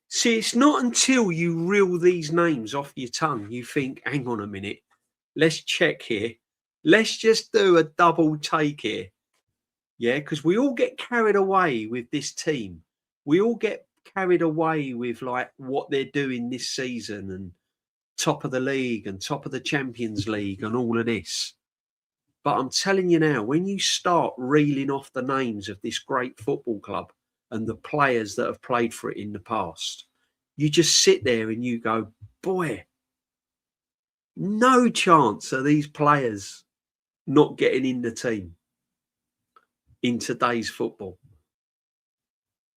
See, it's not until you reel these names off your tongue you think, hang on a minute, let's check here. Let's just do a double take here. Yeah, because we all get carried away with this team. We all get carried away with like what they're doing this season and top of the league and top of the Champions League and all of this. But I'm telling you now, when you start reeling off the names of this great football club and the players that have played for it in the past, you just sit there and you go, boy, no chance of these players not getting in the team in today's football.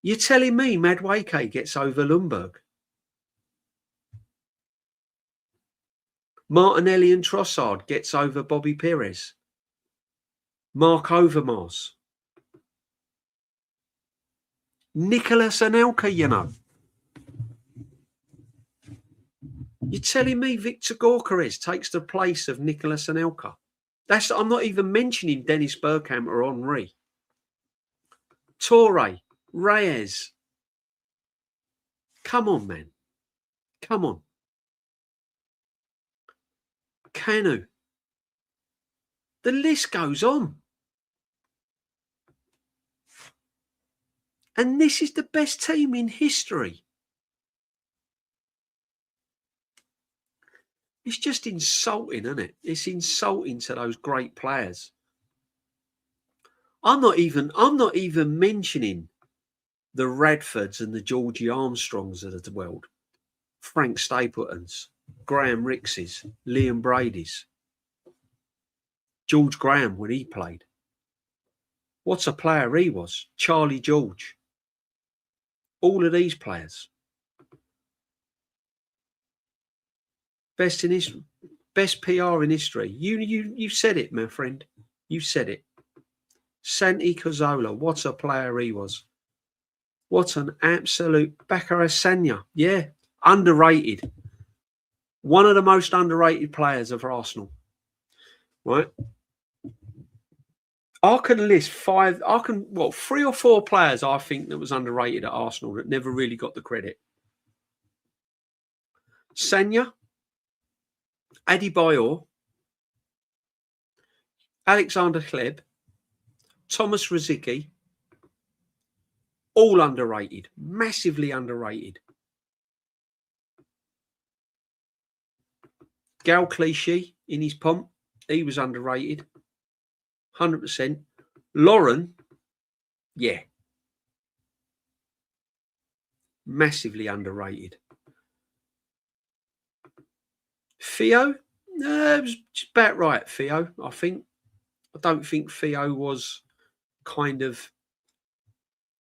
You're telling me Madueke gets over Lundberg? Martinelli and Trossard gets over Bobby Perez? Mark Overmars? Nicolas Anelka, you know. You're telling me Victor Gyökeres takes the place of Nicolas Anelka? I'm not even mentioning Dennis Bergkamp or Henry. Torre, Reyes. Come on, man. Come on. Kanu. The list goes on. And this is the best team in history. It's just insulting, isn't it? It's insulting to those great players. I'm not even mentioning the Radfords and the Georgie Armstrongs of the world, Frank Stapletons, Graham Rickses, Liam Brady's, George Graham when he played. What a player he was. Charlie George. All of these players. Best in history, best PR in history. You said it, my friend. You said it. Santi Cazorla, what a player he was. What an absolute Baccarat Sagna. Yeah, underrated. One of the most underrated players of Arsenal. Right? I can list three or four players I think that was underrated at Arsenal that never really got the credit. Sagna, Adebayor, Alexander Hleb, Thomas Rosicky, all underrated, massively underrated. Gal Clichy in his pomp, he was underrated, 100%. Lauren, yeah, massively underrated. Theo, it was just about right, Theo, I think. I don't think Theo was kind of,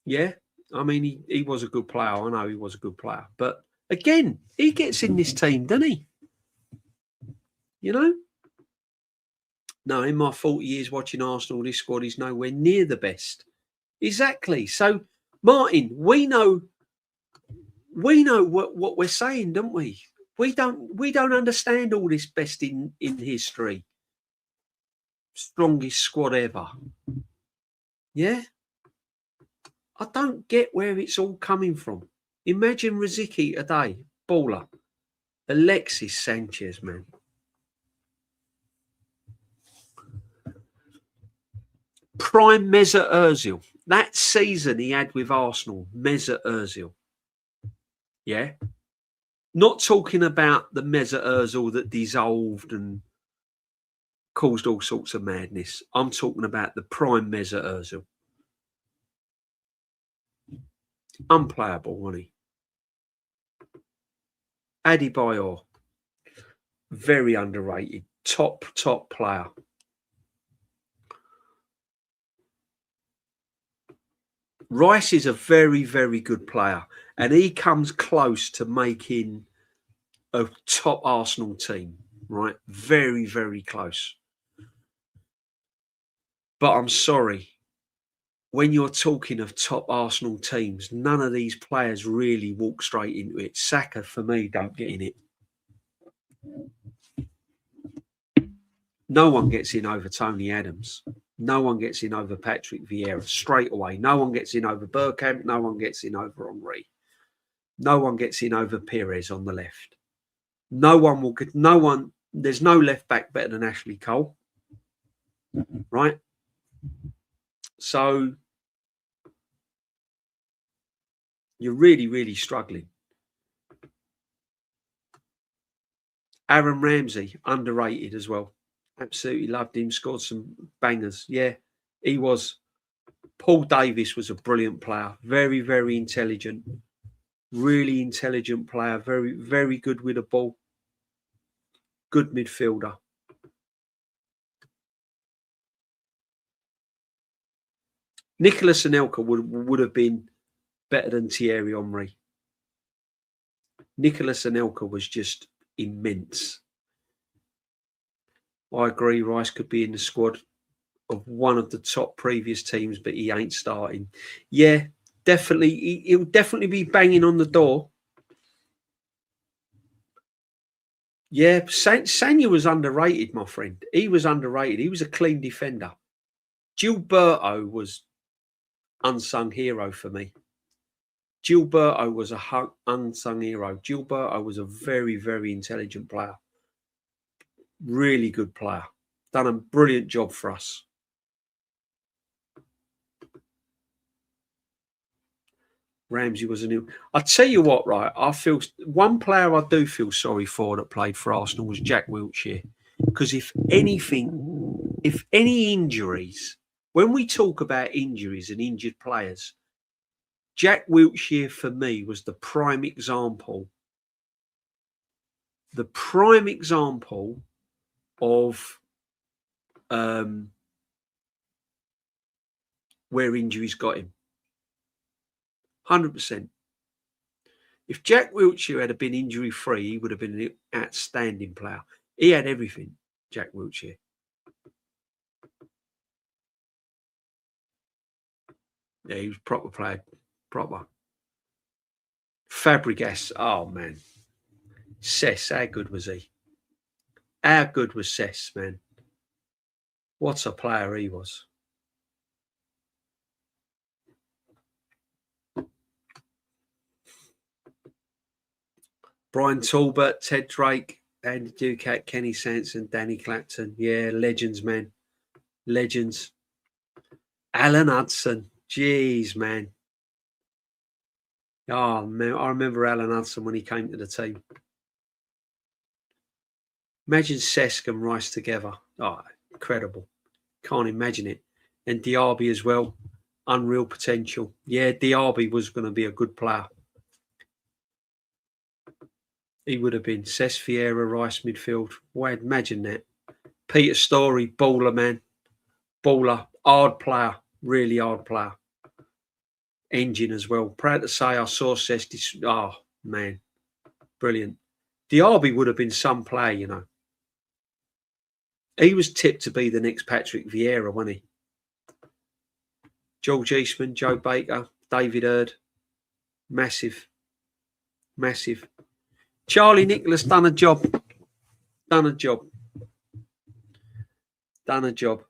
yeah, I mean, he was a good player. I know he was a good player. But again, he gets in this team, doesn't he? You know? No, in my 40 years watching Arsenal, this squad is nowhere near the best. Exactly. So, Martin, we know what we're saying, don't we? We don't understand all this best in history. Strongest squad ever. Yeah? I don't get where it's all coming from. Imagine Rosicky today, baller. Alexis Sanchez, man. Prime Mesut Ozil. That season he had with Arsenal, Mesut Ozil. Yeah? Not talking about the Mesut Ozil that dissolved and caused all sorts of madness. I'm talking about the prime Mesut Ozil. Unplayable, wasn't he? Adebayor, very underrated. Top player. Rice is a very, very good player, and he comes close to making a top Arsenal team, right? Very, very close. But I'm sorry, when you're talking of top Arsenal teams, none of these players really walk straight into it. Saka, for me, don't get in it. No one gets in over Tony Adams. No one gets in over Patrick Vieira straight away. No one gets in over Bergkamp. No one gets in over Henry. No one gets in over Perez on the left. No one will get. No one. There's no left back better than Ashley Cole, right? So you're really, really struggling. Aaron Ramsey, underrated as well. Absolutely loved him. Scored some bangers. Yeah, he was. Paul Davis was a brilliant player. Very, very intelligent. Really intelligent player. Very, very good with the ball. Good midfielder. Nicolas Anelka would have been better than Thierry Henry. Nicolas Anelka was just immense. I agree, Rice could be in the squad of one of the top previous teams, but he ain't starting. Yeah, definitely. He'll definitely be banging on the door. Yeah, Sanya was underrated, my friend. He was underrated. He was a clean defender. Gilberto was unsung hero for me. Gilberto was a unsung hero. Gilberto was a very, very intelligent player. Really good player. Done a brilliant job for us. Ramsey was a new. I tell you what, right? I feel one player I do feel sorry for that played for Arsenal was Jack Wilshere, because if any injuries, when we talk about injuries and injured players, Jack Wilshere for me was the prime example. The prime example of where injuries got him. 100%. If Jack Wilshere had been injury free, he would have been an outstanding player. He had everything, Jack Wilshere. Yeah, he was proper player, proper. Fabregas, oh man. Cess, how good was he? How good was Cess, man? What a player he was. Brian Talbot, Ted Drake, Andy Ducat, Kenny Sanson, Danny Clapton. Yeah, legends, man. Legends. Alan Hudson. Jeez, man. Oh, man. I remember Alan Hudson when he came to the team. Imagine Cesc and Rice together. Oh, incredible. Can't imagine it. And Diaby as well. Unreal potential. Yeah, Diaby was going to be a good player. He would have been Cesc, Vieira, Rice midfield. Why, imagine that. Peter Storey, baller, man. Baller. Hard player. Really hard player. engine as well. Proud to say I saw Cestis. Oh, man. Brilliant. Diaby would have been some player, you know. He was tipped to be the next Patrick Vieira, wasn't he? George Eastman, Joe Baker, David Hurd. Massive. Massive. Charlie Nicholas done a job. Done a job. Done a job.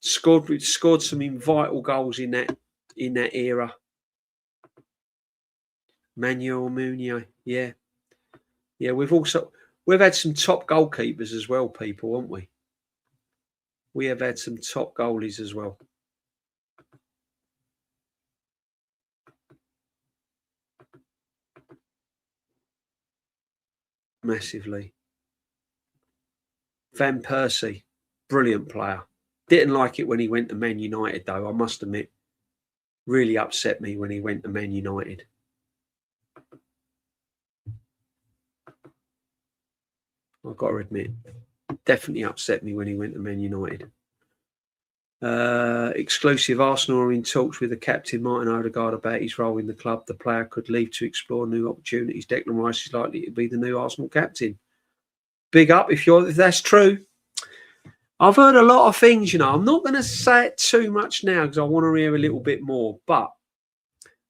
Scored some vital goals in that era. Manuel Munoz, yeah. Yeah, we've had some top goalkeepers as well, people, haven't we? We have had some top goalies as well. Massively. Van Persie, brilliant player. Didn't like it when he went to Man United, though, I must admit. Really upset me when he went to Man United. I've got to admit. Definitely upset me when he went to Man United. Exclusive. Arsenal are in talks with the captain, Martin Odegaard, about his role in the club. The player could leave to explore new opportunities. Declan Rice is likely to be the new Arsenal captain. Big up if that's true. I've heard a lot of things, you know. I'm not going to say it too much now because I want to hear a little bit more. But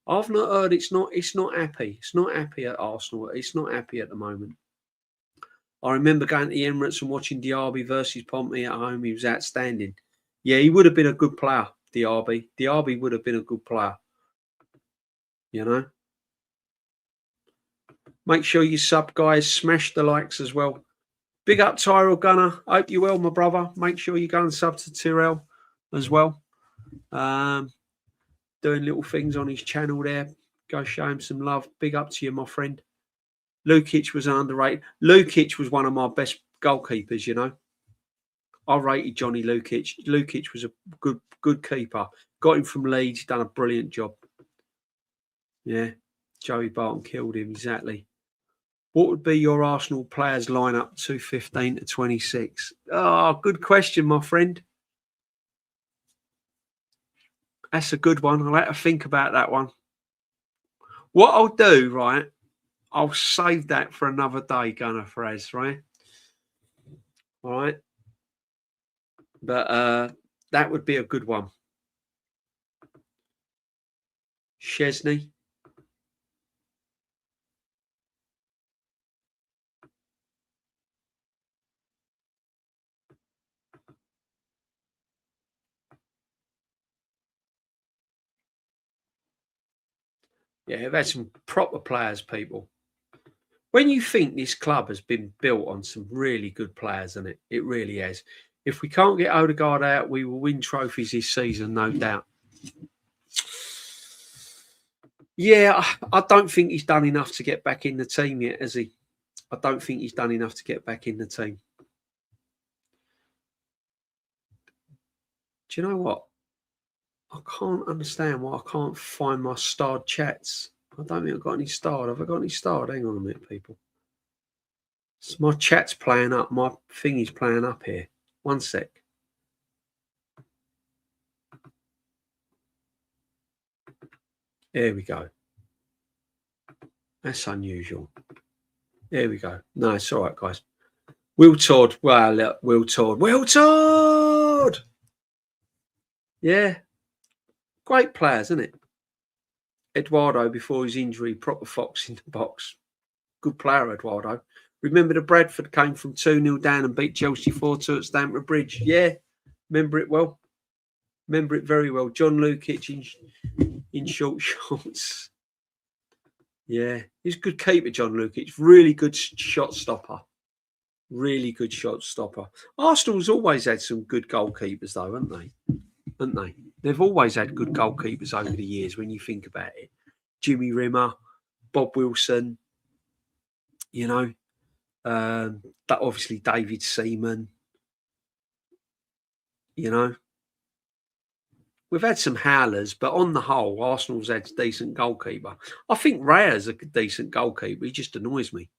I've not heard it's not happy. It's not happy at Arsenal. It's not happy at the moment. I remember going to the Emirates and watching Diaby versus Pompey at home. He was outstanding. Yeah, he would have been a good player, Diaby. Diaby would have been a good player. You know? Make sure you sub, guys. Smash the likes as well. Big up Tyrell Gunner. Hope you're well, my brother. Make sure you go and sub to Tyrell as well. Doing little things on his channel there. Go show him some love. Big up to you, my friend. Lukic was underrated. Lukic was one of my best goalkeepers, you know. I rated Johnny Lukic. Lukic was a good keeper. Got him from Leeds. Done a brilliant job. Yeah. Joey Barton killed him, exactly. What would be your Arsenal players lineup 2015 to 26? Oh, good question, my friend. That's a good one. I'll have to think about that one. What I'll do, right, I'll save that for another day, Gunnar Faraz, right? All right. But that would be a good one. Chesney. Yeah, they've had some proper players, people. When you think this club has been built on some really good players, isn't it? It really has. If we can't get Odegaard out, we will win trophies this season, no doubt. Yeah, I don't think he's done enough to get back in the team yet, has he? I don't think he's done enough to get back in the team. Do you know what? I can't understand why I can't find my starred chats. I don't think I've got any starred. Have I got any starred? Hang on a minute, people. So my chat's playing up. My thingy's playing up here. One sec. There we go. That's unusual. There we go. No, it's all right, guys. Will Todd. Well, look, Will Todd. Will Todd! Yeah. Great players, isn't it? Eduardo, before his injury, proper fox in the box. Good player, Eduardo. Remember the Bradford came from 2-0 down and beat Chelsea 4-2 at Stamford Bridge? Yeah. Remember it well. Remember it very well. John Lukic in short shorts. Yeah. He's a good keeper, John Lukic. Really good shot stopper. Really good shot stopper. Arsenal's always had some good goalkeepers, though, haven't they? Haven't they? They've always had good goalkeepers over the years when you think about it. Jimmy Rimmer, Bob Wilson, you know, that obviously David Seaman, you know. We've had some howlers, but on the whole, Arsenal's had a decent goalkeeper. I think Raya's a decent goalkeeper. He just annoys me.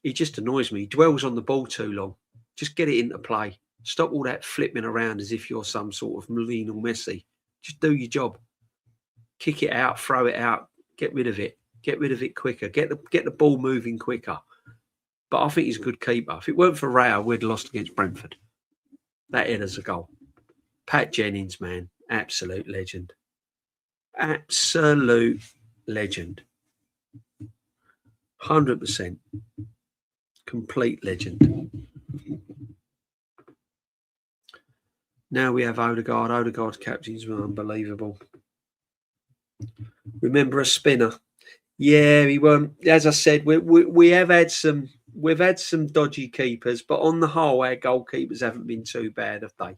He just annoys me. He dwells on the ball too long. Just get it into play. Stop all that flipping around as if you're some sort of Lionel Messi. Just do your job. kick it out, throw it out, get rid of it quicker, get the ball moving quicker. But I think he's a good keeper. If it weren't for Rao, we'd have lost against Brentford. That header's a goal. Pat Jennings, man, absolute legend. Absolute legend. 100%. Complete legend. Now we have Odegaard. Odegaard's captains were unbelievable. Remember a spinner? Yeah, he won't. As I said, we have had some. We've had some dodgy keepers, but on the whole, our goalkeepers haven't been too bad, have they?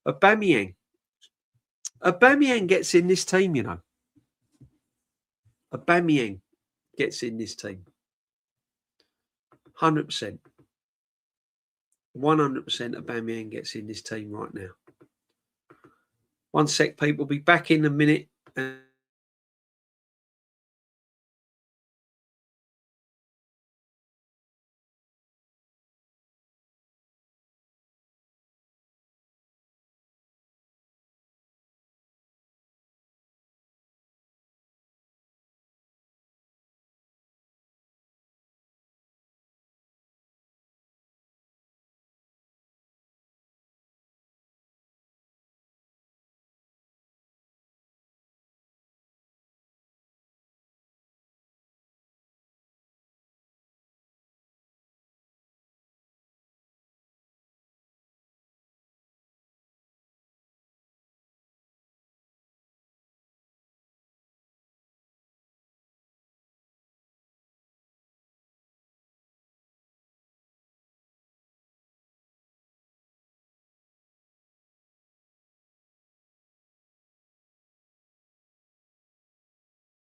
Aubameyang gets in this team, you know. Aubameyang gets in this team. 100%. 100% Aubameyang gets in this team right now. One sec, people. Be back in a minute.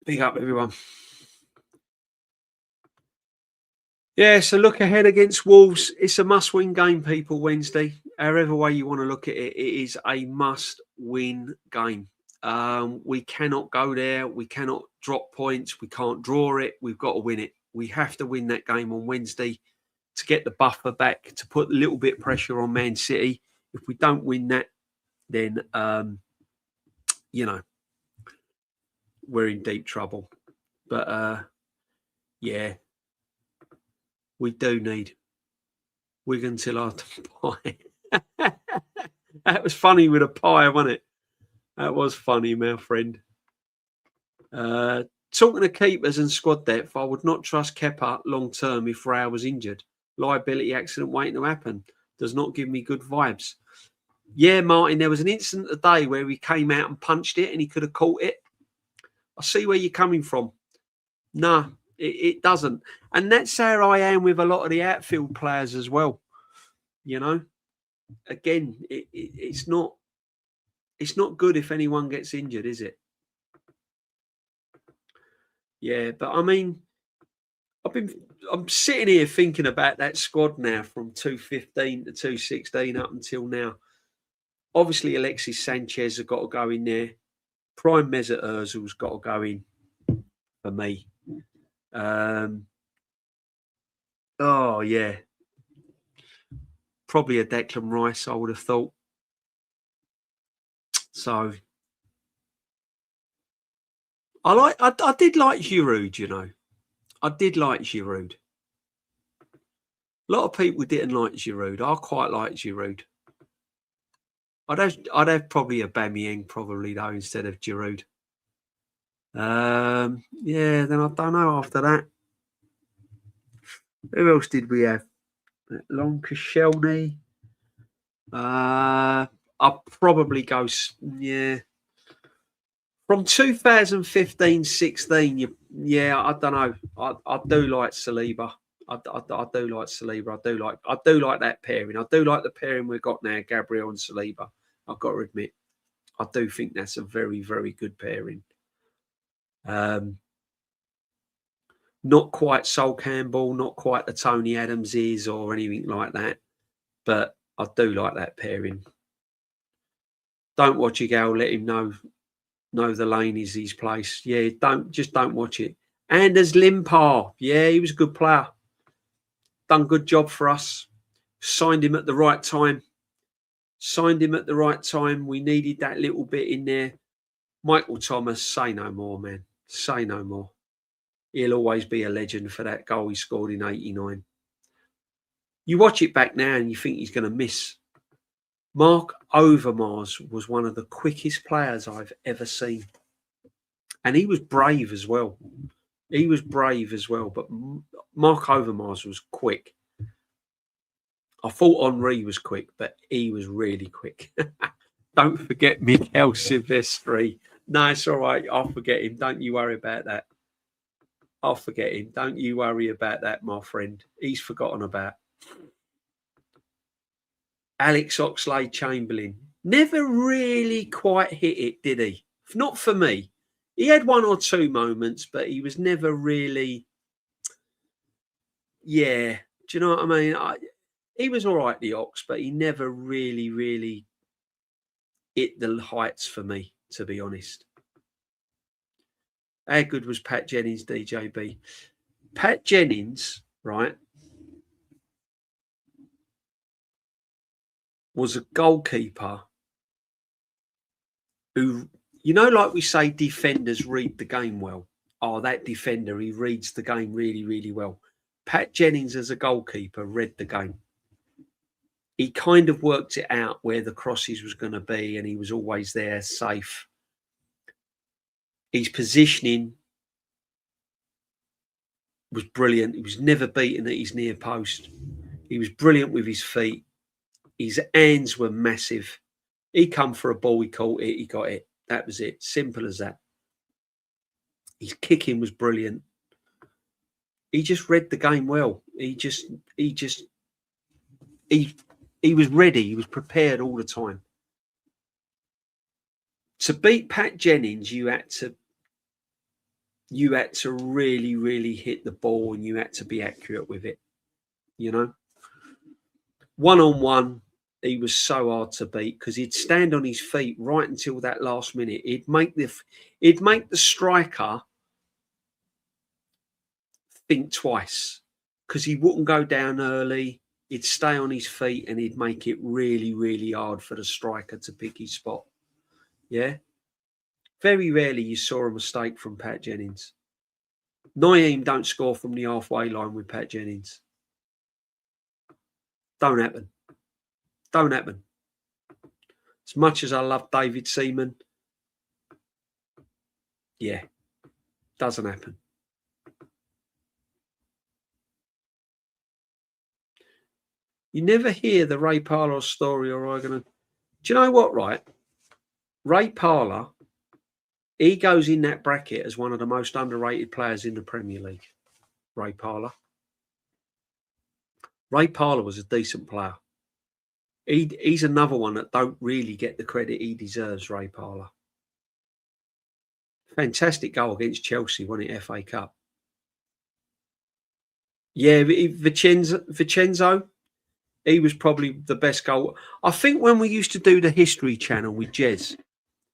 Big up, everyone. Yeah, so look ahead against Wolves. It's a must-win game, people, Wednesday. However way you want to look at it, it is a must-win game. We cannot go there. We cannot drop points. We can't draw it. We've got to win it. We have to win that game on Wednesday to get the buffer back, to put a little bit of pressure on Man City. If we don't win that, then, you know, we're in deep trouble. But, yeah, we do need Wigan till after pie. That was funny with a pie, wasn't it? That was funny, my friend. Talking of keepers and squad depth, I would not trust Kepa long term if Rao was injured. Liability accident waiting to happen. Does not give me good vibes. Yeah, Martin, there was an incident today where he came out and punched it and he could have caught it. I see where you're coming from. No, it doesn't. And that's how I am with a lot of the outfield players as well. You know, again, it's not good if anyone gets injured, is it? Yeah, but I mean, I'm sitting here thinking about that squad now from 215 to 216 up until now. Obviously, Alexis Sanchez has got to go in there. Prime Mesut Ozil's got to go in for me. Oh, yeah. Probably a Declan Rice, I would have thought. So, I did like Giroud, you know. I did like Giroud. A lot of people didn't like Giroud. I quite like Giroud. I'd have probably a Aubameyang probably though instead of Giroud. Yeah, then I don't know after that. Who else did we have? Lancashire. I'll probably go. Yeah, from 2015-16. Yeah, I don't know. I do like Saliba. I do like Saliba. I do like that pairing. I do like the pairing we've got now, Gabriel and Saliba. I've got to admit, I do think that's a very, very good pairing. Not quite Sol Campbell, not quite the Tony Adams is or anything like that, but I do like that pairing. Don't watch Igal. Let him know the lane is his place. Yeah, don't watch it. Anders Limpar. Yeah, he was a good player. Done a good job for us. Signed him at the right time. We needed that little bit in there. Michael Thomas, say no more, man. Say no more. He'll always be a legend for that goal he scored in '89. You watch it back now and you think he's going to miss. Mark Overmars was one of the quickest players I've ever seen. And he was brave as well. But Mark Overmars was quick. I thought Henri was quick, but he was really quick. Don't forget Miguel Silvestri. No, it's all right. I'll forget him. Don't you worry about that. I'll forget him. Don't you worry about that, my friend. He's forgotten about. Alex Oxlade-Chamberlain. Never really quite hit it, did he? Not for me. He had one or two moments, but he was never really... Yeah. Do you know what I mean? He was all right, the Ox, but he never really hit the heights for me, to be honest. How good was Pat Jennings, DJB? Pat Jennings, right, was a goalkeeper who, you know, like we say, defenders read the game well. Oh, that defender, he reads the game really well. Pat Jennings, as a goalkeeper, read the game. He kind of worked it out where the crosses was going to be, and he was always there, safe. His positioning was brilliant. He was never beaten at his near post. He was brilliant with his feet. His hands were massive. He come for a ball, he caught it, he got it. That was it. Simple as that. His kicking was brilliant. He just read the game well. He was ready. He was prepared all the time. To beat Pat Jennings, you had to really hit the ball, and you had to be accurate with it. You know, 1-on-1, he was so hard to beat because he'd stand on his feet right until that last minute. He'd make the striker think twice because he wouldn't go down early. He'd stay on his feet and he'd make it really hard for the striker to pick his spot. Yeah. Very rarely you saw a mistake from Pat Jennings. Naeem don't score from the halfway line with Pat Jennings. Don't happen. As much as I love David Seaman, yeah, doesn't happen. You never hear the Ray Parlour story, or I'm gonna. Do you know what? Right, Ray Parlour, he goes in that bracket as one of the most underrated players in the Premier League. Ray Parlour. Ray Parlour was a decent player. He's another one that don't really get the credit he deserves, Ray Parlour. Fantastic goal against Chelsea, won it FA Cup. Yeah, Vincenzo, he was probably the best goal. I think when we used to do the History Channel with Jez,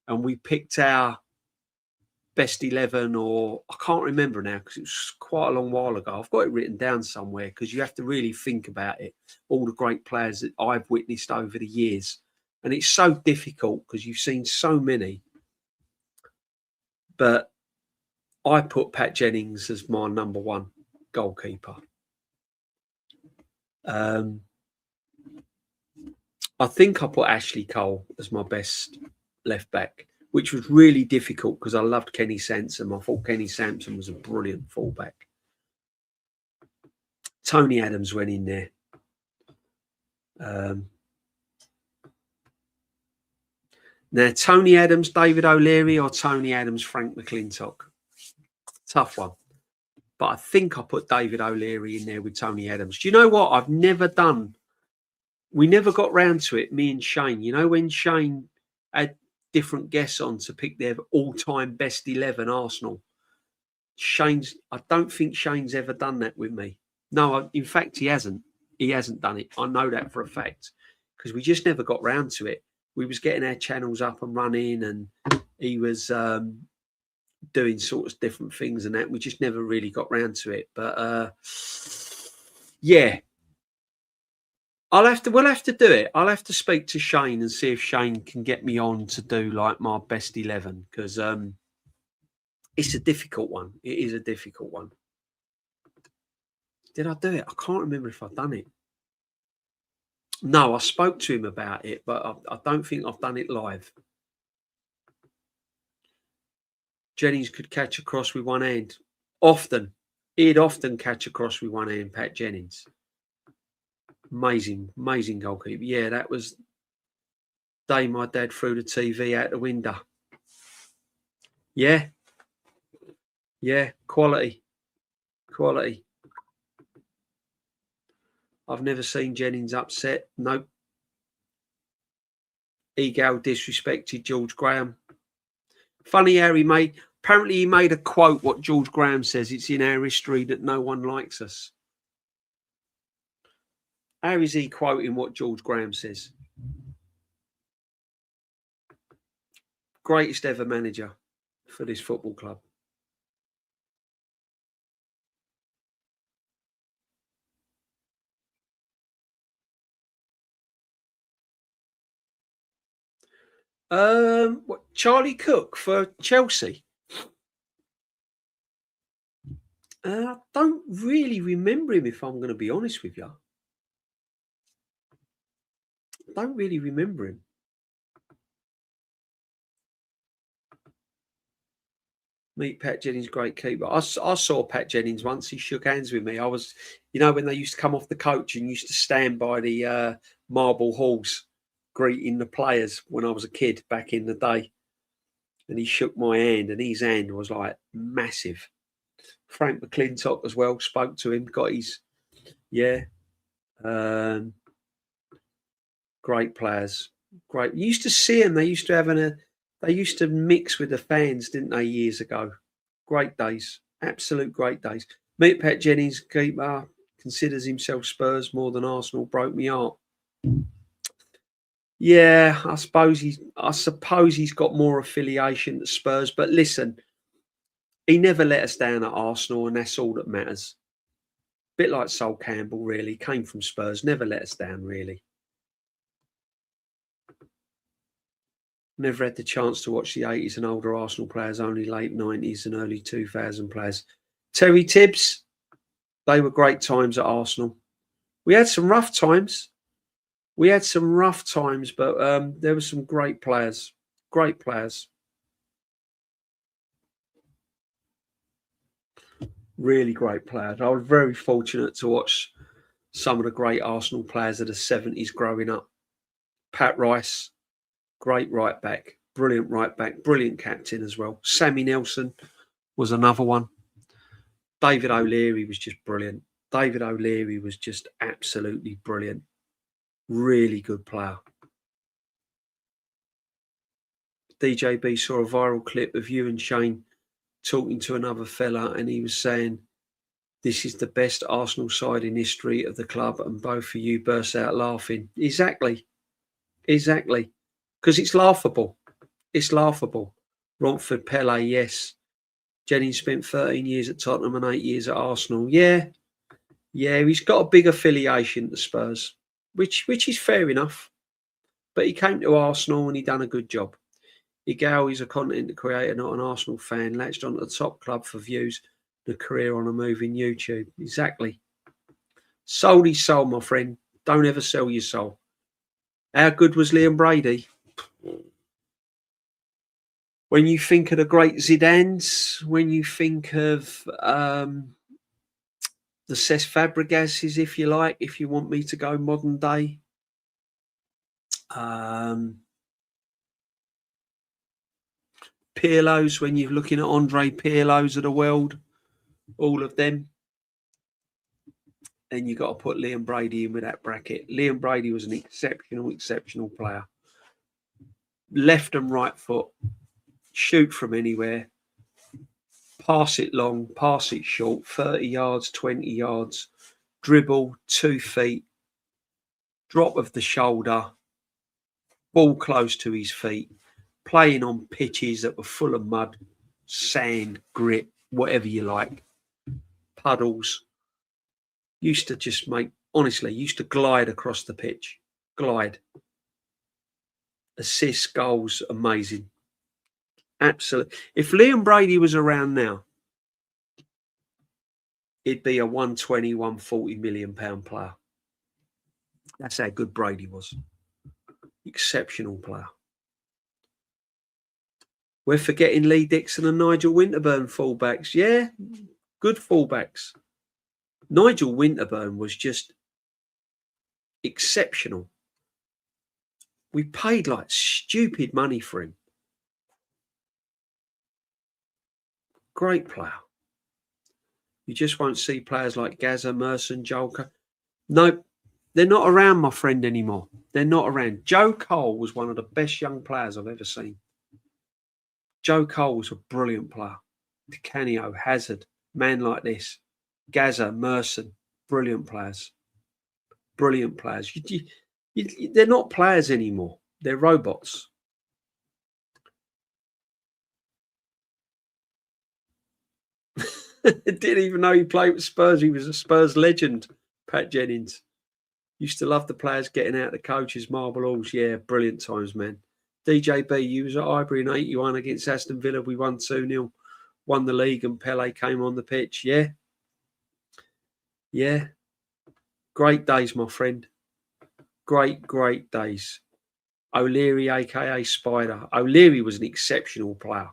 and we picked our best 11, or I can't remember now because it was quite a long while ago. I've got it written down somewhere because you have to really think about it. All the great players that I've witnessed over the years. And it's so difficult because you've seen so many. But I put Pat Jennings as my number one goalkeeper. I think I put Ashley Cole as my best left back, which was really difficult because I loved Kenny Sansom. I thought Kenny Sansom was a brilliant fullback. Tony Adams went in there. Now, Tony Adams, David O'Leary, or Tony Adams, Frank McClintock? Tough one. But I think I put David O'Leary in there with Tony Adams. Do you know what? We never got round to it, me and Shane. You know, when Shane had different guests on to pick their all-time best 11 Arsenal. I don't think Shane's ever done that with me. No, in fact, he hasn't. He hasn't done it. I know that for a fact because we just never got round to it. We was getting our channels up and running, and he was doing sort of different things and that. We just never really got round to it. But yeah, We'll have to do it. I'll have to speak to Shane and see if Shane can get me on to do like my best 11, because it's a difficult one. It is a difficult one. Did I do it? I can't remember if I've done it. No, I spoke to him about it, but I don't think I've done it live. Jennings could catch a cross with one hand. Often. He'd often catch a cross with one hand, Pat Jennings. Amazing goalkeeper. Yeah, that was the day my dad threw the TV out the window. Yeah. Yeah, quality. I've never seen Jennings upset. Nope. Egal disrespected George Graham. Funny how he made a quote what George Graham says. It's in our history that no one likes us. How is he quoting what George Graham says? Greatest ever manager for this football club. Charlie Cook for Chelsea. I don't really remember him, if I'm going to be honest with you. I don't really remember him. Meet Pat Jennings, great keeper. I saw Pat Jennings once. He shook hands with me. I was, when they used to come off the coach and used to stand by the marble halls greeting the players when I was a kid back in the day. And he shook my hand, and his hand was like massive. Frank McClintock as well, spoke to him, got his, great players. Great. You used to see them. They used to mix with the fans, didn't they, years ago? Great days. Absolute great days. Meet Pat Jennings, keeper, considers himself Spurs more than Arsenal. Broke me heart. Yeah, I suppose he's got more affiliation to Spurs. But listen, he never let us down at Arsenal, and that's all that matters. Bit like Sol Campbell, really. Came from Spurs, never let us down, really. Never had the chance to watch the 80s and older Arsenal players, only late 90s and early 2000 players. Terry Tibbs, they were great times at Arsenal. We had some rough times. But there were some great players. Great players. Really great players. I was very fortunate to watch some of the great Arsenal players of the 70s growing up. Pat Rice, great right back, brilliant captain as well. Sammy Nelson was another one. David O'Leary was just brilliant. David O'Leary was just absolutely brilliant. Really good player. DJB saw a viral clip of you and Shane talking to another fella, and he was saying, this is the best Arsenal side in history of the club, and both of you burst out laughing. Exactly. Because it's laughable. Romford, Pele, yes. Jennings spent 13 years at Tottenham and 8 years at Arsenal. Yeah, he's got a big affiliation to Spurs, which is fair enough. But he came to Arsenal and he done a good job. Igal is a content creator, not an Arsenal fan. Latched onto the top club for views, the career on a moving YouTube. Exactly. Sold his soul, my friend. Don't ever sell your soul. How good was Liam Brady? When you think of the great Zidanes, when you think of the Cesc Fabregases, if you like, if you want me to go modern day, Pirlo's, when you're looking at Andre Pirlo's of the world, all of them, then you've got to put Liam Brady in with that bracket. Liam Brady was an exceptional player. Left and right foot, shoot from anywhere, pass it long, pass it short, 30 yards, 20 yards, dribble, 2 feet, drop of the shoulder, ball close to his feet, playing on pitches that were full of mud, sand, grit, whatever you like, puddles. Used to just make Honestly, used to glide across the pitch. Glide. Assists, goals, amazing. Absolutely. If Liam Brady was around now, he'd be a 120, 140 million pound player. That's how good Brady was. Exceptional player. We're forgetting Lee Dixon and Nigel Winterburn fullbacks. Yeah, good fullbacks. Nigel Winterburn was just exceptional. We paid like stupid money for him. Great player. You just won't see players like Gaza, Merson, Joker. No, they're not around, my friend, anymore. They're not around. Joe Cole was one of the best young players I've ever seen. Joe Cole was a brilliant player. Di Canio, Hazard, man like this. Gaza, Merson, brilliant players. Brilliant players. They're not players anymore. They're robots. Didn't even know he played with Spurs. He was a Spurs legend, Pat Jennings. Used to love the players getting out the coaches' marble halls. Yeah, brilliant times, man. DJB, you was at Highbury in 81 against Aston Villa. We won 2-0. Won the league and Pele came on the pitch. Yeah. Yeah. Great days, my friend. Great days. O'Leary, a.k.a. Spider. O'Leary was an exceptional player.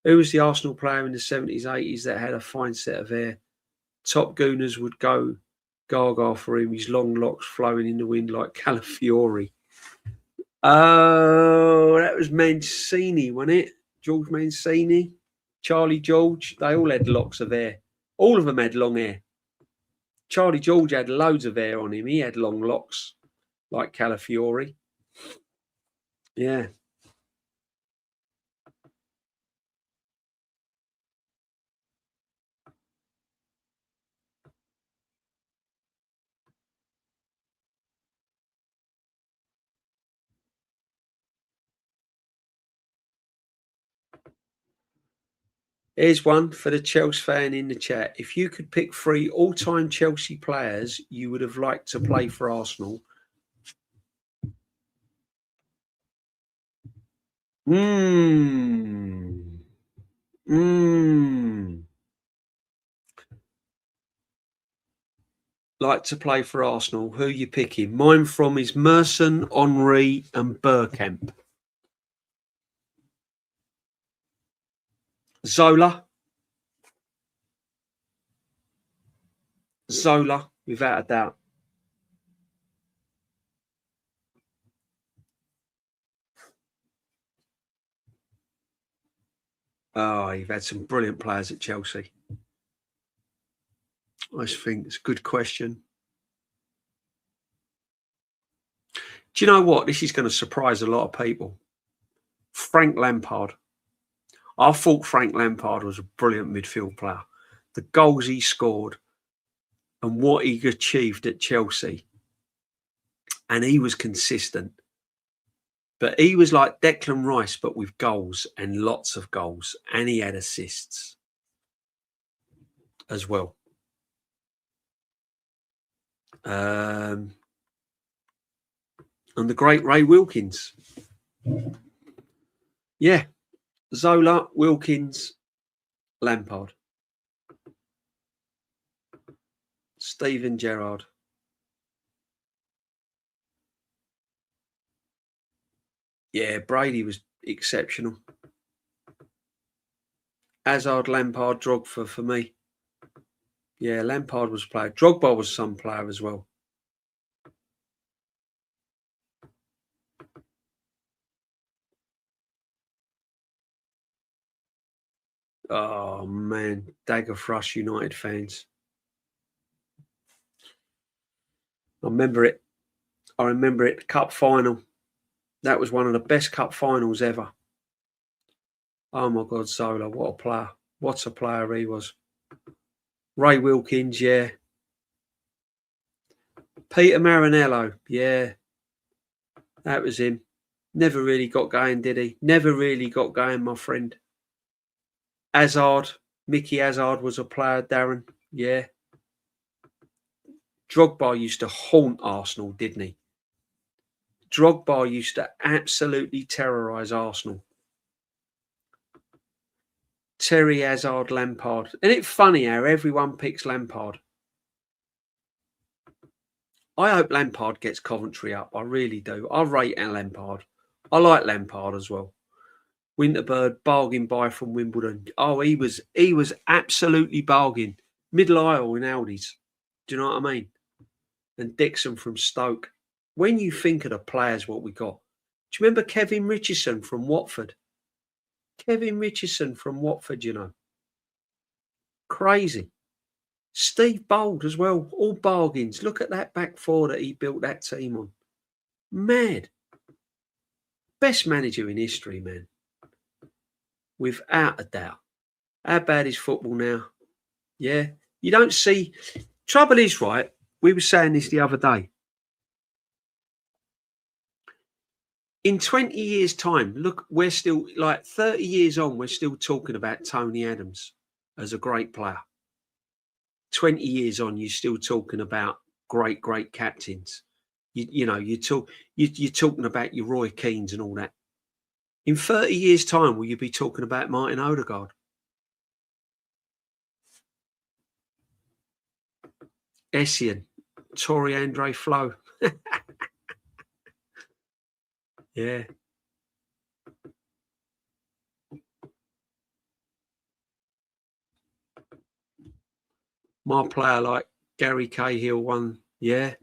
Who was the Arsenal player in the 70s, 80s that had a fine set of hair? Top gooners would go gaga for him, his long locks flowing in the wind like Calafiore. Oh, that was Mancini, wasn't it? George Mancini, Charlie George. They all had locks of hair. All of them had long hair. Charlie George had loads of hair on him. He had long locks like Calafiore. Yeah. Here's one for the Chelsea fan in the chat. If you could pick 3 all-time Chelsea players you would have liked to play for Arsenal. Like to play for Arsenal. Who are you picking? Mine from is Merson, Henry and Bergkamp. Zola, without a doubt. Oh, you've had some brilliant players at Chelsea. I just think it's a good question. Do you know what? This is going to surprise a lot of people. Frank Lampard. I thought Frank Lampard was a brilliant midfield player. The goals he scored and what he achieved at Chelsea. And he was consistent. But he was like Declan Rice, but with goals and lots of goals. And he had assists as well. And the great Ray Wilkins. Yeah. Zola, Wilkins, Lampard. Steven Gerrard. Yeah, Brady was exceptional. Hazard, Lampard, Drogba for me. Yeah, Lampard was a player. Drogba was some player as well. Oh, man. Dagger for us United fans. I remember it. Cup final. That was one of the best cup finals ever. Oh, my God, Zola. What a player. What a player he was. Ray Wilkins, yeah. Peter Marinello, yeah. That was him. Never really got going, did he? Never really got going, my friend. Hazard. Mickey Hazard was a player, Darren. Yeah. Drogba used to haunt Arsenal, didn't he? Drogba used to absolutely terrorise Arsenal. Terry, Hazard, Lampard. Isn't it funny how everyone picks Lampard? I hope Lampard gets Coventry up. I really do. I rate Lampard. I like Lampard as well. Winterbird, bargain buy from Wimbledon. Oh, he was absolutely bargain. Middle aisle in Aldi's. Do you know what I mean? And Dixon from Stoke. When you think of the players, what we got. Do you remember Kevin Richardson from Watford? Kevin Richardson from Watford, you know. Crazy. Steve Bold as well. All bargains. Look at that back four that he built that team on. Mad. Best manager in history, man. Without a doubt. How bad is football now? Yeah. You don't see. Trouble is, right, we were saying this the other day. In 20 years' time, look, we're still, like 30 years on, we're still talking about Tony Adams as a great player. 20 years on, you're still talking about great captains. You're talking about your Roy Keanes and all that. In 30 years' time, will you be talking about Martin Odegaard? Essien, Torre Andre Flo. Yeah. My player like Gary Cahill won. Yeah.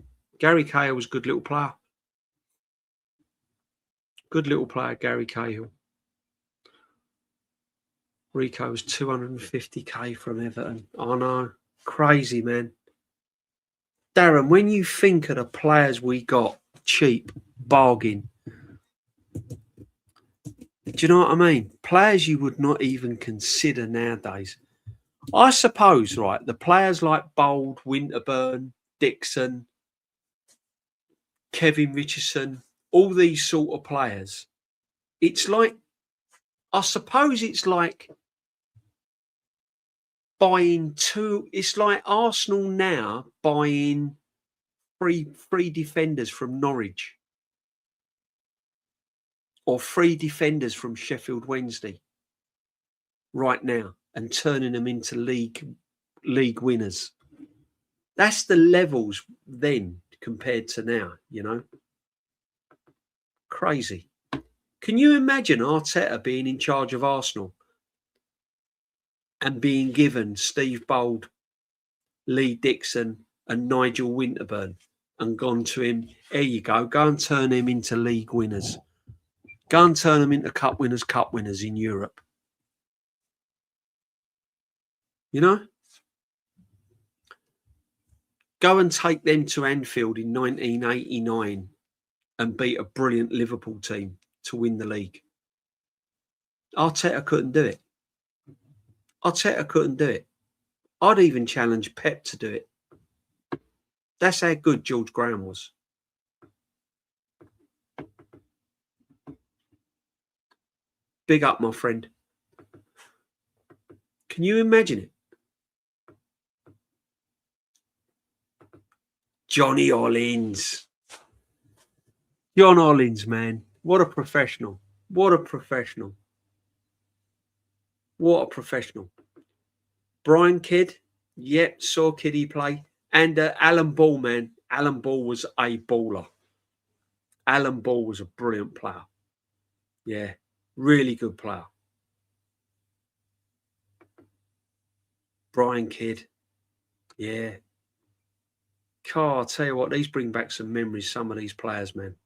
Gary Cahill was a good little player. Good little player, Gary Cahill. Rico was 250k from Everton. I know. Crazy, man. Darren, when you think of the players we got, cheap, bargain, do you know what I mean? Players you would not even consider nowadays. I suppose, right, the players like Bold, Winterburn, Dixon, Kevin Richardson, all these sort of players, it's like, I suppose it's like buying it's like Arsenal now buying three defenders from Norwich or 3 defenders from Sheffield Wednesday right now and turning them into league winners. That's the levels then compared to now, you know. Crazy. Can you imagine Arteta being in charge of Arsenal and being given Steve Bold, Lee Dixon and Nigel Winterburn and gone to him, here you go and turn him into league winners. Go and turn them into cup winners in Europe. You know? Go and take them to Anfield in 1989 and beat a brilliant Liverpool team to win the league. Arteta couldn't do it. I'd even challenge Pep to do it. That's how good George Graham was. Big up, my friend. Can you imagine it? Johnny Hollins. John Hollins, man. What a professional. Brian Kidd. Yep, saw Kiddie play. And Alan Ball, man. Alan Ball was a baller. Alan Ball was a brilliant player. Yeah, really good player. Brian Kidd. Yeah. I'll tell you what, these bring back some memories, some of these players, man.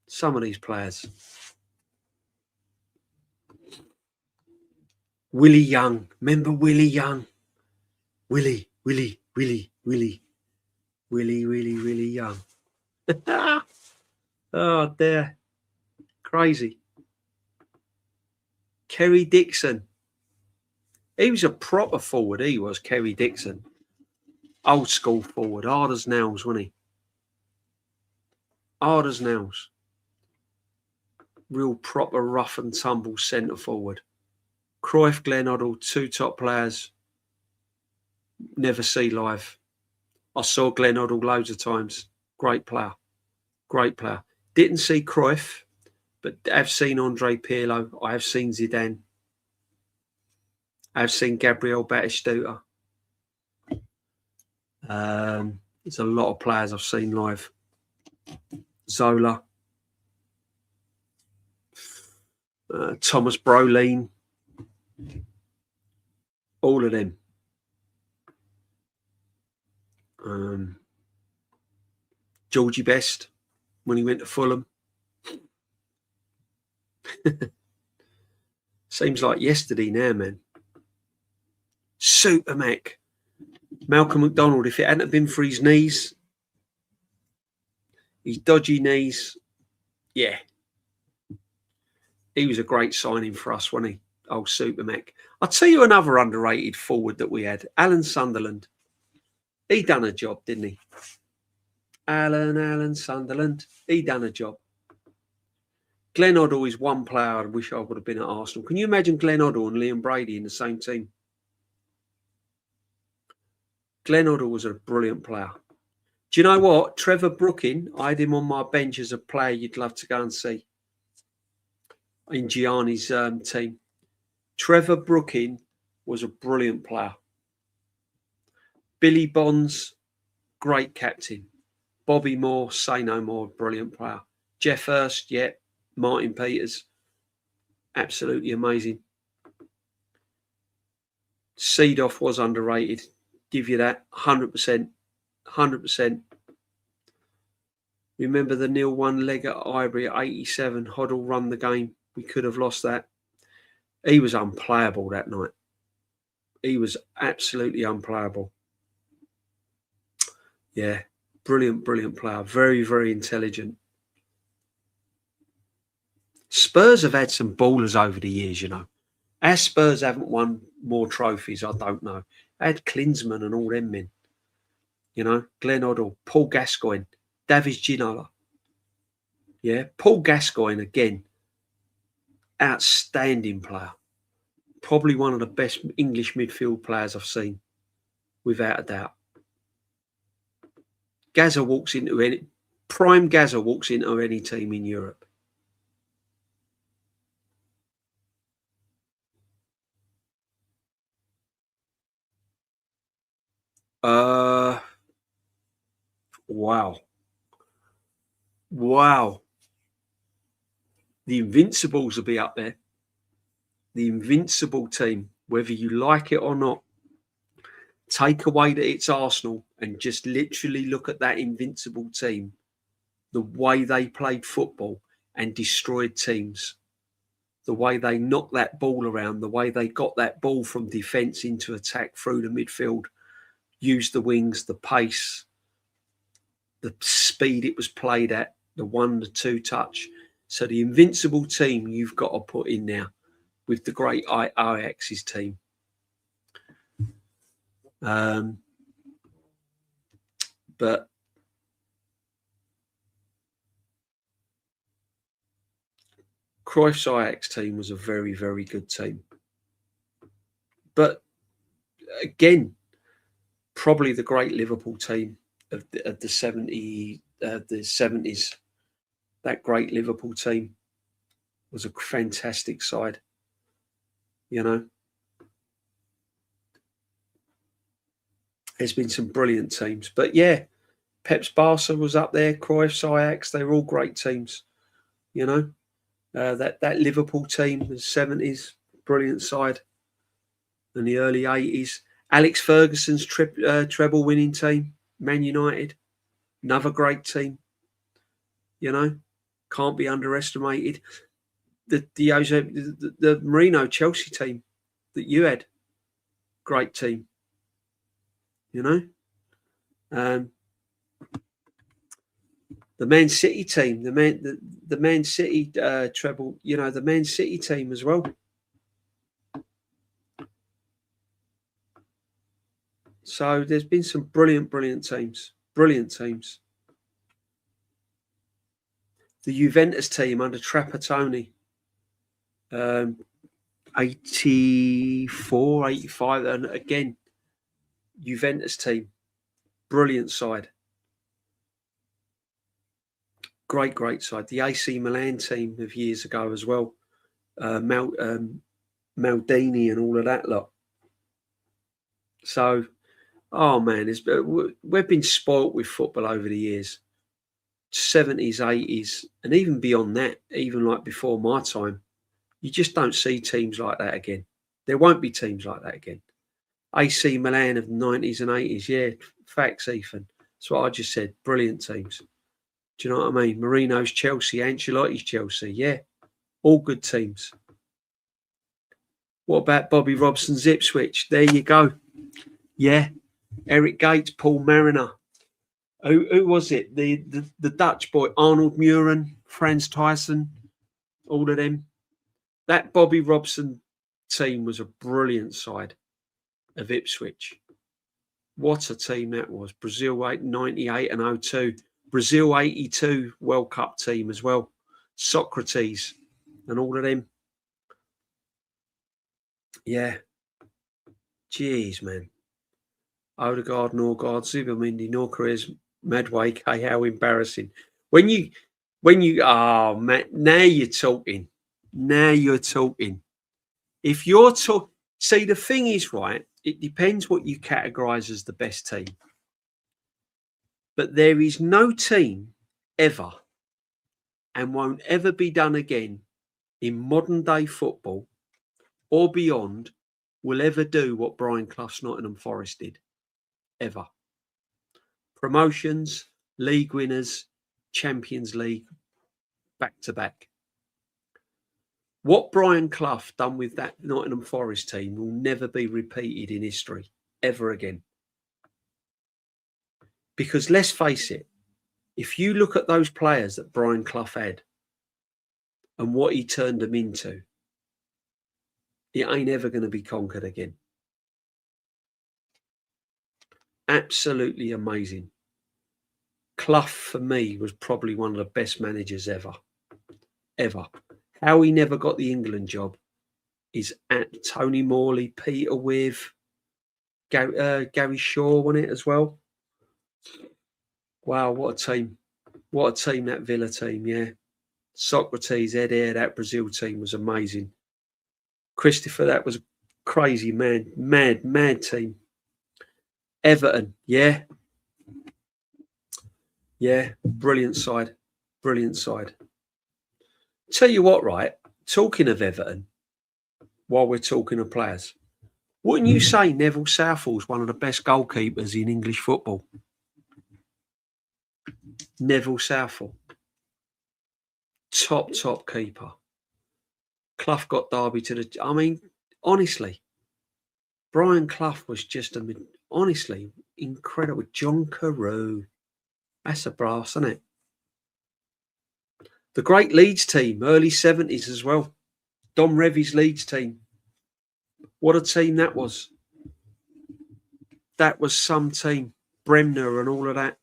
Some of these players. Willie Young. Remember Willie Young? Willie Young. Oh, dear. Crazy. Kerry Dixon. He was a proper forward, he was, Kerry Dixon. Old school forward, hard as nails, wasn't he? Hard as nails. Real proper rough and tumble centre forward. Cruyff, Glenn Hoddle, 2 top players. Never see live. I saw Glenn Hoddle loads of times. Great player. Great player. Didn't see Cruyff, but I've seen Andre Pirlo. I have seen Zidane. I've seen Gabriel Batistuta. There's a lot of players I've seen live. Zola. Thomas Brolin. All of them. Georgie Best when he went to Fulham. Seems like yesterday now, man. Super Mac. Malcolm McDonald, if it hadn't been for his knees, his dodgy knees, yeah. He was a great signing for us, wasn't he? Old Super Mac. I'll tell you another underrated forward that we had, Alan Sunderland. He done a job, didn't he? Alan Sunderland. He done a job. Glenn Hoddle is one player I wish I would have been at Arsenal. Can you imagine Glenn Hoddle and Liam Brady in the same team? Glenn Hoddle was a brilliant player. Do you know what? Trevor Brooking, I had him on my bench as a player you'd love to go and see in Gianni's team. Trevor Brooking was a brilliant player. Billy Bonds, great captain. Bobby Moore, say no more, brilliant player. Jeff Hurst, yeah. Martin Peters, absolutely amazing. Seedorf was underrated. Give you that, 100%. 100%. Remember the 0-1 leg at Highbury at 87. Hoddle run the game. We could have lost that. He was unplayable that night. He was absolutely unplayable. Yeah, brilliant, brilliant player. Very, very intelligent. Spurs have had some ballers over the years, you know. Our Spurs haven't won more trophies, I don't know. They had Klinsmann and all them men. You know, Glenn Hoddle, Paul Gascoigne, Davies Ginola. Yeah, Paul Gascoigne, again, outstanding player. Probably one of the best English midfield players I've seen, without a doubt. Gazza walks into any, prime Gazza walks into any team in Europe. Wow. The Invincibles will be up there. The Invincible team, whether you like it or not. Take away that it's Arsenal and just literally look at that Invincible team, the way they played football and destroyed teams, the way they knocked that ball around, the way they got that ball from defence into attack through the midfield, used the wings, the pace, the speed it was played at, the 1-2 touch. So the Invincible team you've got to put in now with the great Ajax's team. But Cruyff's Ajax team was a very, very good team. But again, probably the great Liverpool team of the 70s. That great Liverpool team was a fantastic side. You know, there's been some brilliant teams, but yeah, Pep's Barca was up there. Cruyff's Ajax, they were all great teams. You know, that Liverpool team, the 70s, brilliant side, and the early 80s. Alex Ferguson's treble winning team, Man United, another great team. You know, can't be underestimated. The Marino Chelsea team that you had, great team. You know, the Man City team, the Man City treble. You know, the Man City team as well. So there's been some brilliant teams. Brilliant teams. The Juventus team under Trapattoni, 84, 85, and again, Juventus team. Brilliant side. Great side. The AC Milan team of years ago as well. Maldini and all of that lot. So, oh man, we've been spoilt with football over the years. 70s, 80s, and even beyond that, even like before my time, you just don't see teams like that again. There won't be teams like that again. AC Milan of the 90s and 80s, yeah, facts, Ethan. That's what I just said. Brilliant teams. Do you know what I mean? Mourinho's Chelsea, Ancelotti's Chelsea, yeah. All good teams. What about Bobby Robson's Ipswich? There you go. Yeah. Eric Gates, Paul Mariner. Who was it? The Dutch boy, Arnold Muren, Franz Tyson, all of them. That Bobby Robson team was a brilliant side of Ipswich. What a team that was. Brazil 98 and 02. Brazil 82 World Cup team as well. Socrates and all of them. Yeah. Jeez, man. Odegaard, Norgard, Zubimendi, Norcares, Medway, how embarrassing. When you, oh, man, now you're talking. Now you're talking. If you're talking, see, the thing is, right, it depends what you categorise as the best team. But there is no team ever and won't ever be done again in modern day football or beyond will ever do what Brian Clough's Nottingham Forest did. Ever. Promotions, league winners, Champions League, back to back. What Brian Clough done with that Nottingham Forest team will never be repeated in history, ever again. Because let's face it, if you look at those players that Brian Clough had and what he turned them into, it ain't ever going to be conquered again. Absolutely amazing. Clough, for me, was probably one of the best managers ever. Ever. How he never got the England job is at Tony Morley, Peter With, Gary Shaw won it as well. Wow, what a team. What a team, that Villa team, yeah. Socrates, Ed Air, that Brazil team was amazing. Christopher, that was a crazy, man. Mad team. Everton, yeah. Yeah, brilliant side. Brilliant side. Tell you what, right, talking of Everton, while we're talking of players, wouldn't you say Neville Southall's one of the best goalkeepers in English football? Neville Southall. Top keeper. Clough got Derby to the... I mean, honestly, Brian Clough was just, honestly, incredible. John Carew. That's a brass, isn't it? The great Leeds team, early 70s as well. Dom Revy's Leeds team. What a team that was. That was some team. Bremner and all of that.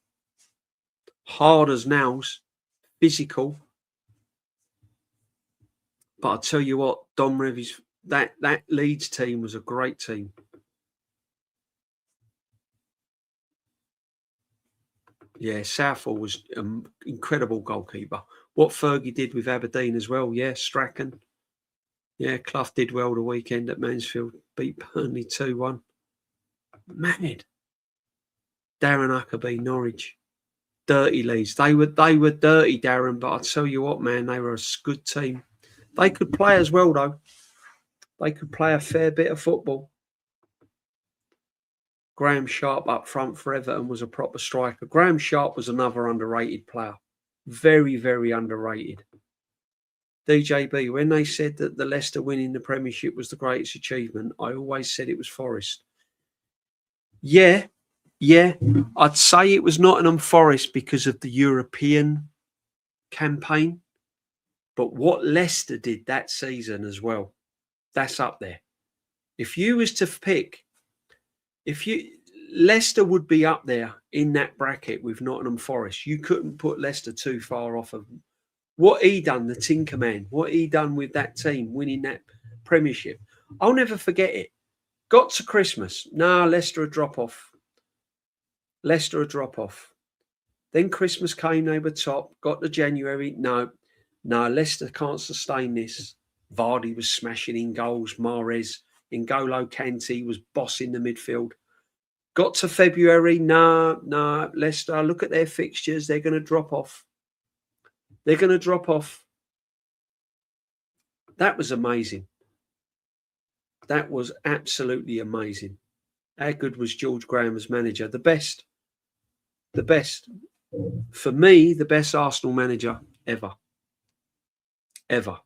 Hard as nails. Physical. But I tell you what, Dom Revy's, that Leeds team was a great team. Yeah, Southall was an incredible goalkeeper. What Fergie did with Aberdeen as well. Yeah, Strachan. Yeah, Clough did well the weekend at Mansfield. Beat Burnley 2-1. Mad. Darren Huckabee, Norwich. Dirty Leeds. They were dirty, Darren, but I tell you what, man, they were a good team. They could play as well, though. They could play a fair bit of football. Graham Sharp up front for Everton was a proper striker. Graham Sharp was another underrated player. Very, very underrated. DJB, when they said that the Leicester winning the Premiership was the greatest achievement, I always said it was Forest. Yeah. I'd say it was Nottingham Forest because of the European campaign. But what Leicester did that season as well, that's up there. If you was to pick... Leicester would be up there in that bracket with Nottingham Forest. You couldn't put Leicester too far off of what he done, the Tinker Man, what he done with that team, winning that Premiership. I'll never forget it. Got to Christmas. Leicester a drop off. Leicester a drop off. Then Christmas came, they were top. Got to January, no, Leicester can't sustain this. Vardy was smashing in goals. Mahrez, N'Golo Kante was bossing the midfield. Got to February, no, Leicester, look at their fixtures. They're going to drop off. They're going to drop off. That was amazing. That was absolutely amazing. How good was George Graham as manager? The best. The best. For me, the best Arsenal manager ever. Ever.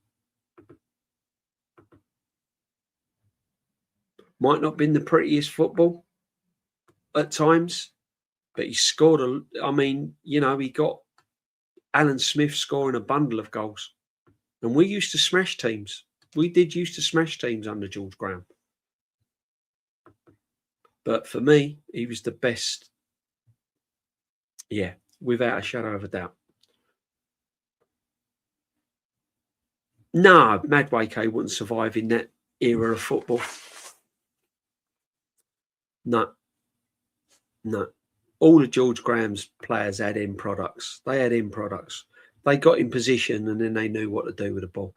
Might not have been the prettiest football at times, but he scored he got Alan Smith scoring a bundle of goals. And we used to smash teams. We did used to smash teams under George Graham. But for me, he was the best. Yeah, without a shadow of a doubt. No, Madueke wouldn't survive in that era of football. No. All of George Graham's players had end products. They had end products. They got in position and then they knew what to do with the ball.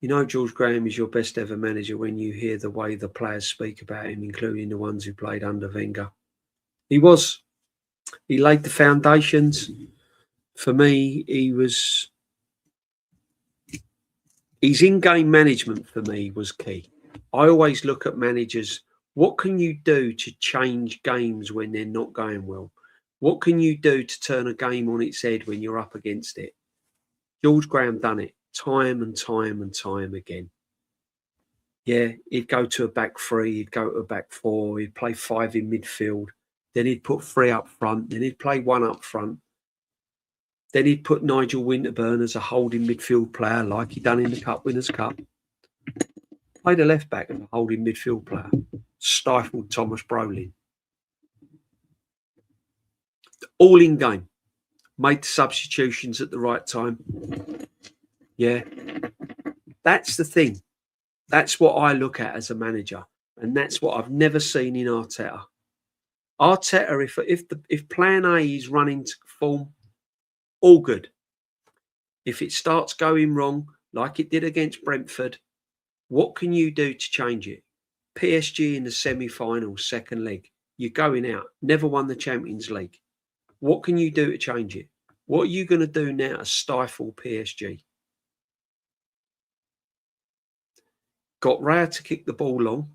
You know, George Graham is your best ever manager when you hear the way the players speak about him, including the ones who played under Wenger. He was. He laid the foundations. For me, his in-game management for me was key. I always look at managers. What can you do to change games when they're not going well? What can you do to turn a game on its head when you're up against it? George Graham done it time and time and time again. Yeah, he'd go to a back three, he'd go to a back four, he'd play five in midfield, then he'd put three up front, then he'd play one up front. Then he'd put Nigel Winterburn as a holding midfield player like he done in the Cup Winners' Cup. Played a left back as a holding midfield player. Stifled Thomas Brolin. All in game. Made substitutions at the right time. Yeah. That's the thing. That's what I look at as a manager. And that's what I've never seen in Arteta. Arteta, if plan A is running to form, all good. If it starts going wrong, like it did against Brentford, what can you do to change it? PSG in the semi-final, second leg. You're going out. Never won the Champions League. What can you do to change it? What are you going to do now to stifle PSG? Got Raya to kick the ball long.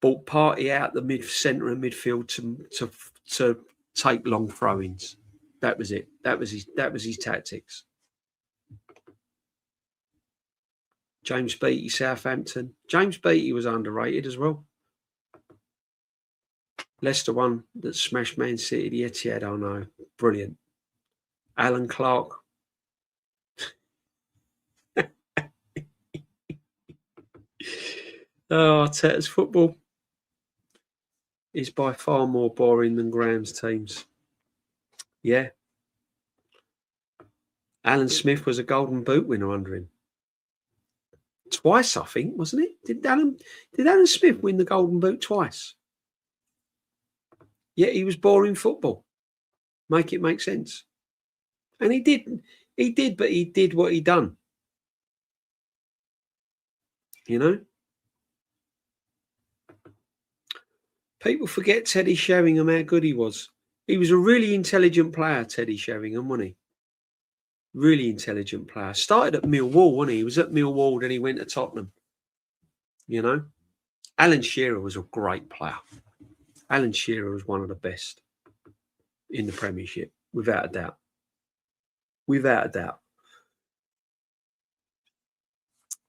Brought Partey out the centre of midfield to take long throw-ins. That was it. That was his tactics. James Beattie, Southampton. James Beattie was underrated as well. Leicester one that smashed Man City, the Etihad. Oh no, brilliant. Alan Clark. Arteta's football is by far more boring than Graham's teams. Yeah. Alan Smith was a Golden Boot winner under him. Twice, I think, wasn't it? Did Alan Smith win the Golden Boot twice? Yeah, he was boring football. Make it make sense. And he did, but he did what he done. You know? People forget Teddy Sheringham, how good he was. He was a really intelligent player, Teddy Sheringham, wasn't he? Really intelligent player. Started at Millwall, wasn't he? He was at Millwall, then he went to Tottenham. You know? Alan Shearer was a great player. Alan Shearer was one of the best in the Premiership, without a doubt. Without a doubt.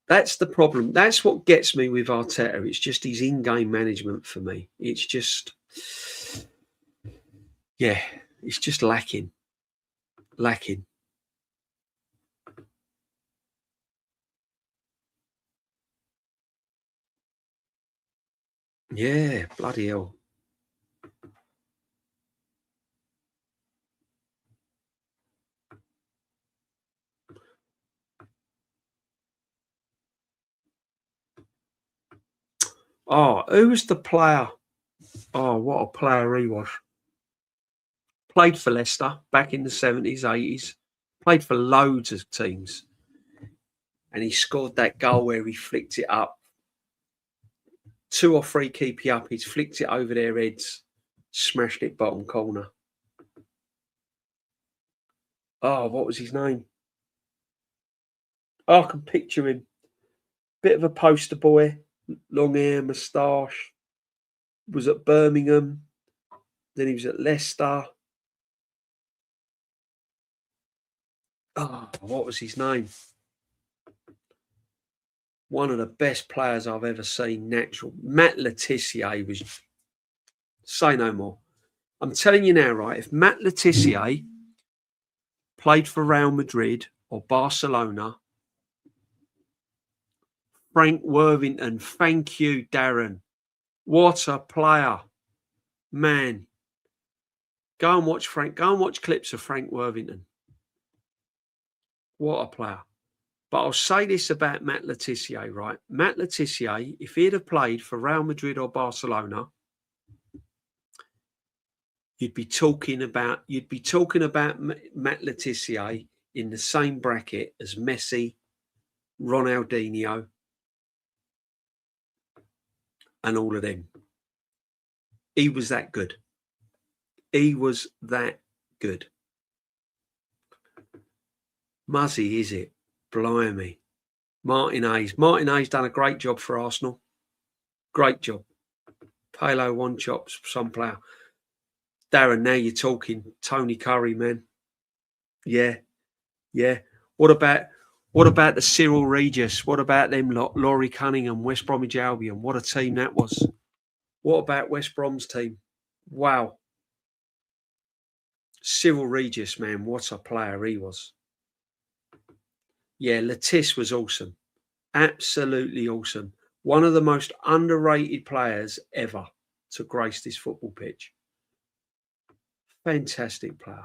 That's the problem. That's what gets me with Arteta. It's just his in-game management for me. It's just, yeah, it's just lacking. Lacking. Yeah, bloody hell. Oh, who was the player? Oh, what a player he was. Played for Leicester back in the 70s, 80s. Played for loads of teams. And he scored that goal where he flicked it up. 2 or 3 keepy up. He's flicked it over their heads. Smashed it bottom corner. Oh, what was his name? Oh, I can picture him. Bit of a poster boy. Long hair, moustache. Was at Birmingham. Then he was at Leicester. Oh, what was his name? One of the best players I've ever seen, natural. Matt Letizia was... Say no more. I'm telling you now, right, if Matt Letizia played for Real Madrid or Barcelona, Frank Worthington, thank you, Darren. What a player. Man. Go and watch clips of Frank Worthington. What a player. But I'll say this about Matt Letizia, right? Matt Letizia, if he'd have played for Real Madrid or Barcelona, you'd be talking about Matt Letizia in the same bracket as Messi, Ronaldinho, and all of them. He was that good. He was that good. Muzzy, is it? Blimey. Martin Hayes done a great job for Arsenal. Great job. Palo one chops, some player. Darren, now you're talking. Tony Curry, man. Yeah. What about the Cyril Regis? What about them lot? Laurie Cunningham, West Bromwich Albion. What a team that was. What about West Brom's team? Wow. Cyril Regis, man, what a player he was. Yeah, Letizia was awesome. Absolutely awesome. One of the most underrated players ever to grace this football pitch. Fantastic player.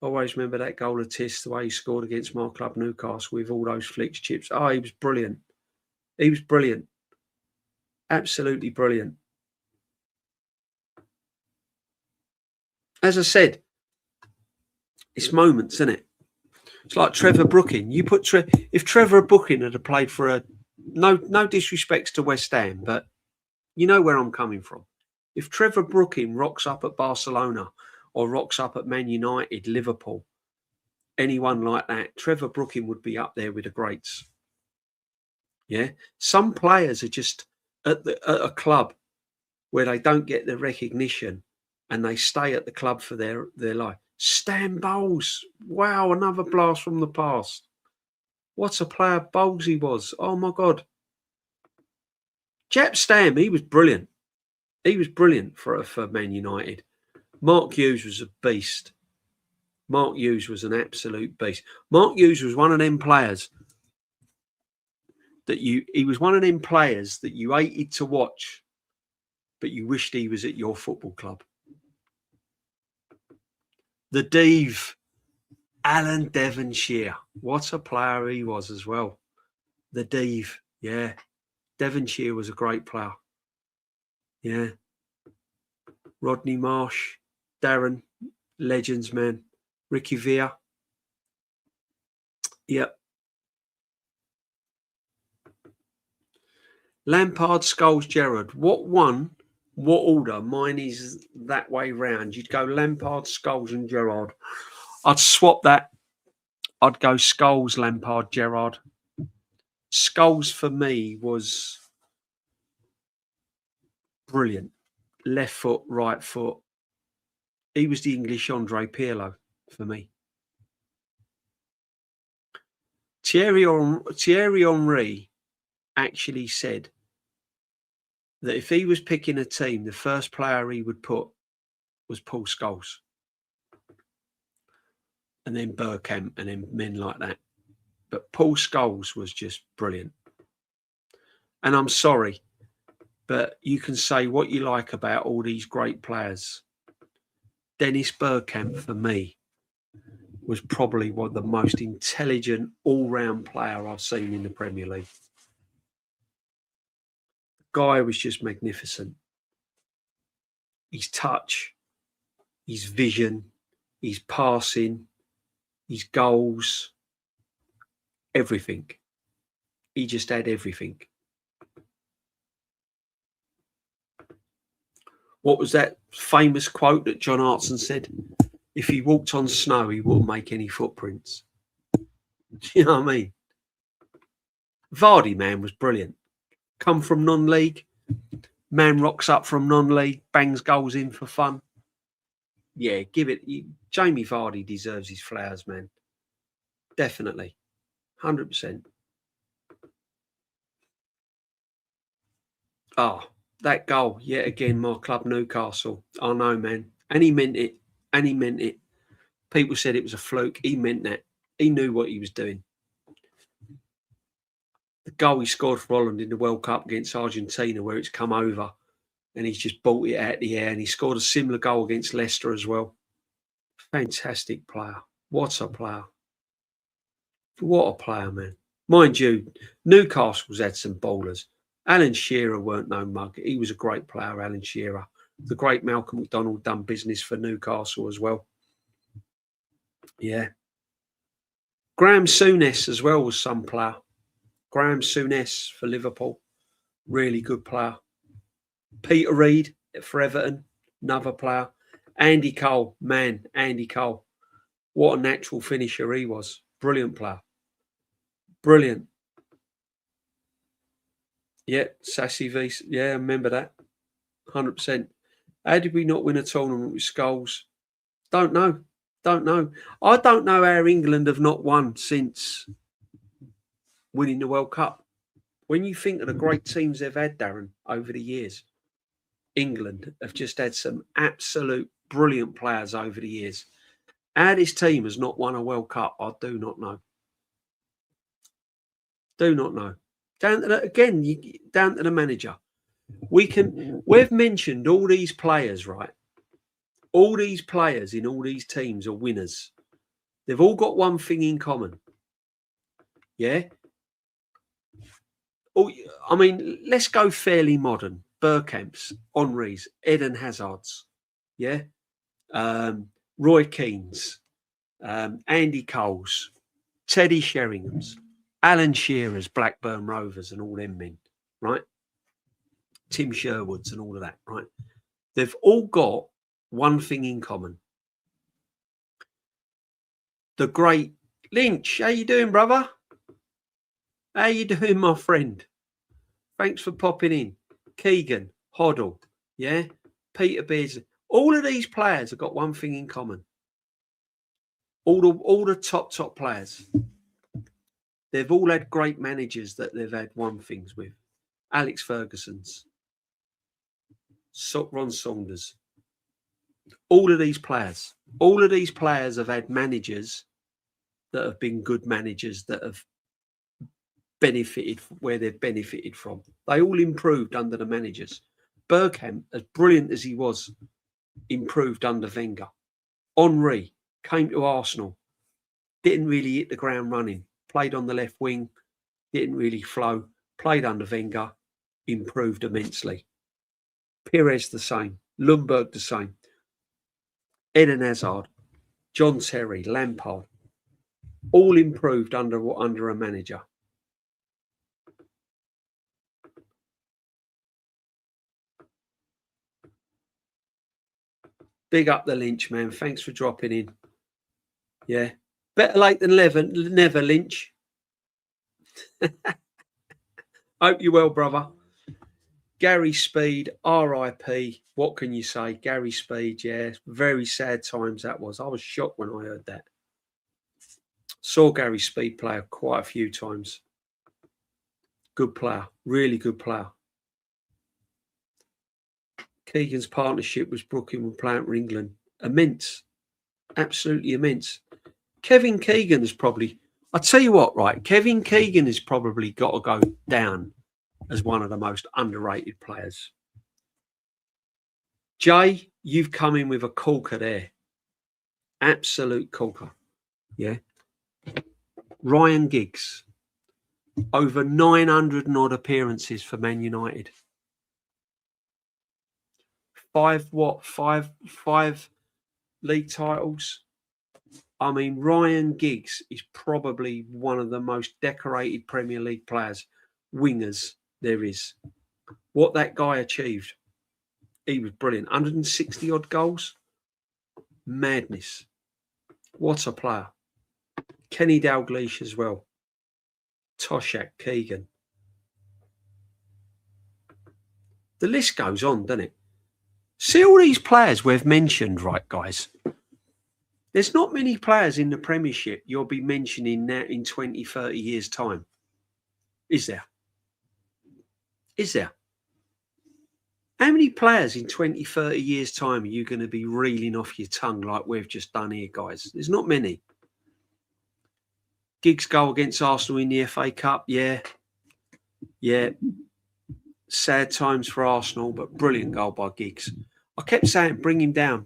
Always remember that goal of Tiss, the way he scored against my club, Newcastle, with all those flicks chips. Oh, he was brilliant. He was brilliant. Absolutely brilliant. As I said, it's moments, isn't it? It's like Trevor Brooking. You put if Trevor Brooking had played for a no disrespects to West Ham, but you know where I'm coming from. If Trevor Brooking rocks up at Barcelona or rocks up at Man United, Liverpool, anyone like that, Trevor Brooking would be up there with the greats. Yeah, some players are just at a club where they don't get the recognition and they stay at the club for their life. Stan Bowles, wow, another blast from the past. What a player Bowles he was. Oh my God. Jap Stam, he was brilliant. He was brilliant for Man United. Mark Hughes was a beast. Mark Hughes was an absolute beast. Mark Hughes was one of them players that you hated to watch, but you wished he was at your football club. The Div, Alan Devonshire. What a player he was as well. The Div, yeah. Devonshire was a great player. Yeah. Rodney Marsh, Darren, legends, man. Ricky Villa. Yep. Lampard, Scholes, Gerrard. What one? What order? Mine is that way round. You'd go Lampard, Scholes, and Gerrard. I'd swap that. I'd go Scholes, Lampard, Gerrard. Scholes for me was brilliant. Left foot, right foot. He was the English Andre Pirlo for me. Thierry Henry actually said that if he was picking a team, the first player he would put was Paul Scholes. And then Bergkamp and then men like that. But Paul Scholes was just brilliant. And I'm sorry, but you can say what you like about all these great players. Dennis Bergkamp, for me, was probably one of the most intelligent all-round player I've seen in the Premier League. Guy was just magnificent. His touch, his vision, his passing, his goals, everything. He just had everything. What was that famous quote that John Hartson said? If he walked on snow, he wouldn't make any footprints. You know what I mean? Vardy, man, was brilliant. Come from non-league. Man rocks up from non-league, bangs goals in for fun. Yeah, give it. Jamie Vardy deserves his flowers, man. Definitely. 100%. Oh, that goal, yet again, my club, Newcastle. I know, man. And he meant it. And he meant it. People said it was a fluke. He meant that. He knew what he was doing. The goal he scored for Holland in the World Cup against Argentina, where it's come over and he's just bought it out the air, and he scored a similar goal against Leicester as well. Fantastic player. What a player. What a player, man. Mind you, Newcastle's had some bowlers. Alan Shearer weren't no mug. He was a great player, Alan Shearer. The great Malcolm McDonald done business for Newcastle as well. Yeah. Graham Souness as well was some player. Graham Souness for Liverpool. Really good player. Peter Reid for Everton. Another player. Andy Cole. Man, Andy Cole. What a natural finisher he was. Brilliant player. Brilliant. Yeah, Sassy V. Yeah, I remember that. 100%. How did we not win a tournament with Scholes? Don't know. Don't know. I don't know how England have not won since winning the World Cup. When you think of the great teams they've had, Darren, over the years, England have just had some absolute brilliant players over the years. How this team has not won a World Cup, I do not know. Do not know. Down to the manager. We've mentioned all these players, right? All these players in all these teams are winners. They've all got one thing in common. Yeah. Oh, I mean, let's go fairly modern. Bergkamp's, Henry's, Eden Hazard's. Yeah. Roy Keane's, Andy Cole's, Teddy Sheringham's, Alan Shearer's, Blackburn Rovers, and all them men, right? Tim Sherwood's and all of that, right? They've all got one thing in common. The great Lynch, how you doing, brother? How you doing, my friend? Thanks for popping in. Keegan, Hoddle, yeah? Peter Beardsley. All of these players have got one thing in common. All the top players. They've all had great managers that they've had one things with. Alex Ferguson's, Ron Saunders. All of these players have had managers that have been good managers that have benefited where they've benefited from. They all improved under the managers. Bergkamp, as brilliant as he was, improved under Wenger. Henry came to Arsenal, didn't really hit the ground running, played on the left wing, didn't really flow, played under Wenger, improved immensely. Pires the same, Lundberg the same, Eden Hazard, John Terry, Lampard, all improved under a manager. Big up the Lynch, man. Thanks for dropping in. Yeah. Better late than never, Lynch. Hope you're well, brother. Gary Speed, RIP. What can you say? Gary Speed, yeah. Very sad times that was. I was shocked when I heard that. Saw Gary Speed play quite a few times. Good player. Really good player. Keegan's partnership with Brooklyn when playing for England. Immense. Absolutely immense. Kevin Keegan is probably, I'll tell you what, right? Kevin Keegan has probably got to go down as one of the most underrated players. Jay, you've come in with a corker there. Absolute corker. Yeah. Ryan Giggs. Over 900 and odd appearances for Man United. Five league titles. I mean, Ryan Giggs is probably one of the most decorated Premier League players, wingers there is. What that guy achieved, he was brilliant. 160 odd goals. Madness. What a player. Kenny Dalglish as well. Toshak, Keegan. The list goes on, doesn't it? See all these players we've mentioned, right, guys? There's not many players in the Premiership you'll be mentioning now in 20, 30 years' time. Is there? Is there? How many players in 20, 30 years' time are you going to be reeling off your tongue like we've just done here, guys? There's not many. Giggs' goal against Arsenal in the FA Cup, yeah. Sad times for Arsenal, but brilliant goal by Giggs. I kept saying, bring him down,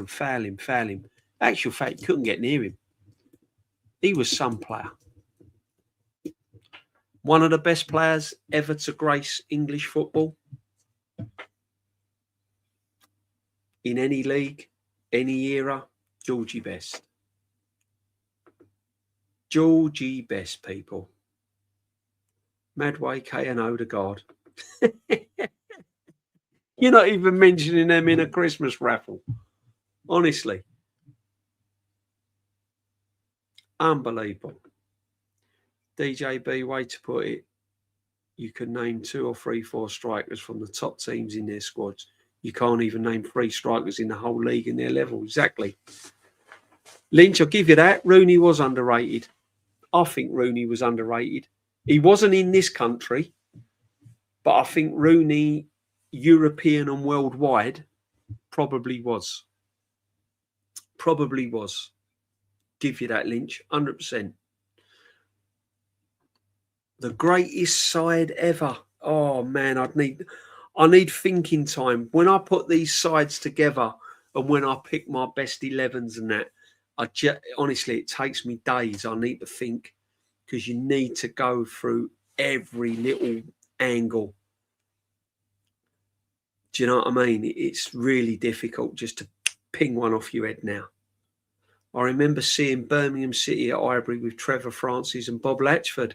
foul him. Actual fact, couldn't get near him. He was some player. One of the best players ever to grace English football. In any league, any era, Georgie Best. Georgie Best, people. Madueke and Odegaard. You're not even mentioning them in a Christmas raffle. Honestly. Unbelievable. DJB, way to put it. You can name 2 or 3, 4 strikers from the top teams in their squads. You can't even name 3 strikers in the whole league in their level. Exactly. Lynch, I'll give you that. Rooney was underrated. I think Rooney was underrated. He wasn't in this country, but I think Rooney, European and worldwide, probably was. Probably was. Give you that, Lynch. 100%. The greatest side ever. Oh, man, I need thinking time. When I put these sides together and when I pick my best 11s and that, honestly, it takes me days. I need to think because you need to go through every little angle. Do you know what I mean? It's really difficult just to ping one off your head now. I remember seeing Birmingham City at Highbury with Trevor Francis and Bob Latchford.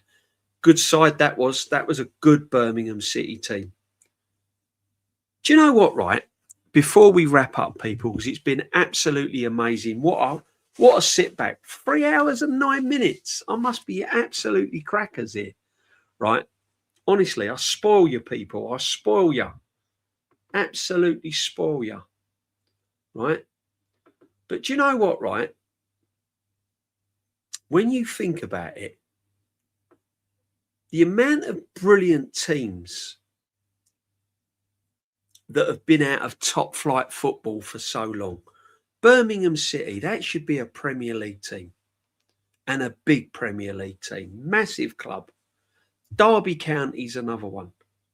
Good side that was. That was a good Birmingham City team. Do you know what, right? Before we wrap up, people, because it's been absolutely amazing. What a sit back. 3 hours and 9 minutes. I must be absolutely crackers here, right? Honestly, I spoil you, people. I spoil you. Absolutely spoil you, right? But do you know what, right? When you think about it, the amount of brilliant teams that have been out of top flight football for so long. Birmingham City, that should be a Premier League team and a big Premier League team. Massive club. Derby County's another one.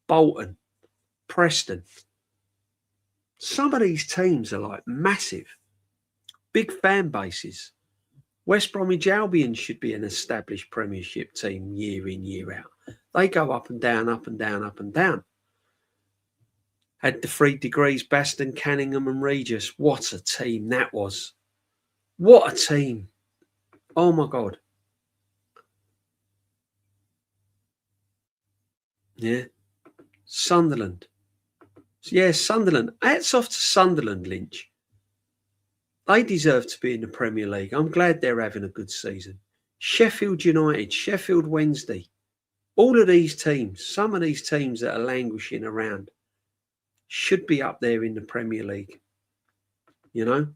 Bolton, Preston. Some of these teams are like massive. Big fan bases. West Bromwich Albion should be an established Premiership team year in, year out. They go up and down, up and down, up and down. Had the 3 degrees, Baston, Canningham and Regis. What a team that was. What a team. Oh, my God. Yeah. Sunderland. Yeah, Sunderland. Hats off to Sunderland, Lynch. They deserve to be in the Premier League. I'm glad they're having a good season. Sheffield United, Sheffield Wednesday. All of these teams, some of these teams that are languishing around, should be up there in the Premier League. You know?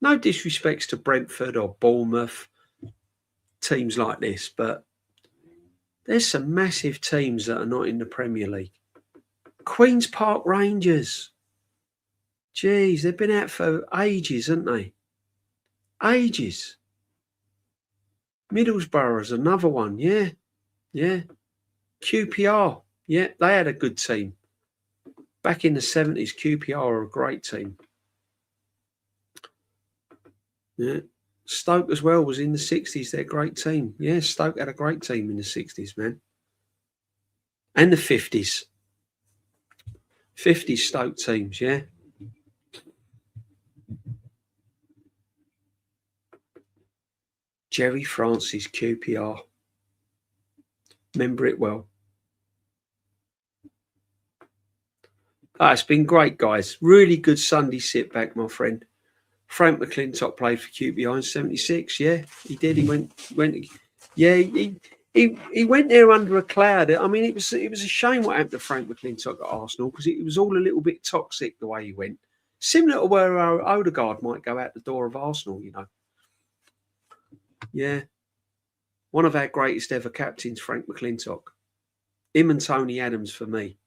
No disrespects to Brentford or Bournemouth, teams like this, but there's some massive teams that are not in the Premier League. Queen's Park Rangers. Jeez, they've been out for ages, haven't they? Ages. Middlesbrough's another one, yeah. QPR, yeah, they had a good team. Back in the 70s, QPR are a great team. Yeah. Stoke as well was in the 60s. They're a great team. Yeah, Stoke had a great team in the 60s, man. And the 50s. 50s Stoke teams, yeah. Jerry Francis, QPR. Remember it well. It's been great, guys. Really good Sunday sit back, my friend. Frank McClintock played for QPR in '76. Yeah, he did. He went. Yeah, he went there under a cloud. I mean, it was a shame what happened to Frank McClintock at Arsenal, because it was all a little bit toxic the way he went. Similar to where Odegaard might go out the door of Arsenal, you know. Yeah. One of our greatest ever captains, Frank McClintock. Him and Tony Adams for me.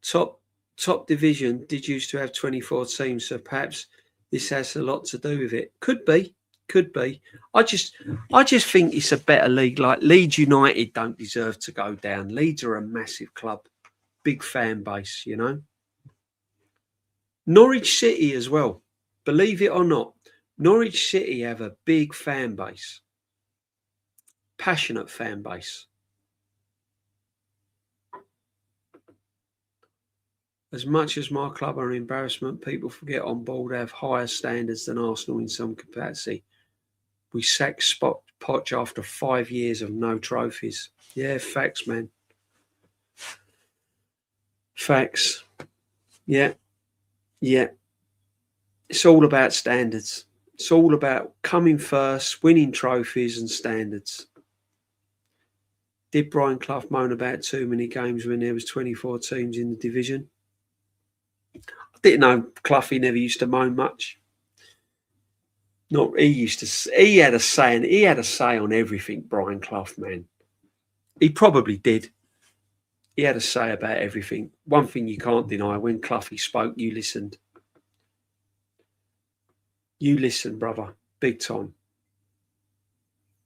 Top division did used to have 24 teams, so perhaps this has a lot to do with it. Could be. I just think it's a better league. Like Leeds United don't deserve to go down. Leeds are a massive club, big fan base, you know. Norwich City as well. Believe it or not, Norwich City have a big fan base, passionate fan base. As much as my club are an embarrassment, people forget on board have higher standards than Arsenal in some capacity. We sacked Poch after 5 years of no trophies. Yeah, facts, man. Facts. Yeah. It's all about standards. It's all about coming first, winning trophies and standards. Did Brian Clough moan about too many games when there was 24 teams in the division? I didn't know Cloughy never used to moan much. He had a say on everything, Brian Clough, man. He probably did. He had a say about everything. One thing you can't deny, when Cloughy spoke, you listened. You listened, brother. Big time.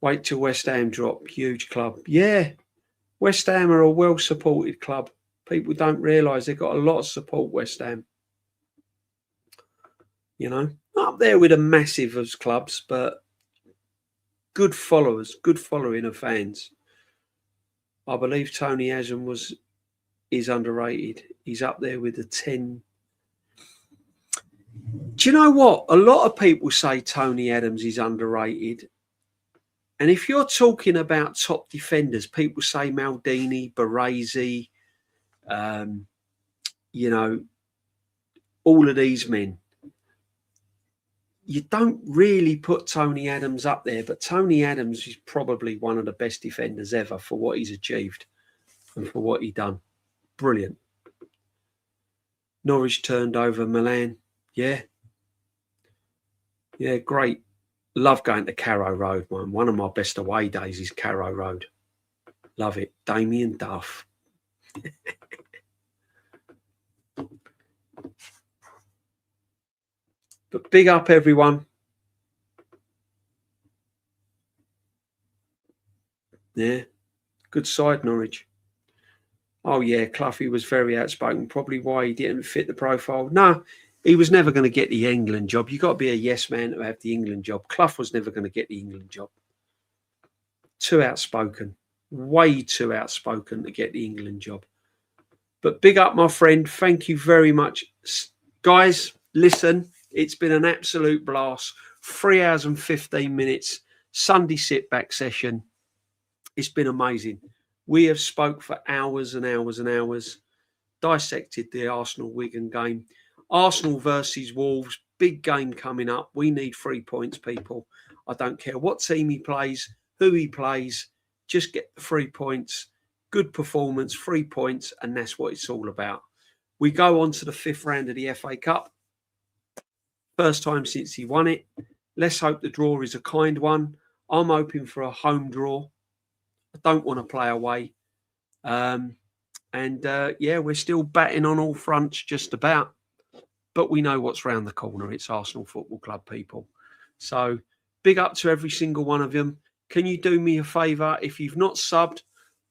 Wait till West Ham drop. Huge club. Yeah. West Ham are a well-supported club. People don't realise they've got a lot of support, West Ham. You know, up there with the massive of clubs, but good followers, good following of fans. I believe Tony Adams is underrated. He's up there with the 10. Do you know what? A lot of people say Tony Adams is underrated. And if you're talking about top defenders, people say Maldini, Baresi, you know, all of these men. You don't really put Tony Adams up there, but Tony Adams is probably one of the best defenders ever for what he's achieved and for what he done. Brilliant. Norwich turned over Milan. Yeah, great. Love going to Carrow Road, man. One of my best away days is Carrow Road. Love it. Damien Duff. But big up, everyone. Yeah, good side, Norwich. Oh, yeah, Cloughy was very outspoken. Probably why he didn't fit the profile. No, he was never going to get the England job. You've got to be a yes man to have the England job. Clough was never going to get the England job. Too outspoken. Way too outspoken to get the England job. But big up, my friend. Thank you very much. Guys, listen, it's been an absolute blast. 3 hours and 15 minutes. Sunday sit-back session. It's been amazing. We have spoke for hours and hours and hours. Dissected the Arsenal-Wigan game. Arsenal versus Wolves. Big game coming up. We need 3 points, people. I don't care what team he plays, who he plays. Just get the 3 points. Good performance, 3 points, and that's what it's all about. We go on to the 5th round of the FA Cup. First time since he won it. Let's hope the draw is a kind one. I'm hoping for a home draw. I don't want to play away. We're still batting on all fronts just about. But we know what's round the corner. It's Arsenal Football Club, people. So big up to every single one of them. Can you do me a favour? If you've not subbed,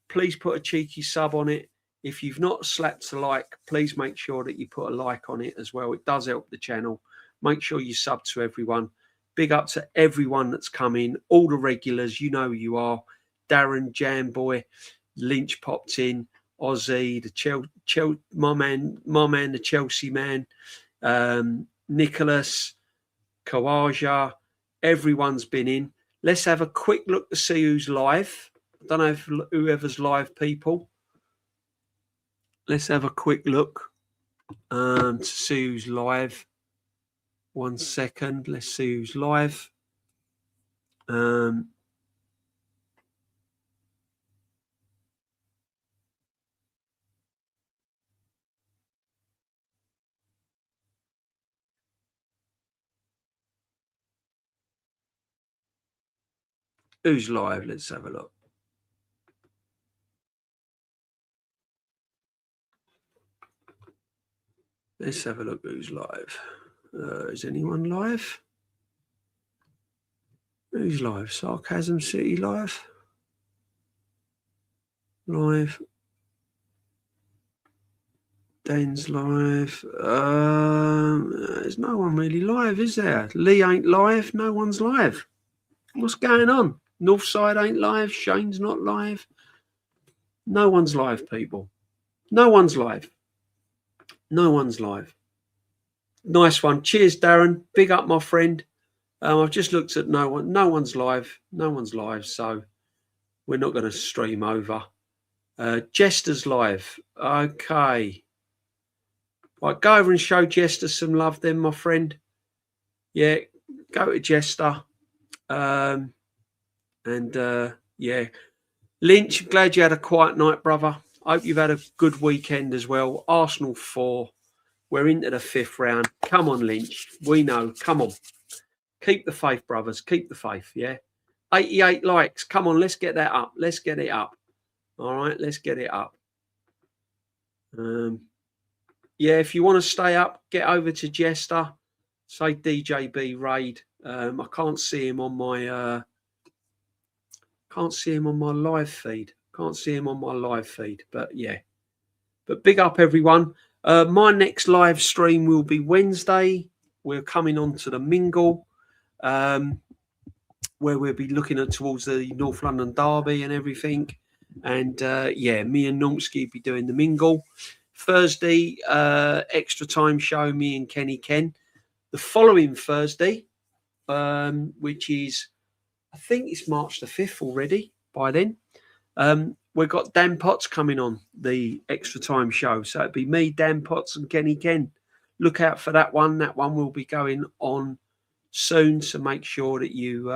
please put a cheeky sub on it. If you've not slapped a like, please make sure that you put a like on it as well. It does help the channel. Make sure you sub to everyone. Big up to everyone that's come in. All the regulars, you know who you are. Darren, Jamboy, Lynch popped in. Ozzy, my man, the Chelsea man, Nicholas, Kawaja, everyone's been in. Let's have a quick look to see who's live. I don't know if whoever's live, people. Let's have a quick look to see who's live. 1 second. Let's see who's live. Who's live? Let's have a look. Let's have a look who's live. Is anyone live? Who's live? Sarcasm City live? Live. Dan's live. There's no one really live, is there? Lee ain't live. No one's live. What's going on? Northside ain't live. Shane's not live. No one's live, people. No one's live. No one's live. Nice one. Cheers, Darren. Big up, my friend. I've just looked at no one. No one's live. No one's live. So we're not going to stream over. Jester's live. Okay. Right, go over and show Jester some love then, my friend. Yeah, go to Jester. Yeah. Lynch, glad you had a quiet night, brother. Hope you've had a good weekend as well. Arsenal 4. We're into the 5th round. Come on, Lynch. We know. Come on. Keep the faith, brothers. Keep the faith, yeah? 88 likes. Come on, let's get that up. Let's get it up. All right, let's get it up. Yeah, if you want to stay up, get over to Jester. Say DJB Raid. I can't see him on my live feed. But yeah. But big up everyone. My next live stream will be Wednesday. We're coming on to the Mingle, where we'll be looking at towards the North London Derby and everything. And yeah, me and Nomsky will be doing the Mingle. Thursday, extra time show, me and Kenny Ken. The following Thursday, which is, I think it's March the 5th already by then. We've got Dan Potts coming on the extra time show. So it'd be me, Dan Potts and Kenny Ken. Look out for that one. That one will be going on soon. So make sure that you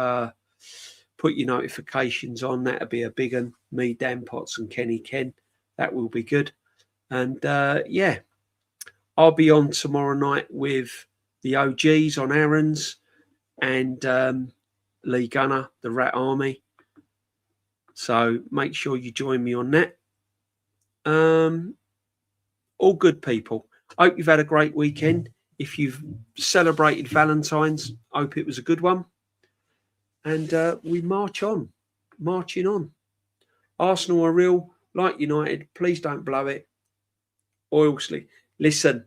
put your notifications on. That'll be a big one. Me, Dan Potts and Kenny Ken. That will be good. And yeah, I'll be on tomorrow night with the OGs on Aaron's and Lee Gunner, the Rat Army. So make sure you join me on that. All good, people. Hope you've had a great weekend. If you've celebrated Valentine's, hope it was a good one. And we marching on. Arsenal are real, like United. Please don't blow it. Oilsley, listen,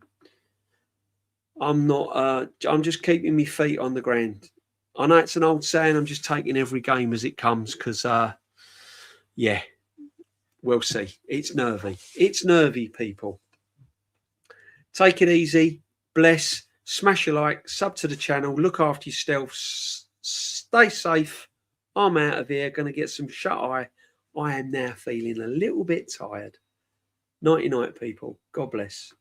I'm not. I'm just keeping my feet on the ground. I know it's an old saying. I'm just taking every game as it comes because, yeah, we'll see. It's nervy. It's nervy, people. Take it easy. Bless. Smash a like. Sub to the channel. Look after yourself. Stay safe. I'm out of here. Going to get some shut eye. I am now feeling a little bit tired. Nighty night, people. God bless.